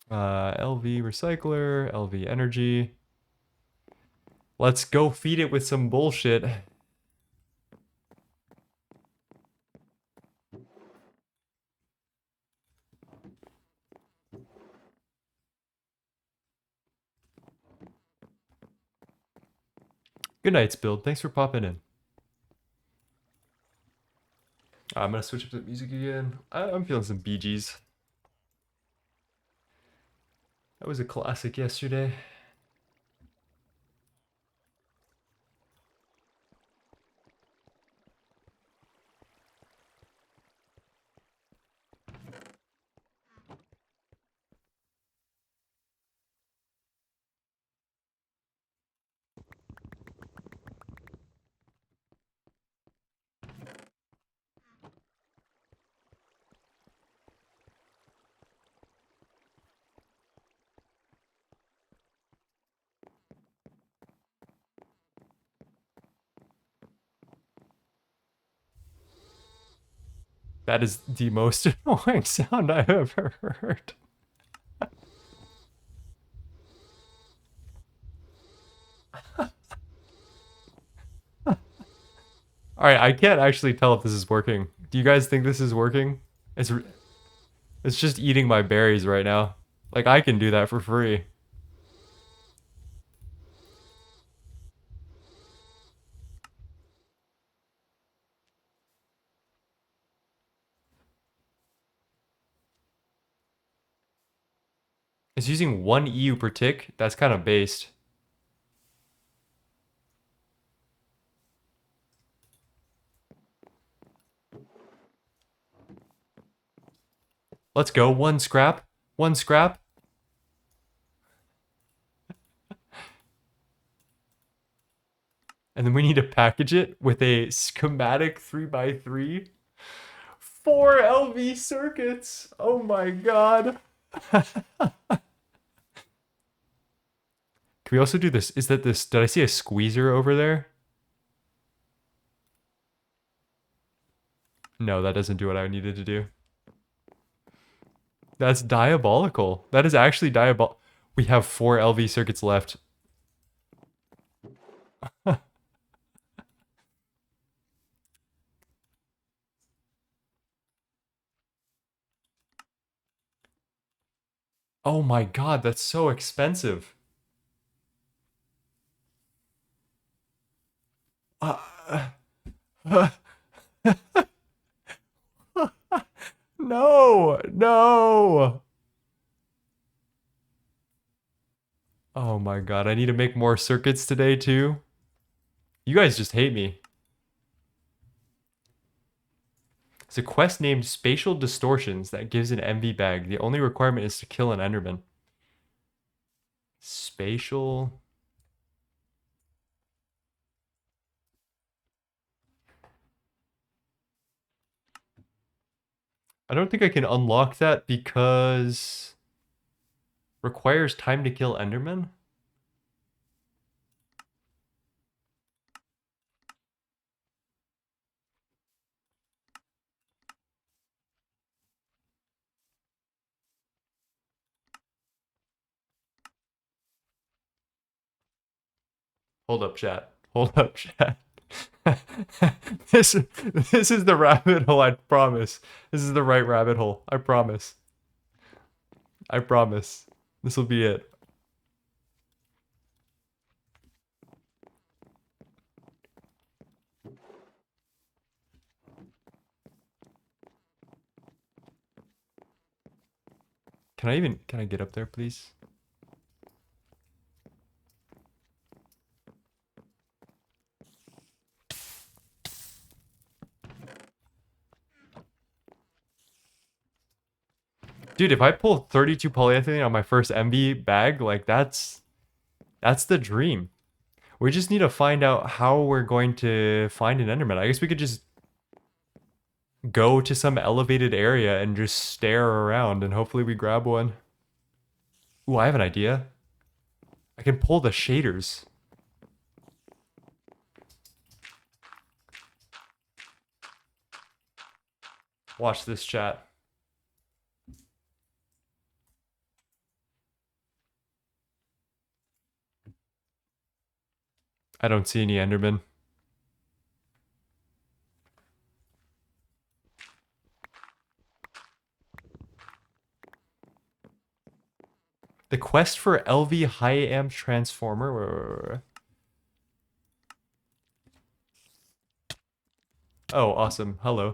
LV recycler, LV energy. Let's go feed it with some bullshit. Good night, Build. Thanks for popping in. I'm gonna switch up the music again. I'm feeling some Bee Gees. That was a classic yesterday. That is the most annoying sound I've ever heard. All right, I can't actually tell if this is working. Do you guys think this is working? It's just eating my berries right now. Like, I can do that for free. It's using 1 EU per tick. That's kind of based. Let's go. 1 scrap. 1 scrap. And then we need to package it with a schematic 3x3. 4 LV circuits. Oh my god. Can we also do this? Is that this? Did I see a squeezer over there? No, that doesn't do what I needed to do. That's diabolical. That is actually diabolical. We have 4 LV circuits left. Oh my god, that's so expensive. Uh, no, no. Oh my god, I need to make more circuits today too. You guys just hate me. It's a quest named Spatial Distortions that gives an MV bag. The only requirement is to kill an Enderman. Spatial. I don't think I can unlock that because requires time to kill Enderman. Hold up, chat. Hold up, chat. this this is the rabbit hole, I promise. This is the right rabbit hole. I promise. I promise. This will be it. Can I get up there, please? Dude, if I pull 32 polyethylene on my first MV bag, like that's the dream. We just need to find out how we're going to find an Enderman. I guess we could just go to some elevated area and just stare around and hopefully we grab one. Ooh, I have an idea. I can pull the shaders. Watch this, chat. I don't see any Enderman. The quest for LV high amp transformer. Oh, awesome. Hello.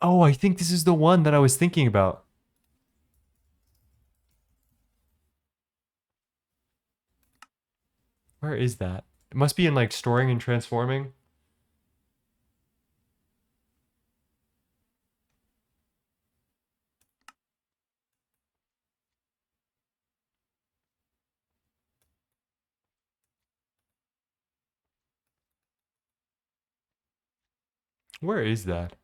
Oh, I think this is the one that I was thinking about. Where is that? It must be in like storing and transforming. Where is that?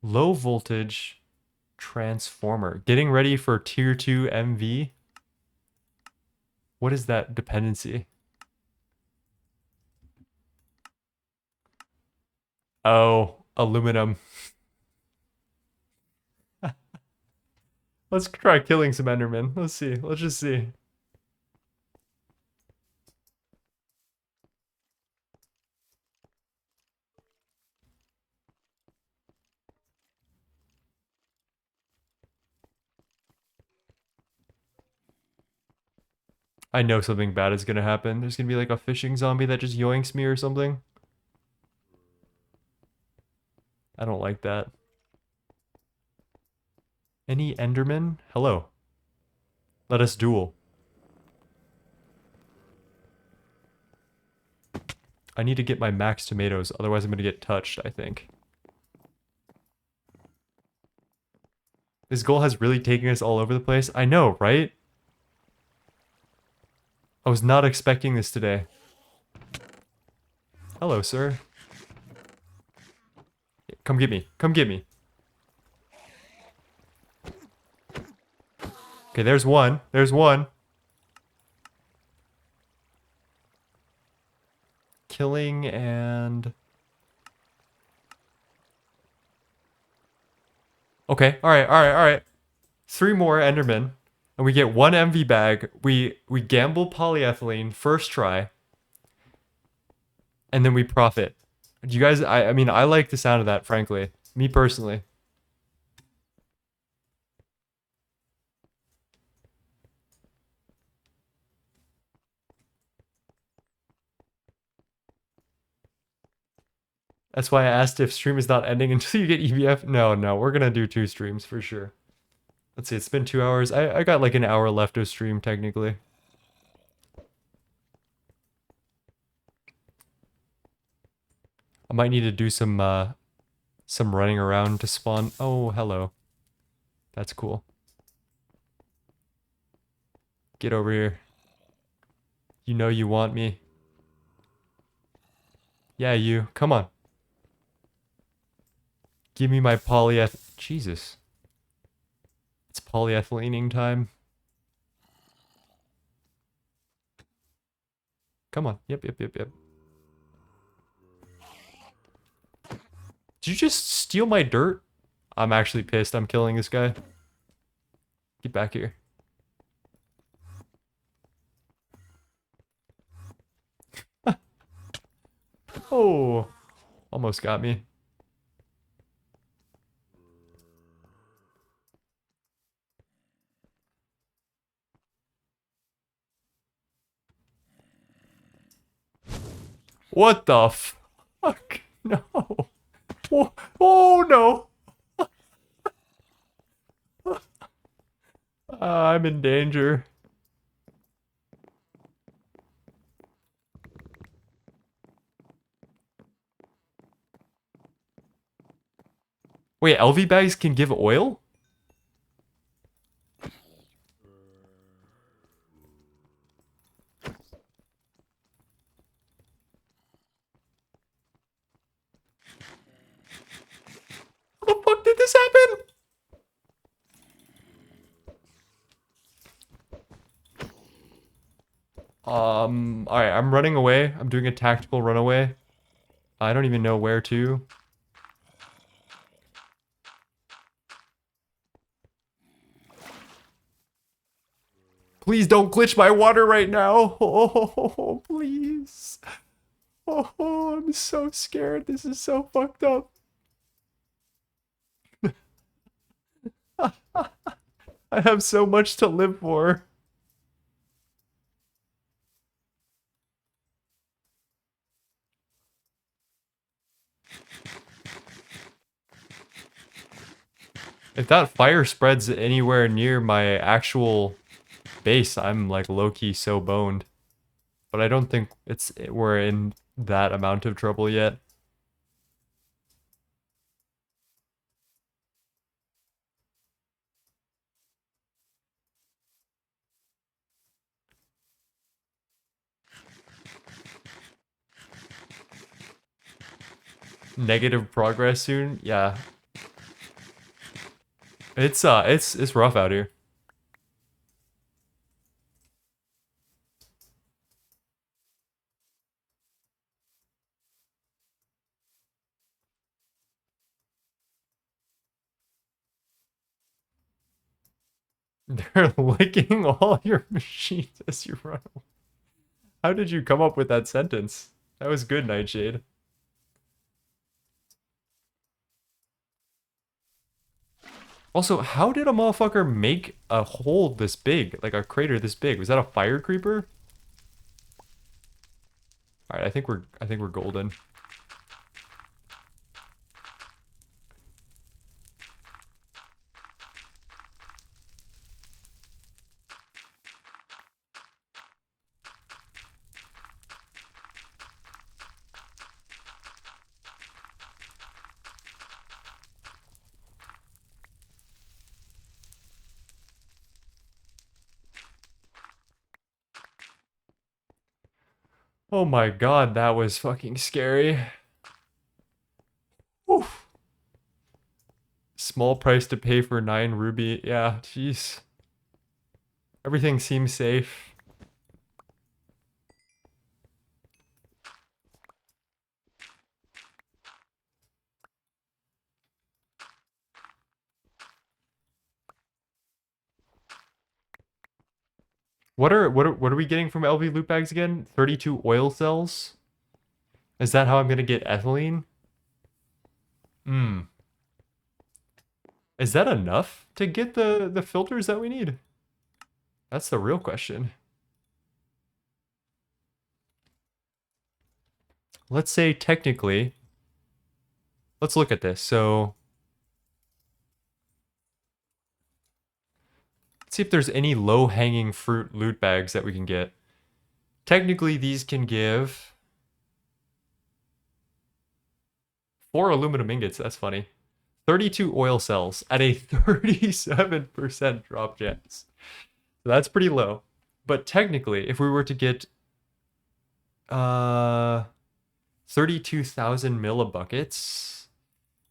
Low voltage transformer. Getting ready for tier 2 MV. What is that dependency? Oh, aluminum. Let's try killing some Endermen. Let's see. Let's just see. I know something bad is gonna happen. There's gonna be like a fishing zombie that just yoinks me or something. I don't like that. Any Enderman? Hello. Let us duel. I need to get my max tomatoes, otherwise I'm gonna get touched, I think. This goal has really taken us all over the place. I know, right? I was not expecting this today. Hello, sir. Come get me. Come get me. Okay, there's one. There's one. Killing and... Okay, alright. 3 more Endermen. And we get 1 MV bag. We gamble polyethylene first try. And then we profit. Do you guys... I mean, I like the sound of that, frankly. Me personally. That's why I asked if stream is not ending until you get EVF. No, we're gonna do 2 streams for sure. Let's see, it's been 2 hours. I got like an hour left of stream, technically. I might need to do some running around to spawn. Oh, hello. That's cool. Get over here. You know you want me. Yeah, you. Come on. Give me my polyeth... Jesus. It's polyethylening time. Come on. Yep. Did you just steal my dirt? I'm actually pissed. I'm killing this guy. Get back here. Oh. Almost got me. What the fuck? No. Oh, oh no! I'm in danger. Wait, LV bags can give oil? How the fuck did this happen? Alright, I'm running away. I'm doing a tactical runaway. I don't even know where to. Please don't glitch my water right now. Oh, please. Oh, I'm so scared. This is so fucked up. I have so much to live for. If that fire spreads anywhere near my actual base, I'm like low-key so boned. But I don't think we're in that amount of trouble yet. Negative progress soon? Yeah. It's rough out here. They're licking all your machines as you run. How did you come up with that sentence? That was good, Nightshade. Also, how did a motherfucker make a hole this big? Like a crater this big? Was that a fire creeper? Alright, I think we're golden. Oh my god, that was fucking scary. Oof. Small price to pay for 9 ruby. Yeah, jeez. Everything seems safe. What are we getting from LV loot bags again? 32 oil cells? Is that how I'm gonna get ethylene? Hmm. Is that enough to get the filters that we need? That's the real question. Let's say technically, let's look at this. So let's see if there's any low-hanging fruit loot bags that we can get. Technically, these can give 4 aluminum ingots. That's funny. 32 oil cells at a 37% drop chance. So that's pretty low. But technically, if we were to get 32,000 millibuckets,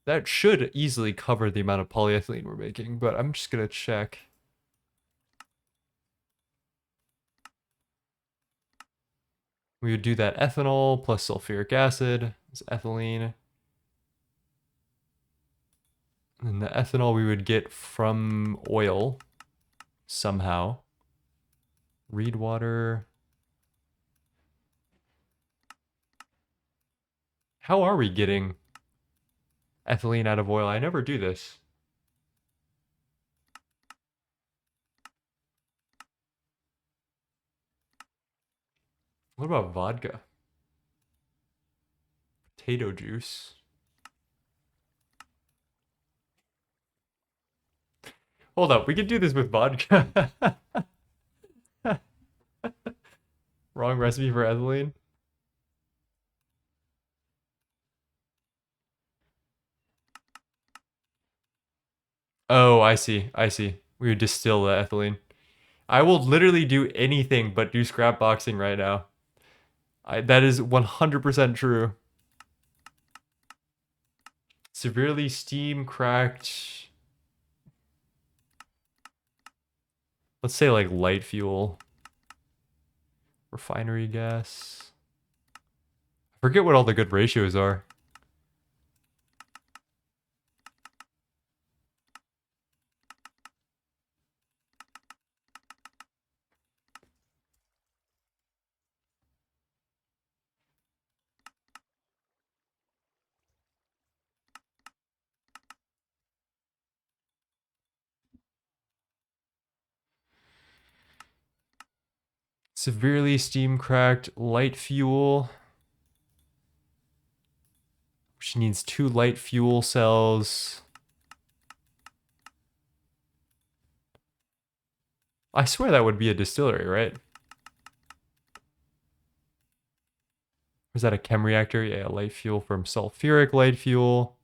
that should easily cover the amount of polyethylene we're making, but I'm just gonna check. We would do that ethanol plus sulfuric acid is ethylene. And the ethanol we would get from oil somehow. Reed water. How are we getting ethylene out of oil? I never do this. What about vodka? Potato juice. Hold up, we can do this with vodka. Wrong recipe for ethylene. Oh, I see. I see. We would distill the ethylene. I will literally do anything but do scrap boxing right now. That is 100% true. Severely steam cracked. Let's say like light fuel. Refinery gas. I forget what all the good ratios are. Severely steam cracked light fuel. Which needs 2 light fuel cells. I swear that would be a distillery, right? Or is that a chem reactor? Yeah, light fuel from sulfuric light fuel.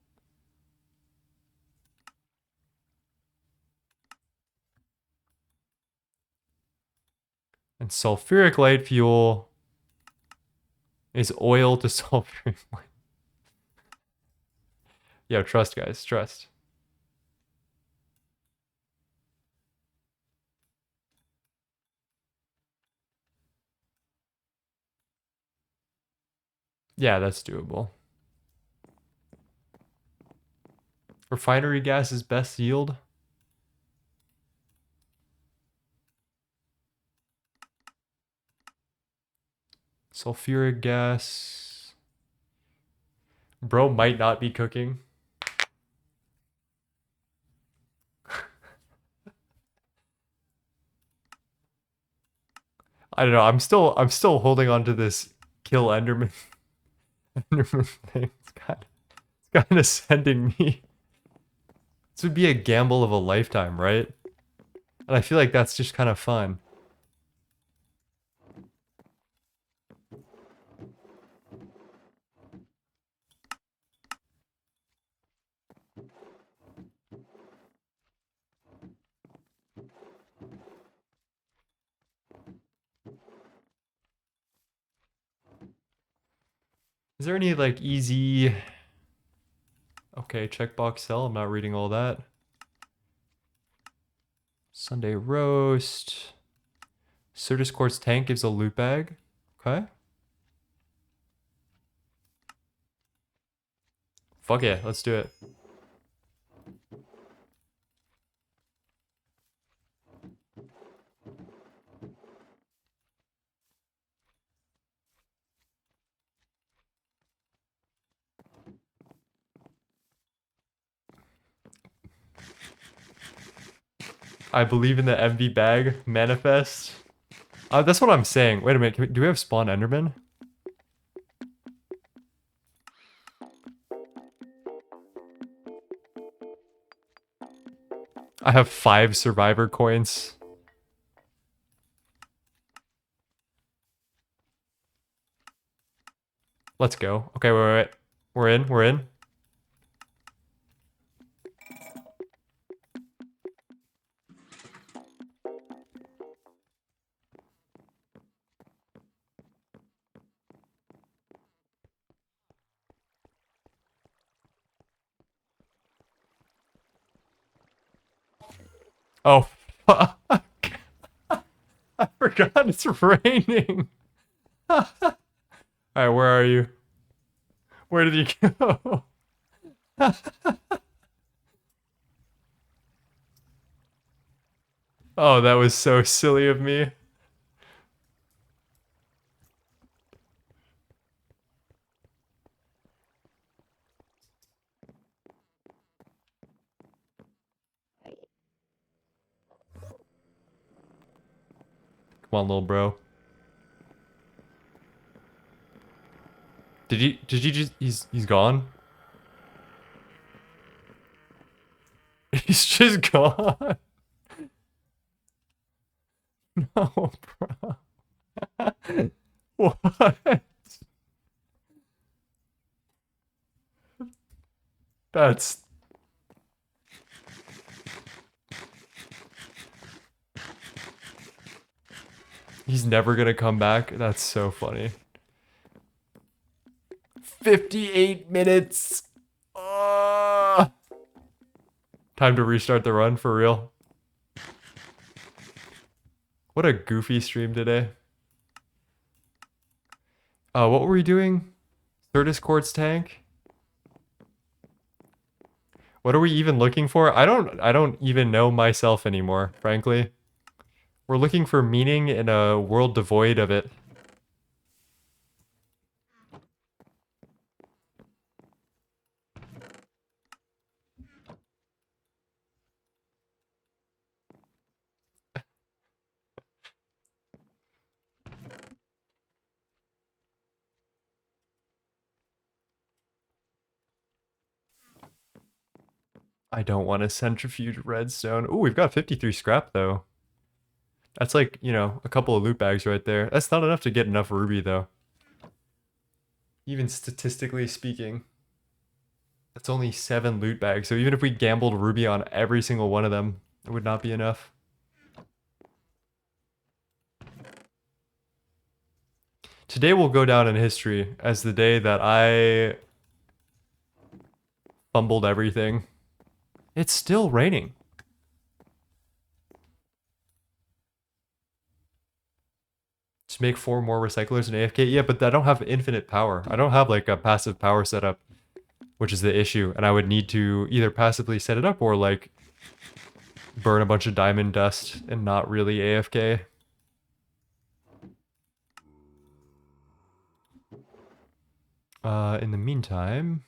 And sulfuric light fuel is oil to sulfuric light. Yeah, trust, guys, trust. Yeah, that's doable. Refinery gas is best yield. Sulfuric gas. Bro might not be cooking. I don't know. I'm still holding on to this kill Enderman, Enderman thing. It's kind of sending me. This would be a gamble of a lifetime, right? And I feel like that's just kind of fun. Is there any like easy... Okay, checkbox cell. I'm not reading all that. Sunday roast. Certus quartz tank gives a loot bag. Okay. Fuck yeah, let's do it. I believe in the MV bag manifest. That's what I'm saying. Wait a minute. Do we have spawn Enderman? I have 5 survivor coins. Let's go. Okay, wait. We're in. We're in. Oh, fuck. I forgot it's raining. Alright, where are you? Where did you go? Oh, that was so silly of me. Come on, little bro. Did you just he's gone? He's just gone. Oh, bro. What? That's... He's never gonna come back? That's so funny. 58 minutes! Time to restart the run for real. What a goofy stream today. What were we doing? Certus quartz tank? What are we even looking for? I don't even know myself anymore, frankly. We're looking for meaning in a world devoid of it. I don't want to centrifuge redstone. Ooh, we've got 53 scrap though. That's like, you know, a couple of loot bags right there. That's not enough to get enough ruby though. Even statistically speaking. That's only 7 loot bags. So even if we gambled ruby on every single one of them, it would not be enough. Today will go down in history as the day that I fumbled everything. It's still raining. Just make 4 more recyclers in AFK. Yeah, but I don't have infinite power. I don't have like a passive power setup, which is the issue. And I would need to either passively set it up or like burn a bunch of diamond dust and not really AFK. In the meantime,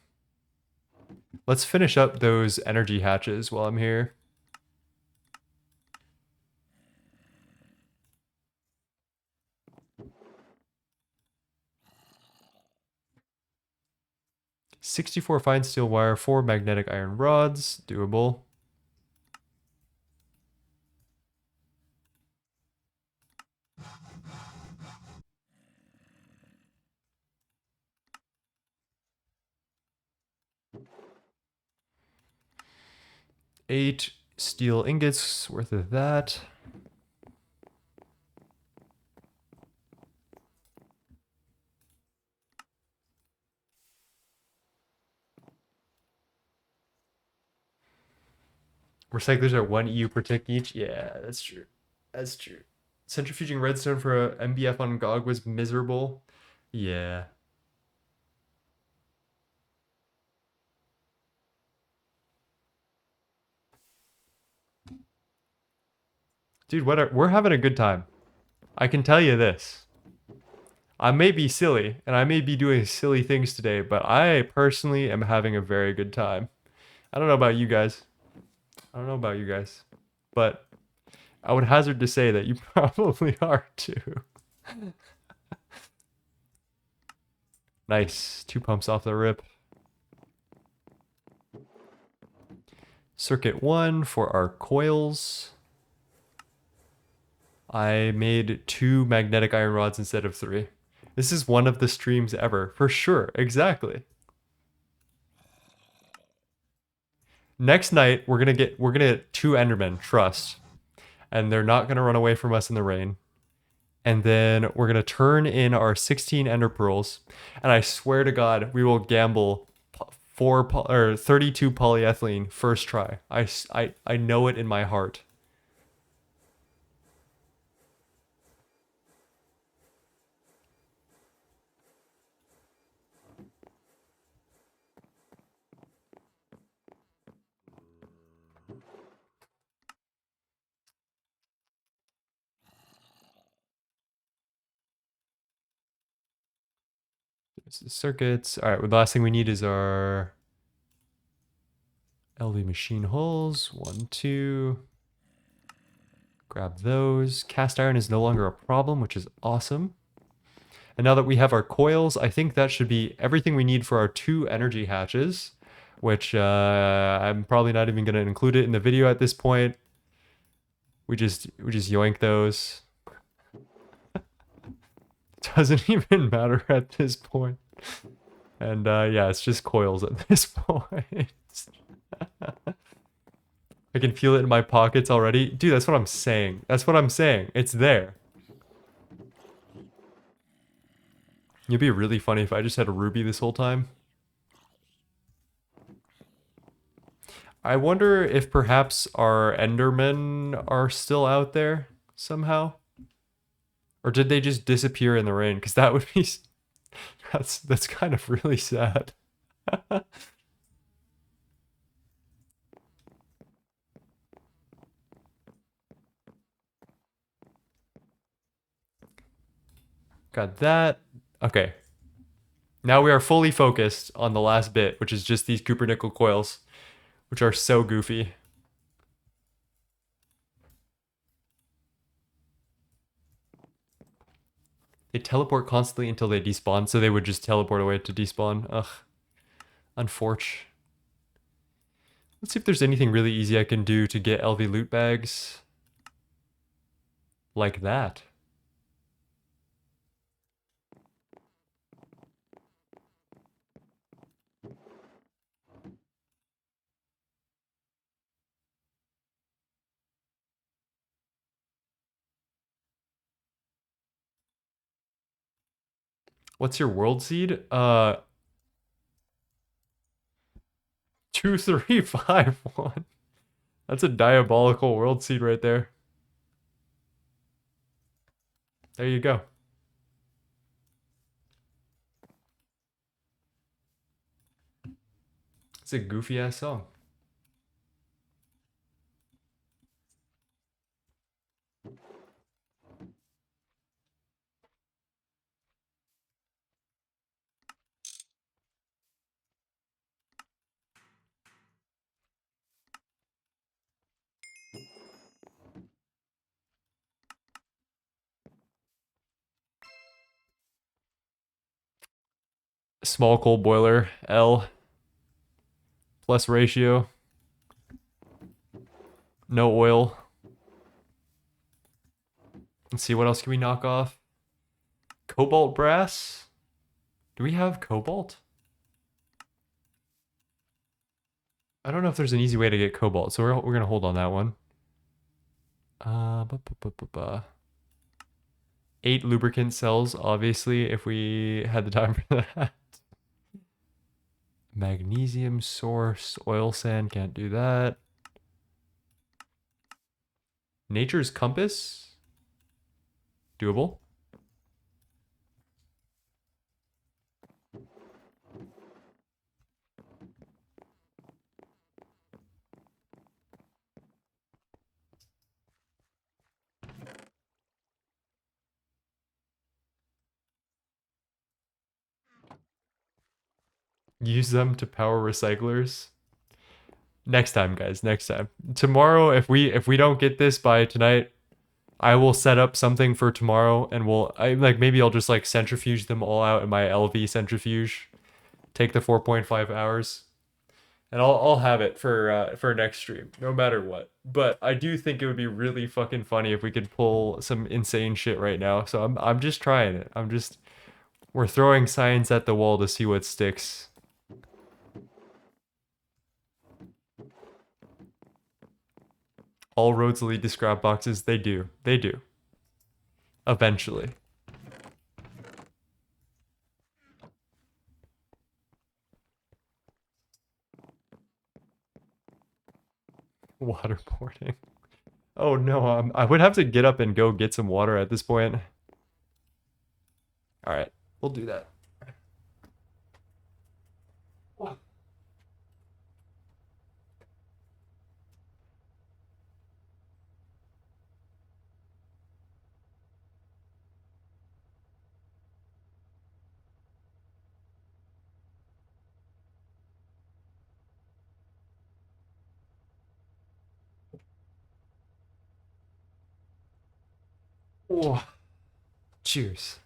let's finish up those energy hatches while I'm here. $64 fine steel wire, 4 magnetic iron rods, doable. Eight steel ingots worth of that. Recyclers are 1 EU per tick each. Yeah, that's true. That's true. Centrifuging redstone for a MBF on GOG was miserable. Yeah. Dude, we're having a good time. I can tell you this. I may be silly, and I may be doing silly things today, but I personally am having a very good time. I don't know about you guys. I don't know about you guys. But I would hazard to say that you probably are too. Nice. 2 pumps off the rip. Circuit 1 for our coils. I made 2 magnetic iron rods instead of 3. This is one of the streams ever, for sure. Exactly. Next night, we're gonna get 2 Endermen, trust. And they're not gonna run away from us in the rain. And then we're gonna turn in our 16 Ender Pearls. And I swear to God, we will gamble 32 polyethylene first try. I know it in my heart. Circuits. All right, well, the last thing we need is our LV machine holes. 1, 2. Grab those. Cast iron is no longer a problem, which is awesome. And now that we have our coils, I think that should be everything we need for our 2 energy hatches, which I'm probably not even going to include it in the video at this point. We just yoink those. doesn't even matter at this point. And yeah, it's just coils at this point. I can feel it in my pockets already. Dude, that's what I'm saying. That's what I'm saying. It's there. It'd be really funny if I just had a ruby this whole time. I wonder if perhaps our endermen are still out there somehow. Or did they just disappear in the rain? Because that would be... That's kind of really sad. Got that. Okay. Now we are fully focused on the last bit, which is just these cupronickel coils, which are so goofy. They teleport constantly until they despawn, so they would just teleport away to despawn. Ugh. Unfortunate. Let's see if there's anything really easy I can do to get LV loot bags. Like that. What's your world seed? 2351. That's a diabolical world seed right there. There you go. It's a goofy ass song. Small coal boiler, L. Plus ratio. No oil. Let's see, what else can we knock off? Cobalt brass? Do we have cobalt? I don't know if there's an easy way to get cobalt, so we're gonna hold on that one. 8 lubricant cells, obviously, if we had the time for that. Magnesium source, oil sand, can't do that. Nature's compass? Doable. Use them to power recyclers. Next time, guys, next time. Tomorrow, if we don't get this by tonight, I will set up something for tomorrow, and maybe I'll just like centrifuge them all out in my LV centrifuge. Take the 4.5 hours, and I'll have it for next stream, no matter what. But I do think it would be really fucking funny if we could pull some insane shit right now. So I'm just trying it. We're throwing science at the wall to see what sticks. All roads lead to scrap boxes. They do. They do. Eventually. Waterboarding. Oh no, I would have to get up and go get some water at this point. Alright, we'll do that. Oh, cheers.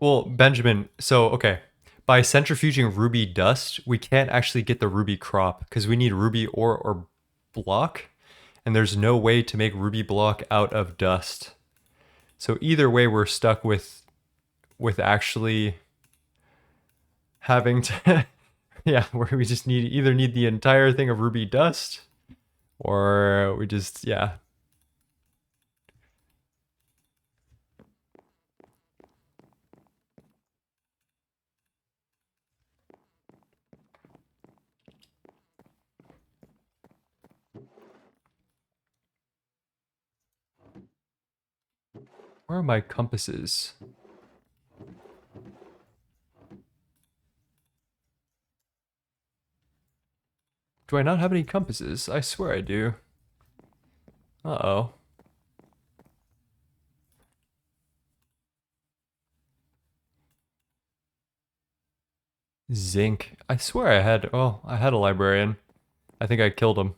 Well, Benjamin, so okay. By centrifuging ruby dust, we can't actually get the ruby crop because we need ruby ore or block, and there's no way to make ruby block out of dust. So either way, we're stuck with actually having to yeah, where we just need the entire thing of ruby dust or we just yeah. Where are my compasses? Do I not have any compasses? I swear I do. Uh-oh. Zinc. I swear I had, oh, I had a librarian. I think I killed him.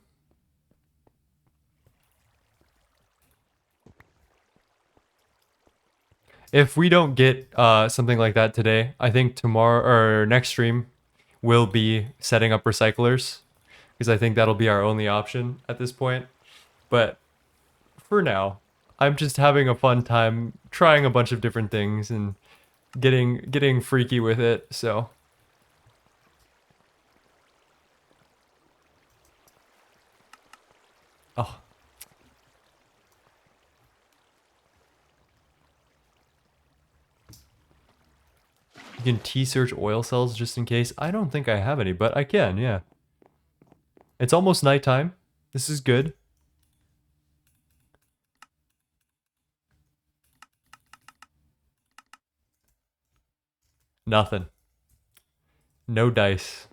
If we don't get something like that today, I think tomorrow or next stream will be setting up recyclers because I think that'll be our only option at this point. But for now, I'm just having a fun time trying a bunch of different things and getting freaky with it. So, oh, you can T-search oil cells just in case. I don't think I have any, but I can, yeah. It's almost nighttime. This is good. Nothing. No dice.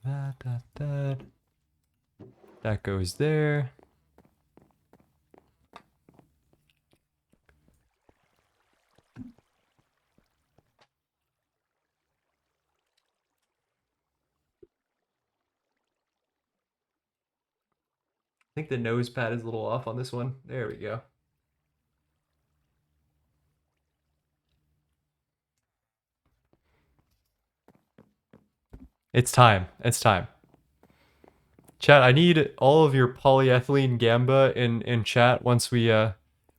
That. That goes there. I think the nose pad is a little off on this one. There we go. It's time. It's time. Chat, I need all of your polyethylene gamba in chat once we're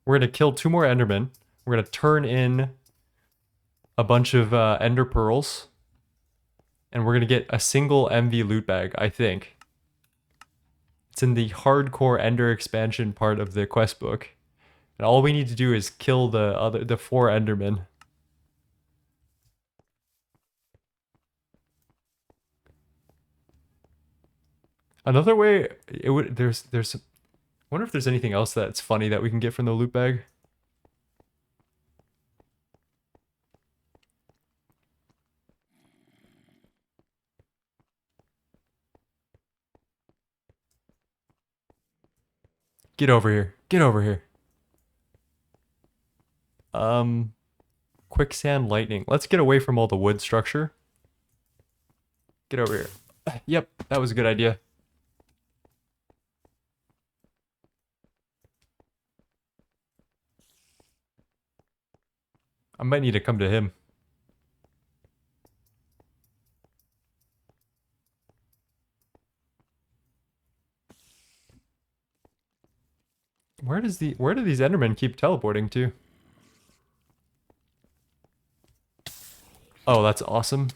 gonna kill 2 more endermen. We're gonna turn in a bunch of ender pearls. And we're gonna get a single MV loot bag, I think. It's in the hardcore ender expansion part of the quest book. And all we need to do is kill the 4 endermen. Another way it would there's I wonder if there's anything else that's funny that we can get from the loot bag. Get over here. Get over here. Quicksand lightning. Let's get away from all the wood structure. Get over here. Yep, that was a good idea. I might need to come to him. Where do these endermen keep teleporting to? Oh, that's awesome.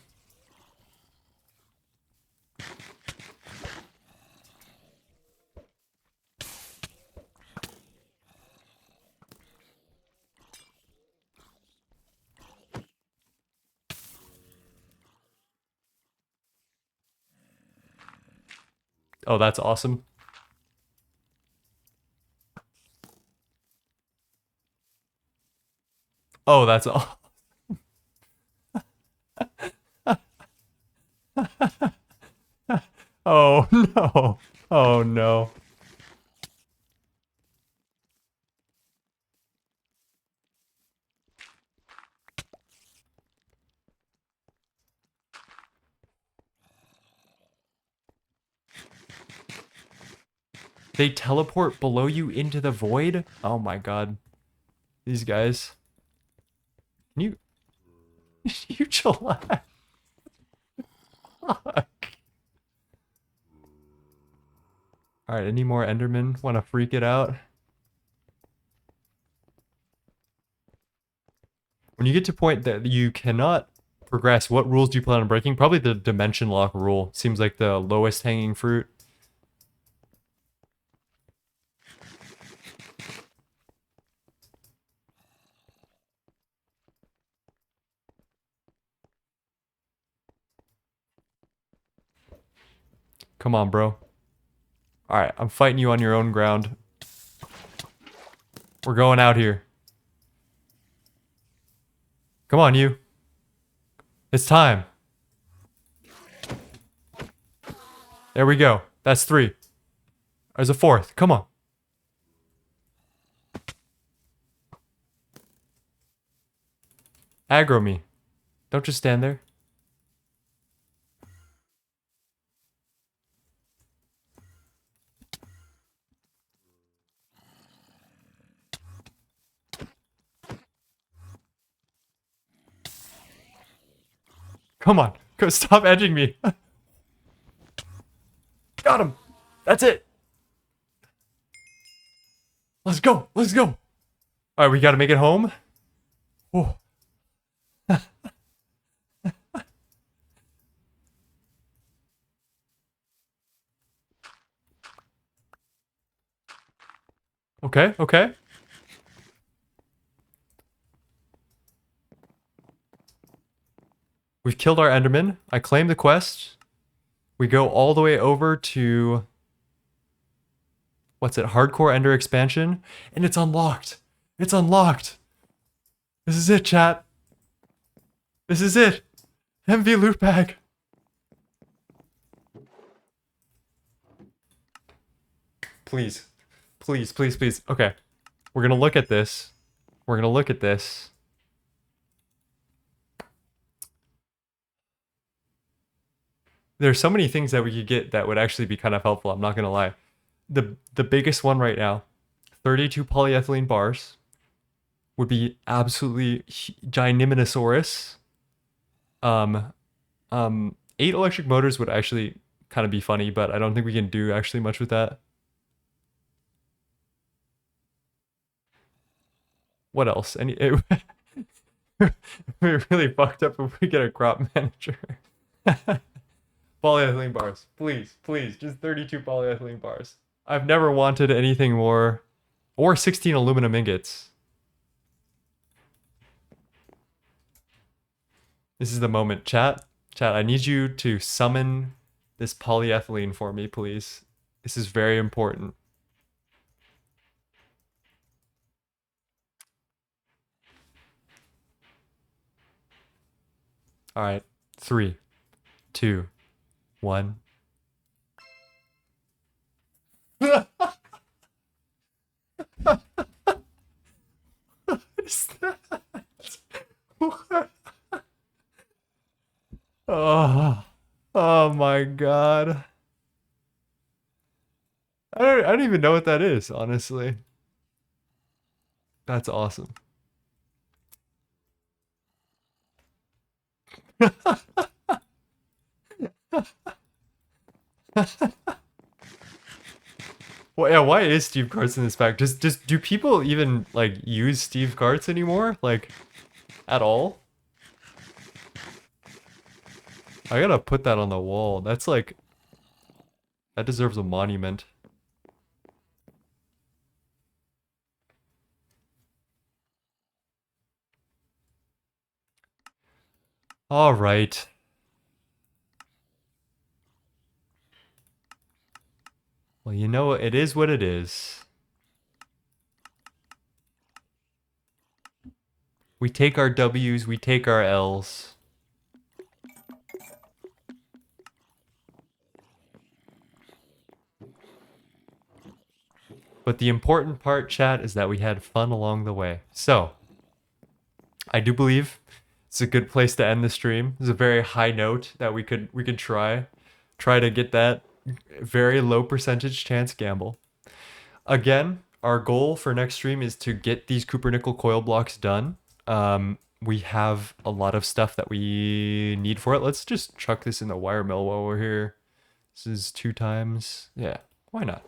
Oh, that's awesome. Oh, that's all. Oh no. Oh no. They teleport below you into the void? Oh my god. These guys. Can you... you chillax? Fuck. Alright, any more Endermen want to freak it out? When you get to a point that you cannot progress, what rules do you plan on breaking? Probably the dimension lock rule. Seems like the lowest hanging fruit. Come on, bro. Alright, I'm fighting you on your own ground. We're going out here. Come on, you. It's time. There we go. That's 3. There's a 4th. Come on. Aggro me. Don't just stand there. Come on. Go, stop edging me. Got him. That's it. Let's go. Let's go. All right, we got to make it home. Oh. Okay, okay. We've killed our Enderman. I claim the quest. We go all the way over to... what's it? Hardcore Ender expansion. And it's unlocked. It's unlocked. This is it, chat. This is it. MV loot bag. Please. Please, please, please. Okay. We're gonna look at this. We're gonna look at this. There's so many things that we could get that would actually be kind of helpful, I'm not gonna lie. The biggest one right now, 32 polyethylene bars, would be absolutely giganiminosaurus. 8 electric motors would actually kind of be funny, but I don't think we can do actually much with that. What else? We're really fucked up if we get a crop manager. Polyethylene bars. Please, please. Just 32 polyethylene bars. I've never wanted anything more. Or 16 aluminum ingots. This is the moment. Chat, I need you to summon this polyethylene for me, please. This is very important. All right. 3, 2, 1. What is that? What? Oh my god. I don't even know what that is, honestly. That's awesome. Well, yeah, why is Steve Carts in this pack? Just do people even like use Steve Carts anymore? Like at all? I gotta put that on the wall. That's like that deserves a monument. All right. Well, you know, it is what it is. We take our W's, we take our L's. But the important part, chat, is that we had fun along the way. So, I do believe it's a good place to end the stream. It's a very high note that we could try to get that very low percentage chance gamble. Again, our goal for next stream is to get these cupronickel coil blocks done. We have a lot of stuff that we need for it. Let's just chuck this in the wire mill while we're here. This is 2 times. Yeah, why not?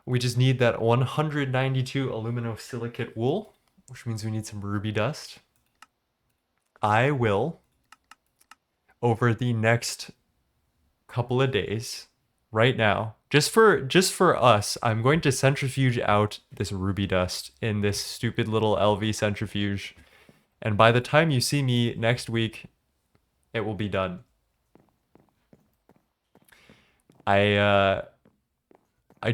We just need that 192 alumino silicate wool, which means we need some ruby dust. I will, over the next couple of days, right now, just for us, I'm going to centrifuge out this ruby dust in this stupid little LV centrifuge. And by the time you see me next week, it will be done. I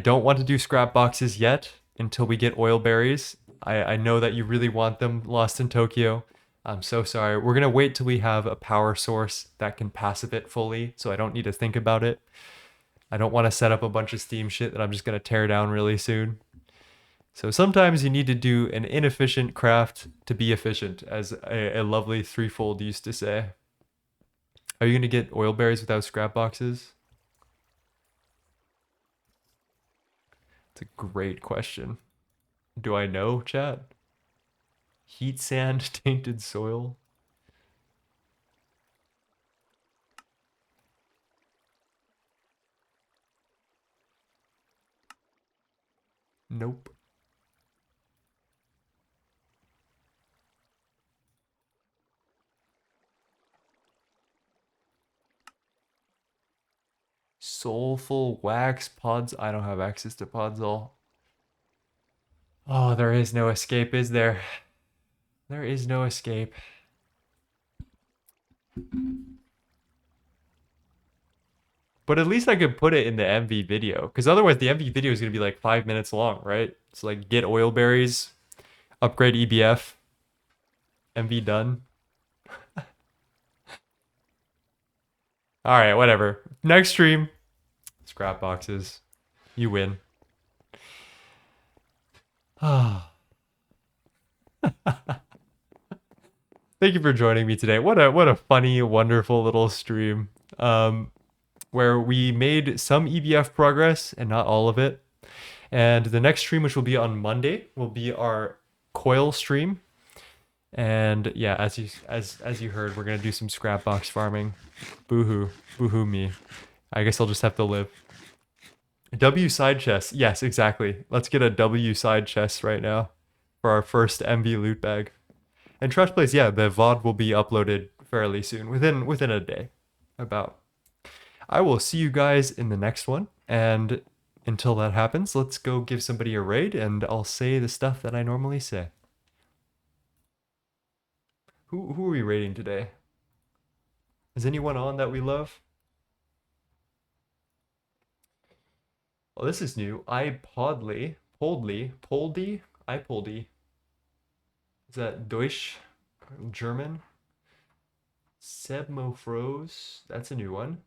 don't want to do scrap boxes yet until we get oil berries. I know that you really want them, Lost in Tokyo. I'm so sorry. We're gonna wait till we have a power source that can passive it fully, so I don't need to think about it. I don't want to set up a bunch of Steam shit that I'm just gonna tear down really soon. So sometimes you need to do an inefficient craft to be efficient, as a lovely threefold used to say. Are you gonna get oil berries without scrap boxes? It's a great question. Do I know, chat? Heat sand, tainted soil? Nope. Soulful wax pods. I don't have access to podzol. Oh, there is no escape, is there? There is no escape. But at least I could put it in the MV video, because otherwise the MV video is going to be like 5 minutes long, right? It's like get oil berries, upgrade EBF, MV done. All right, whatever. Next stream, scrap boxes. You win. Ah. Thank you for joining me today. What a funny, wonderful little stream. Where we made some EBF progress and not all of it. And the next stream, which will be on Monday, will be our coil stream. And yeah, as you heard, we're gonna do some scrap box farming. Boohoo, boohoo me. I guess I'll just have to live. W side chest. Yes, exactly. Let's get a W side chest right now for our first MV loot bag. And Trash Plays, yeah, the VOD will be uploaded fairly soon, within a day, about. I will see you guys in the next one, and until that happens, let's go give somebody a raid, and I'll say the stuff that I normally say. Who are we raiding today? Is anyone on that we love? Oh, this is new. iPodly, Poldy. Is that Deutsch? German? Sebmofroze. That's a new one.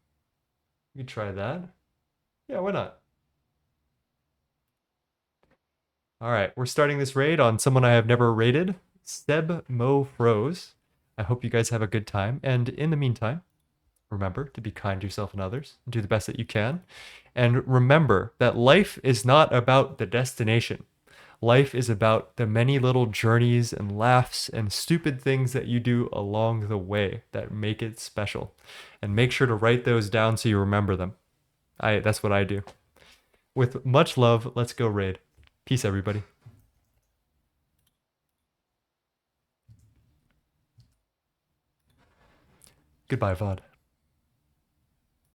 You could try that. Yeah, why not? All right, we're starting this raid on someone I have never raided, Sebmofroze. I hope you guys have a good time. And in the meantime, remember to be kind to yourself and others. Do the best that you can. And remember that life is not about the destination. Life is about the many little journeys and laughs and stupid things that you do along the way that make it special. And make sure to write those down so you remember them. That's what I do. With much love, let's go raid. Peace, everybody. Goodbye, VOD.